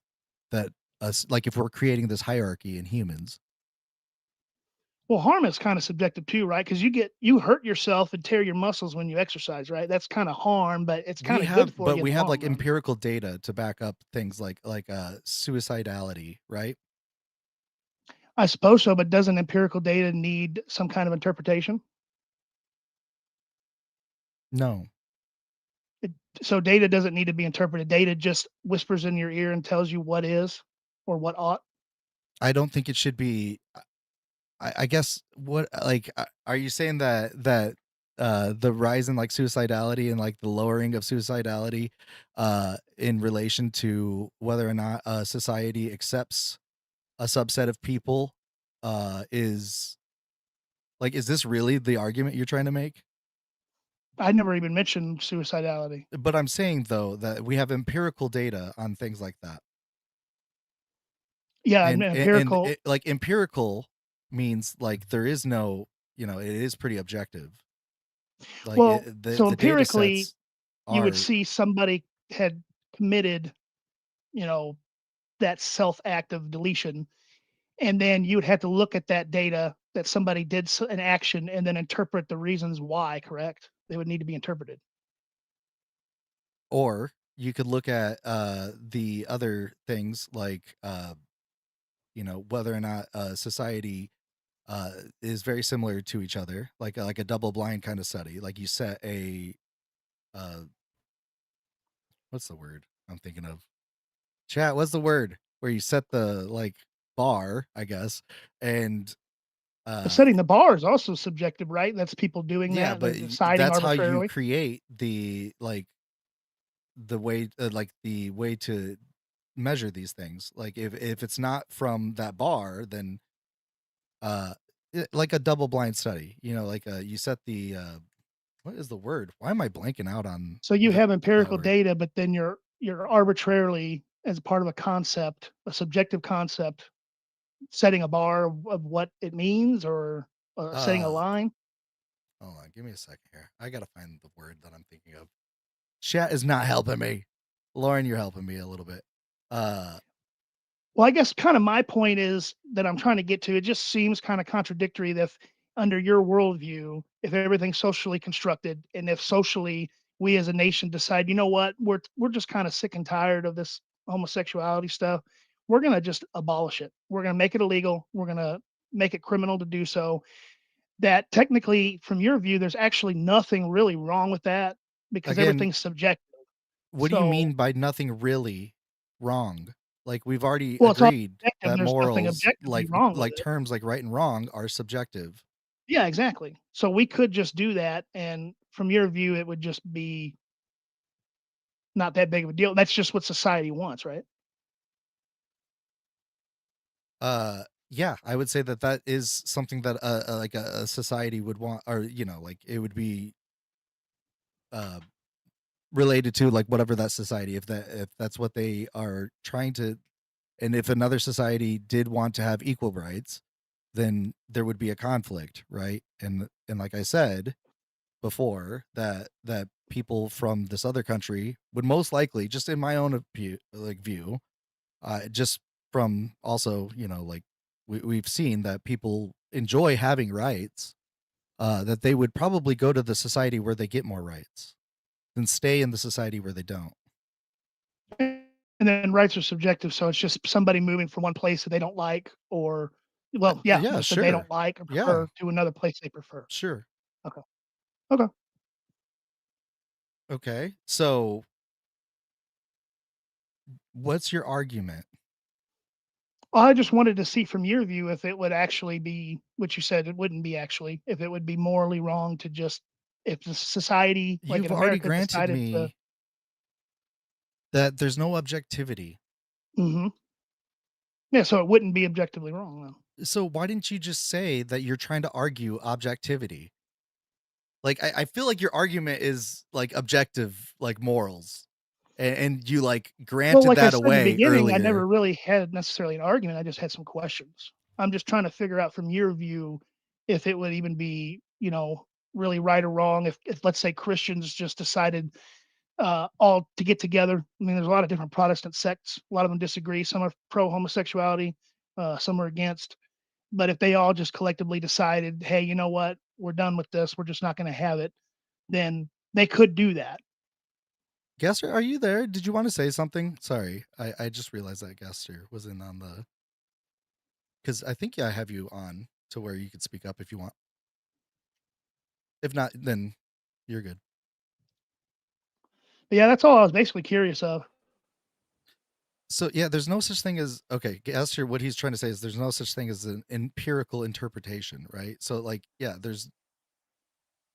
us, like if we're creating this hierarchy in humans. Well, harm is kind of subjective too, right? Because you hurt yourself and tear your muscles when you exercise, right? That's kind of harm, but it's kind of good for you in We the have long like run. empirical data to back up things like suicidality, right? I suppose so, but doesn't empirical data need some kind of interpretation? No, It, so data doesn't need to be interpreted. Data just whispers in your ear and tells you what is or what ought. I don't think it should be. I guess what like are you saying that the rise in like suicidality and like the lowering of suicidality in relation to whether or not society accepts a subset of people is like, is this really the argument you're trying to make? I never even mentioned suicidality. But I'm saying though that we have empirical data on things like that. Yeah, And empirical. it, like empirical means like there is no, it is pretty objective. Like Well, so the data empirically, sets you would are see somebody had committed, you know, that self act of deletion, and then you would have to look at that data that somebody did an action and then interpret the reasons why. Correct? They would need to be interpreted. or you could look at the other things like whether or not society is very similar to each other, like a double blind kind of study. Like you set a uh what's the word I'm thinking of? Chat, what's the word? Where you set the like bar, I guess, and But uh setting the bar is also subjective, right? That's people doing yeah, that. They're but deciding that's how you arbitrarily. create the way to measure these things. Like if it's not from that bar, then like a double blind study, like you set the what is the word? Why am I blanking out on So you have that empirical word? data, but then you're arbitrarily, as part of a concept, a subjective concept, setting a bar of what it means, or setting a uh line. Hold on, give me a second here. I gotta find the word that I'm thinking of. Chat is not helping me. Lauren, you're helping me a little bit. Well, I guess kind of my point is that I'm trying to get to. It just seems kind of contradictory that if, under your worldview, if everything's socially constructed, and if socially we as a nation decide, you know what, we're just kind of sick and tired of this homosexuality stuff, we're gonna just abolish it. We're gonna make it illegal. We're gonna make it criminal to do so. That technically, from your view, there's actually nothing really wrong with that because Again, everything's subjective. what do you So, mean by nothing really wrong? Like we've already well, it's all agreed subjective. that There's nothing morals, objectively wrong with like it. terms like right and wrong, are subjective. Yeah, exactly. So we could just do that, and from your view, it would just be not that big of a deal. That's just what society wants, right? Yeah, I would say that is something that like a society would want, or like it would be uh related to like whatever that society, if that's what they are trying to. And if another society did want to have equal rights, then there would be a conflict, right? And like I said before, that people from this other country would most likely, just in my own view, just from also, like we've seen that people enjoy having rights, that they would probably go to the society where they get more rights than stay in the society where they don't. And then rights are subjective, so it's just somebody moving from one place that they don't like, or, well, yeah, Yeah, just that they don't sure. like or Yeah, prefer to another place they prefer. sure. Okay. Okay. Okay. So what's your argument? Well, I just wanted to see from your view if it would actually be what you said. It wouldn't be actually, if it would be morally wrong to just, if the society like in You've already America granted decided to. me That there's no objectivity. Mm-hmm. Yeah, so it wouldn't be objectively wrong then. So why didn't you just say that you're trying to argue objectivity? Like, I feel like your argument is like objective, like morals, and you like granted like I that said in the away beginning, I earlier. never really had necessarily an argument. I just had some questions. I'm just trying to figure out from your view if it would even be, really right or wrong. If let's say Christians just decided all to get together. I mean, there's a lot of different Protestant sects. A lot of them disagree. Some are pro homosexuality, some are against. But if they all just collectively decided, hey, you know what, we're done with this, we're just not going to have it, then they could do that. Gaster, are you there? Did you want to say something? Sorry, I just realized that Gaster was in on the. Because I think I have you on to where you could speak up if you want. If not, then you're good. But yeah, that's all I was basically curious of. So yeah, there's no such thing as, okay, Gaster, what he's trying to say is there's no such thing as an empirical interpretation, right? So like, yeah,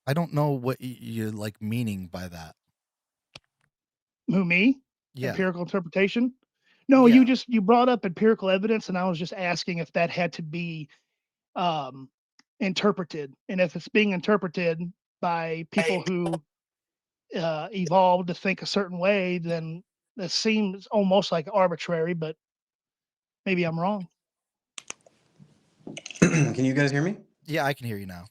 I don't know what you're like meaning by that. Who, me? Yeah. Empirical interpretation? No, yeah. you brought up empirical evidence, and I was just asking if that had to be interpreted, and if it's being interpreted by people who evolved to think a certain way, then it seems almost like arbitrary, but maybe I'm wrong. Can you guys hear me? Yeah, I can hear you now.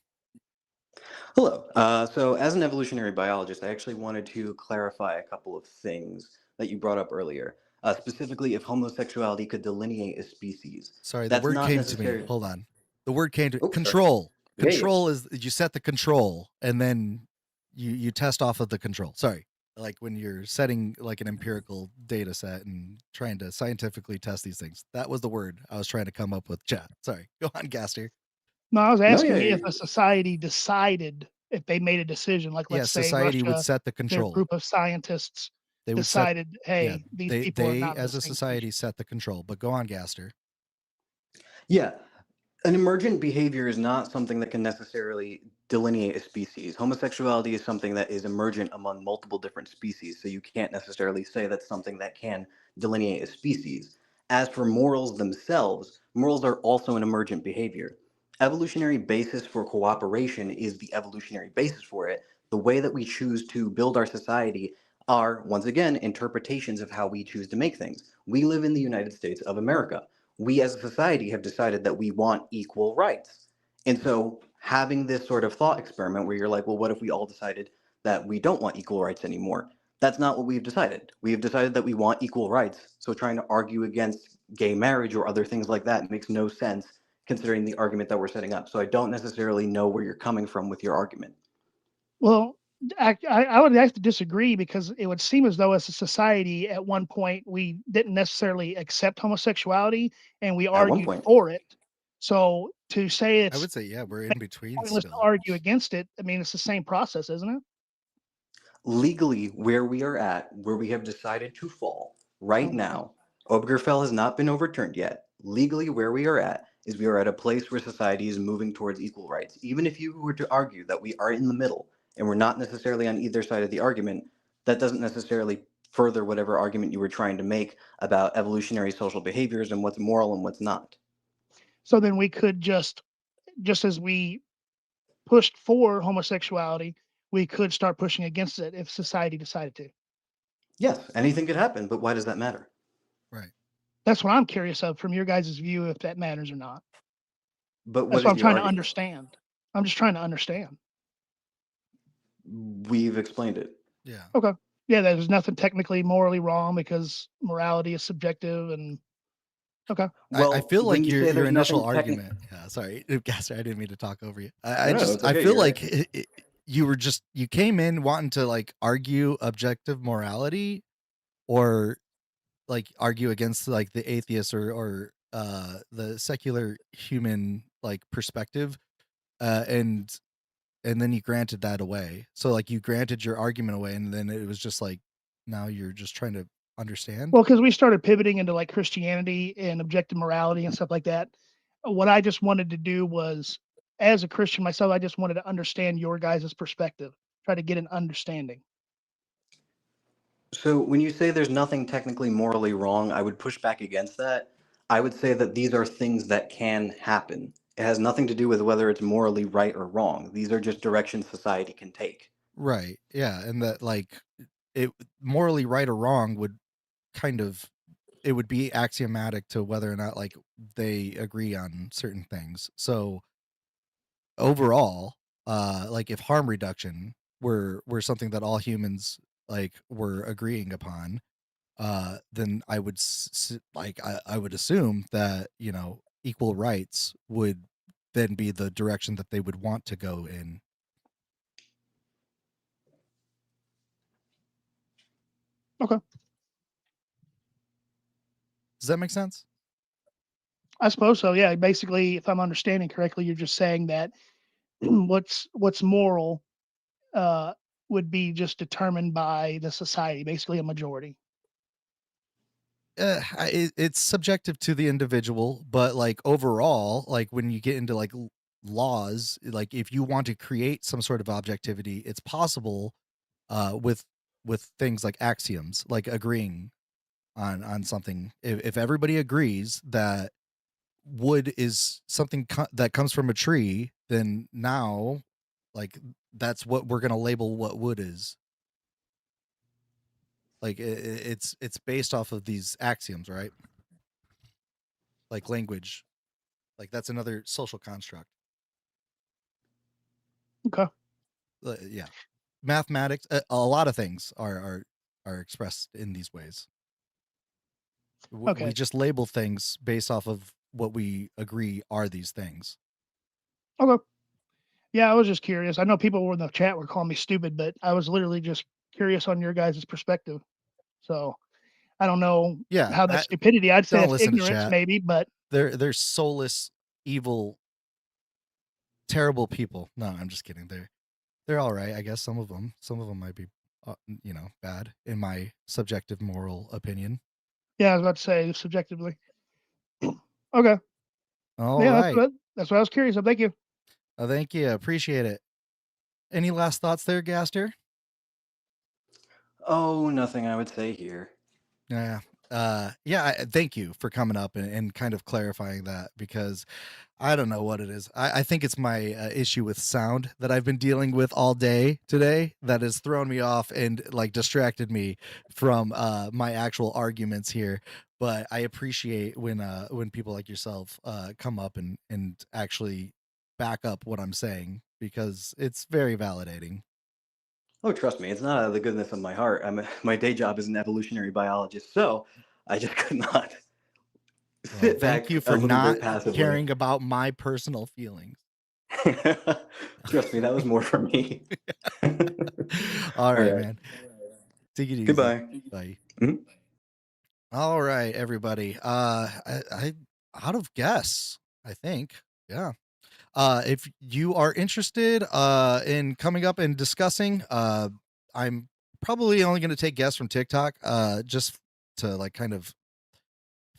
Hello. So as an evolutionary biologist, I actually wanted to clarify a couple of things that you brought up earlier. Specifically, if homosexuality could delineate a species. Sorry, the word came to me. Hold on. The word came to control. Sorry. Control is you set the control and then you test off of the control. Sorry. Like when you're setting like an empirical data set and trying to scientifically test these things. That was the word I was trying to come up with. Chat. Sorry. Go on, Gaster. No, I was asking if a society decided, if they made a decision, like let's say society Russia, would set the control. Their group of scientists decided, hey, these people are not as a society set the control. But go on, Gaster. Yeah. An emergent behavior is not something that can necessarily delineate a species. Homosexuality is something that is emergent among multiple different species, so you can't necessarily say that's something that can delineate a species. As for morals themselves, morals are also an emergent behavior. Evolutionary basis for cooperation is the evolutionary basis for it. The way that we choose to build our society are, once again, interpretations of how we choose to make things. We live in the United States of America. We as a society have decided that we want equal rights. And so having this sort of thought experiment where you're like, well, what if we all decided that we don't want equal rights anymore? That's not what we've decided. We have decided that we want equal rights. So trying to argue against gay marriage or other things like that makes no sense considering the argument that we're setting up. So I don't necessarily know where you're coming from with your argument. Well, I would have to disagree because it would seem as though as a society at one point we didn't necessarily accept homosexuality and we argued for it. So to say it's, I would say, yeah, we're in between still. To argue against it, I mean, it's the same process, isn't it? Legally, where we are at, where we have decided to fall right now, Obergefell has not been overturned yet. Legally, where we are at is we are at a place where society is moving towards equal rights. Even if you were to argue that we are in the middle and we're not necessarily on either side of the argument, that doesn't necessarily further whatever argument you were trying to make about evolutionary social behaviors and what's moral and what's not. So then we could just as we pushed for homosexuality, we could start pushing against it if society decided to. Yes, anything could happen, but why does that matter? Right. That's what I'm curious of from your guys' view, if that matters or not. But that's what I'm trying to understand. I'm just trying to understand. We've explained it. Yeah. Okay. Yeah, there's nothing technically morally wrong because morality is subjective and okay. Well, I feel like your initial argument. Yeah, sorry, Gasser, I didn't mean to talk over you. I feel like you came in wanting to like argue objective morality, or like argue against like the atheist or the secular human like perspective, and then you granted that away. So like you granted your argument away, and then it was just like now you're just trying to understand. Well, because we started pivoting into like Christianity and objective morality and stuff like that. What I just wanted to do was, as a Christian myself, I just wanted to understand your guys' perspective, try to get an understanding. So when you say there's nothing technically morally wrong, I would push back against that. I would say that these are things that can happen. It has nothing to do with whether it's morally right or wrong. These are just directions society can take. Right. Yeah, and that like it morally right or wrong would kind of, it would be axiomatic to whether or not like they agree on certain things. So overall, like if harm reduction were something that all humans like were agreeing upon, then I would I would assume that, you know, equal rights would then be the direction that they would want to go in. Okay. Does that make sense? I suppose so. Yeah. Basically, if I'm understanding correctly, you're just saying that what's moral would be just determined by the society, basically a majority. It's subjective to the individual, but like overall, like when you get into like laws, like if you want to create some sort of objectivity, it's possible with things like axioms, like agreeing on something. If everybody agrees that wood is something that comes from a tree, then now like that's what we're going to label what wood is. Like it's based off of these axioms, right? Like language, like that's another social construct. Okay. Yeah, mathematics, a lot of things are expressed in these ways. Okay. We just label things based off of what we agree are these things. Okay. Yeah, I was just curious. I know people were in the chat were calling me stupid, but I was literally just curious on your guys' perspective. So I don't know how that's stupidity. I'd say it's ignorance, maybe, but they're soulless, evil, terrible people. No, I'm just kidding. They're all right, I guess. Some of them might be, you know, bad in my subjective moral opinion. Yeah, I was about to say subjectively. Okay. All right. That's what I was curious of. Thank you. Thank you. Appreciate it. Any last thoughts there, Gaster? Oh, nothing I would say here. Yeah. Thank you for coming up and kind of clarifying that, because I don't know what it is. I think it's my issue with sound that I've been dealing with all day today that has thrown me off and like distracted me from my actual arguments here. But I appreciate when people like yourself come up and actually back up what I'm saying, because it's very validating. Oh, trust me, it's not out of the goodness of my heart. My day job is an evolutionary biologist, so I just could not sit back. Thank you for not caring about my personal feelings. Trust me, that was more for me. All right, man. Take it easy. Goodbye. Bye. Mm-hmm. All right, everybody. I out of guess, I think. Yeah. If you are interested in coming up and discussing, I'm probably only going to take guests from TikTok just to like kind of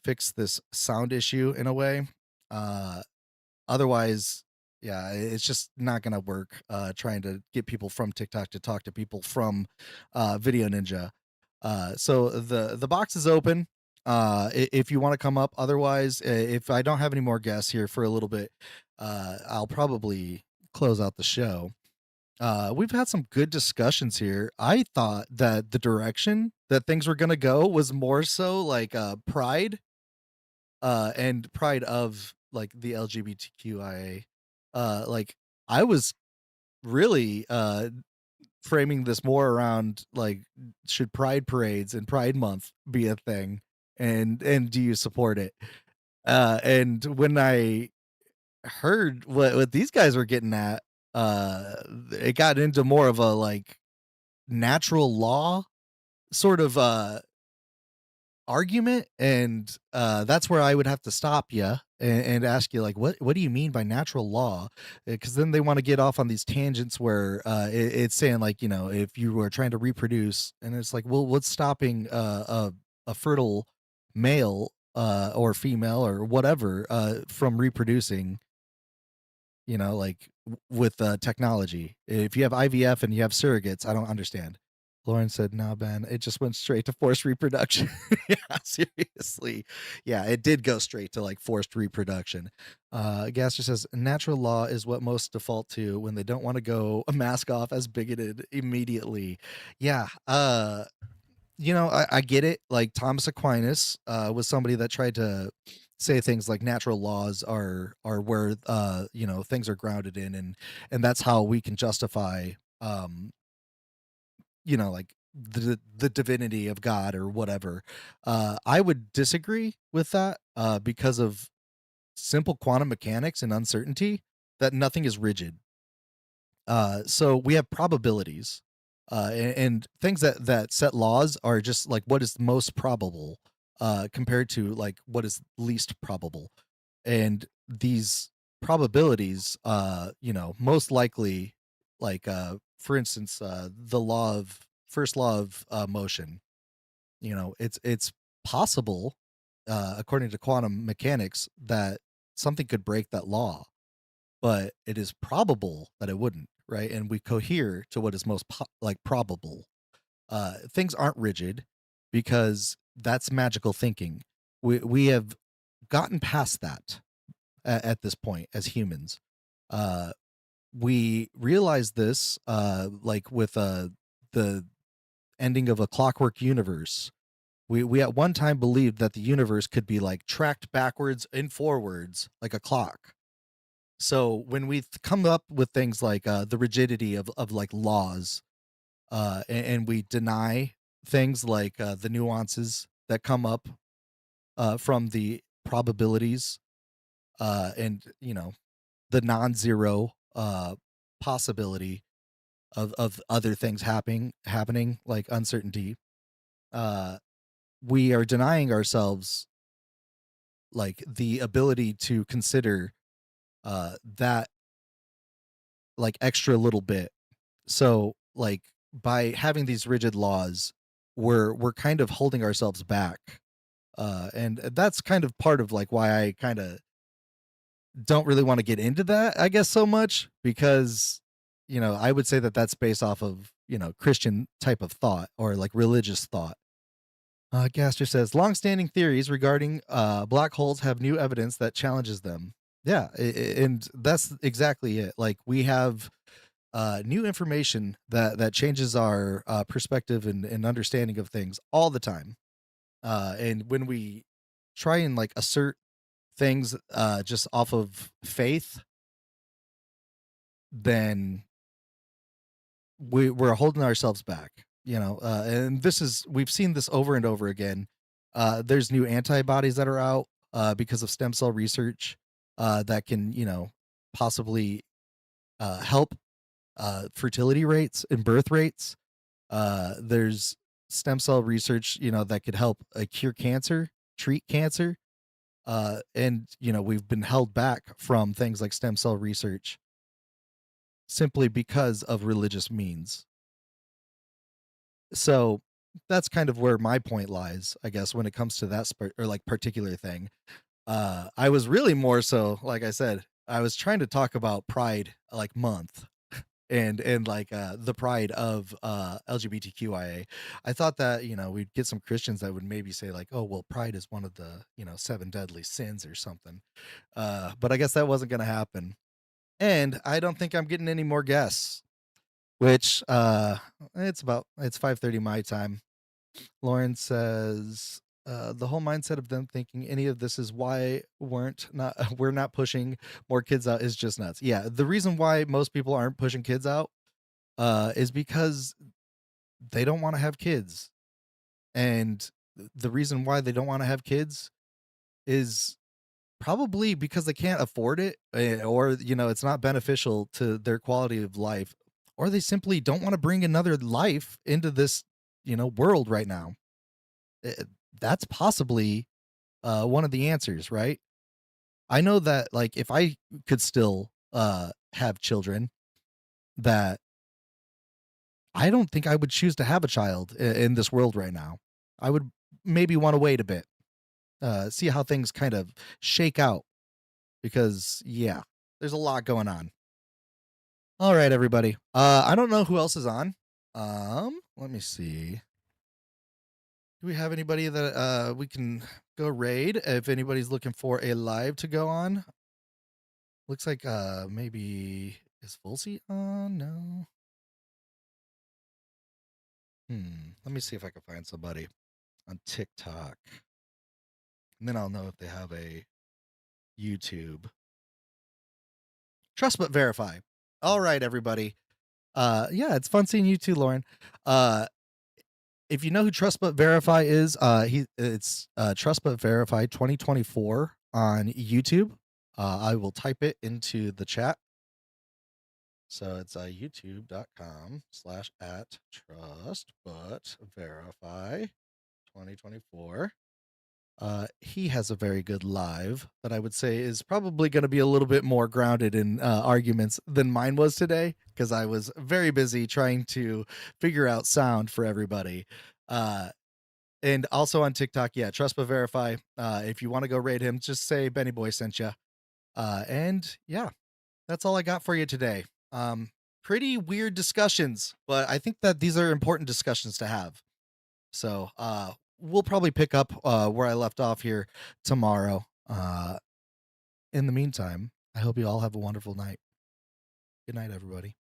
fix this sound issue in a way. Otherwise, yeah, it's just not going to work trying to get people from TikTok to talk to people from Video Ninja. So the box is open if you want to come up. Otherwise, if I don't have any more guests here for a little bit, I'll probably close out the show. We've had some good discussions here. I thought that the direction that things were going to go was more so like pride and pride of like the LGBTQIA. Like I was really framing this more around like, should pride parades and Pride Month be a thing, and do you support it? And when I heard what these guys were getting at, it got into more of a like natural law sort of argument, and that's where I would have to stop you and ask you like, what do you mean by natural law? Because then they want to get off on these tangents where it's saying like, you know, if you were trying to reproduce, and it's like, well, what's stopping a fertile male or female or whatever from reproducing, you know, like with technology? If you have IVF and you have surrogates, I don't understand. Lauren said, "No, Ben, it just went straight to forced reproduction." Yeah, seriously. Yeah, it did go straight to like forced reproduction. Gaster says, "Natural law is what most default to when they don't want to go a mask off as bigoted immediately." Yeah. I get it. Like Thomas Aquinas was somebody that tried to say things like natural laws are where things are grounded in, and that's how we can justify like the divinity of God or whatever. I would disagree with that because of simple quantum mechanics and uncertainty, that nothing is rigid. So we have probabilities, and things that set laws are just like what is most probable compared to like what is least probable. And these probabilities, most likely, like for instance, the first law of motion. It's possible, according to quantum mechanics, that something could break that law, but it is probable that it wouldn't, right? And we cohere to what is most probable. Things aren't rigid because that's magical thinking. We have gotten past that at this point as humans. We realize this like with the ending of A Clockwork Universe. We at one time believed that the universe could be like tracked backwards and forwards like a clock. So when we come up with things like the rigidity of like laws, and we deny things like the nuances that come up from the probabilities, and the non-zero possibility of other things happening like uncertainty, we are denying ourselves like the ability to consider that like extra little bit. So like by having these rigid laws, we're kind of holding ourselves back. And that's kind of part of like why I kind of don't really want to get into that, I guess, so much, because I would say that that's based off of Christian type of thought or like religious thought. Gaster says longstanding theories regarding black holes have new evidence that challenges them. Yeah, and that's exactly it. Like we have new information that changes our perspective and understanding of things all the time. And when we try and like assert things just off of faith, then we're holding ourselves back. And we've seen this over and over again. There's new antibodies that are out because of stem cell research that can possibly help fertility rates and birth rates. There's stem cell research that could help cure cancer, treat cancer. And we've been held back from things like stem cell research simply because of religious means. So that's kind of where my point lies, I guess, when it comes to that particular thing. I was really more so, like I said, I was trying to talk about Pride like month and like the pride of LGBTQIA. I thought that we'd get some Christians that would maybe say like, oh well, pride is one of the 7 deadly sins or something. But I guess that wasn't going to happen, and I don't think I'm getting any more guests. Which it's 5:30 my time. Lauren says the whole mindset of them thinking any of this is why we're not pushing more kids out is just nuts. Yeah, the reason why most people aren't pushing kids out is because they don't want to have kids. And the reason why they don't want to have kids is probably because they can't afford it, or it's not beneficial to their quality of life, or they simply don't want to bring another life into this world right now. That's possibly one of the answers, right? I know that like if I could still have children, that I don't think I would choose to have a child in this world right now. I would maybe want to wait a bit, see how things kind of shake out, because yeah, there's a lot going on. All right, everybody. I don't know who else is on. let me see. Do we have anybody that we can go raid if anybody's looking for a live to go on? Looks like maybe is Fulsey on? No. Let me see if I can find somebody on TikTok. And then I'll know if they have a YouTube. Trust but verify. All right, everybody. Yeah, it's fun seeing you too, Lauren. If you know who Trust But Verify is, it's Trust But Verify 2024 on YouTube. I will type it into the chat. So it's youtube.com/@trustbutverify2024. He has a very good live that I would say is probably going to be a little bit more grounded in arguments than mine was today, because I was very busy trying to figure out sound for everybody. And also on TikTok, yeah, Trust But Verify. If you want to go raid him, just say Benny Boy sent you. And yeah, that's all I got for you today. Pretty weird discussions, but I think that these are important discussions to have. So we'll probably pick up where I left off here tomorrow. In the meantime, I hope you all have a wonderful night. Good night, everybody.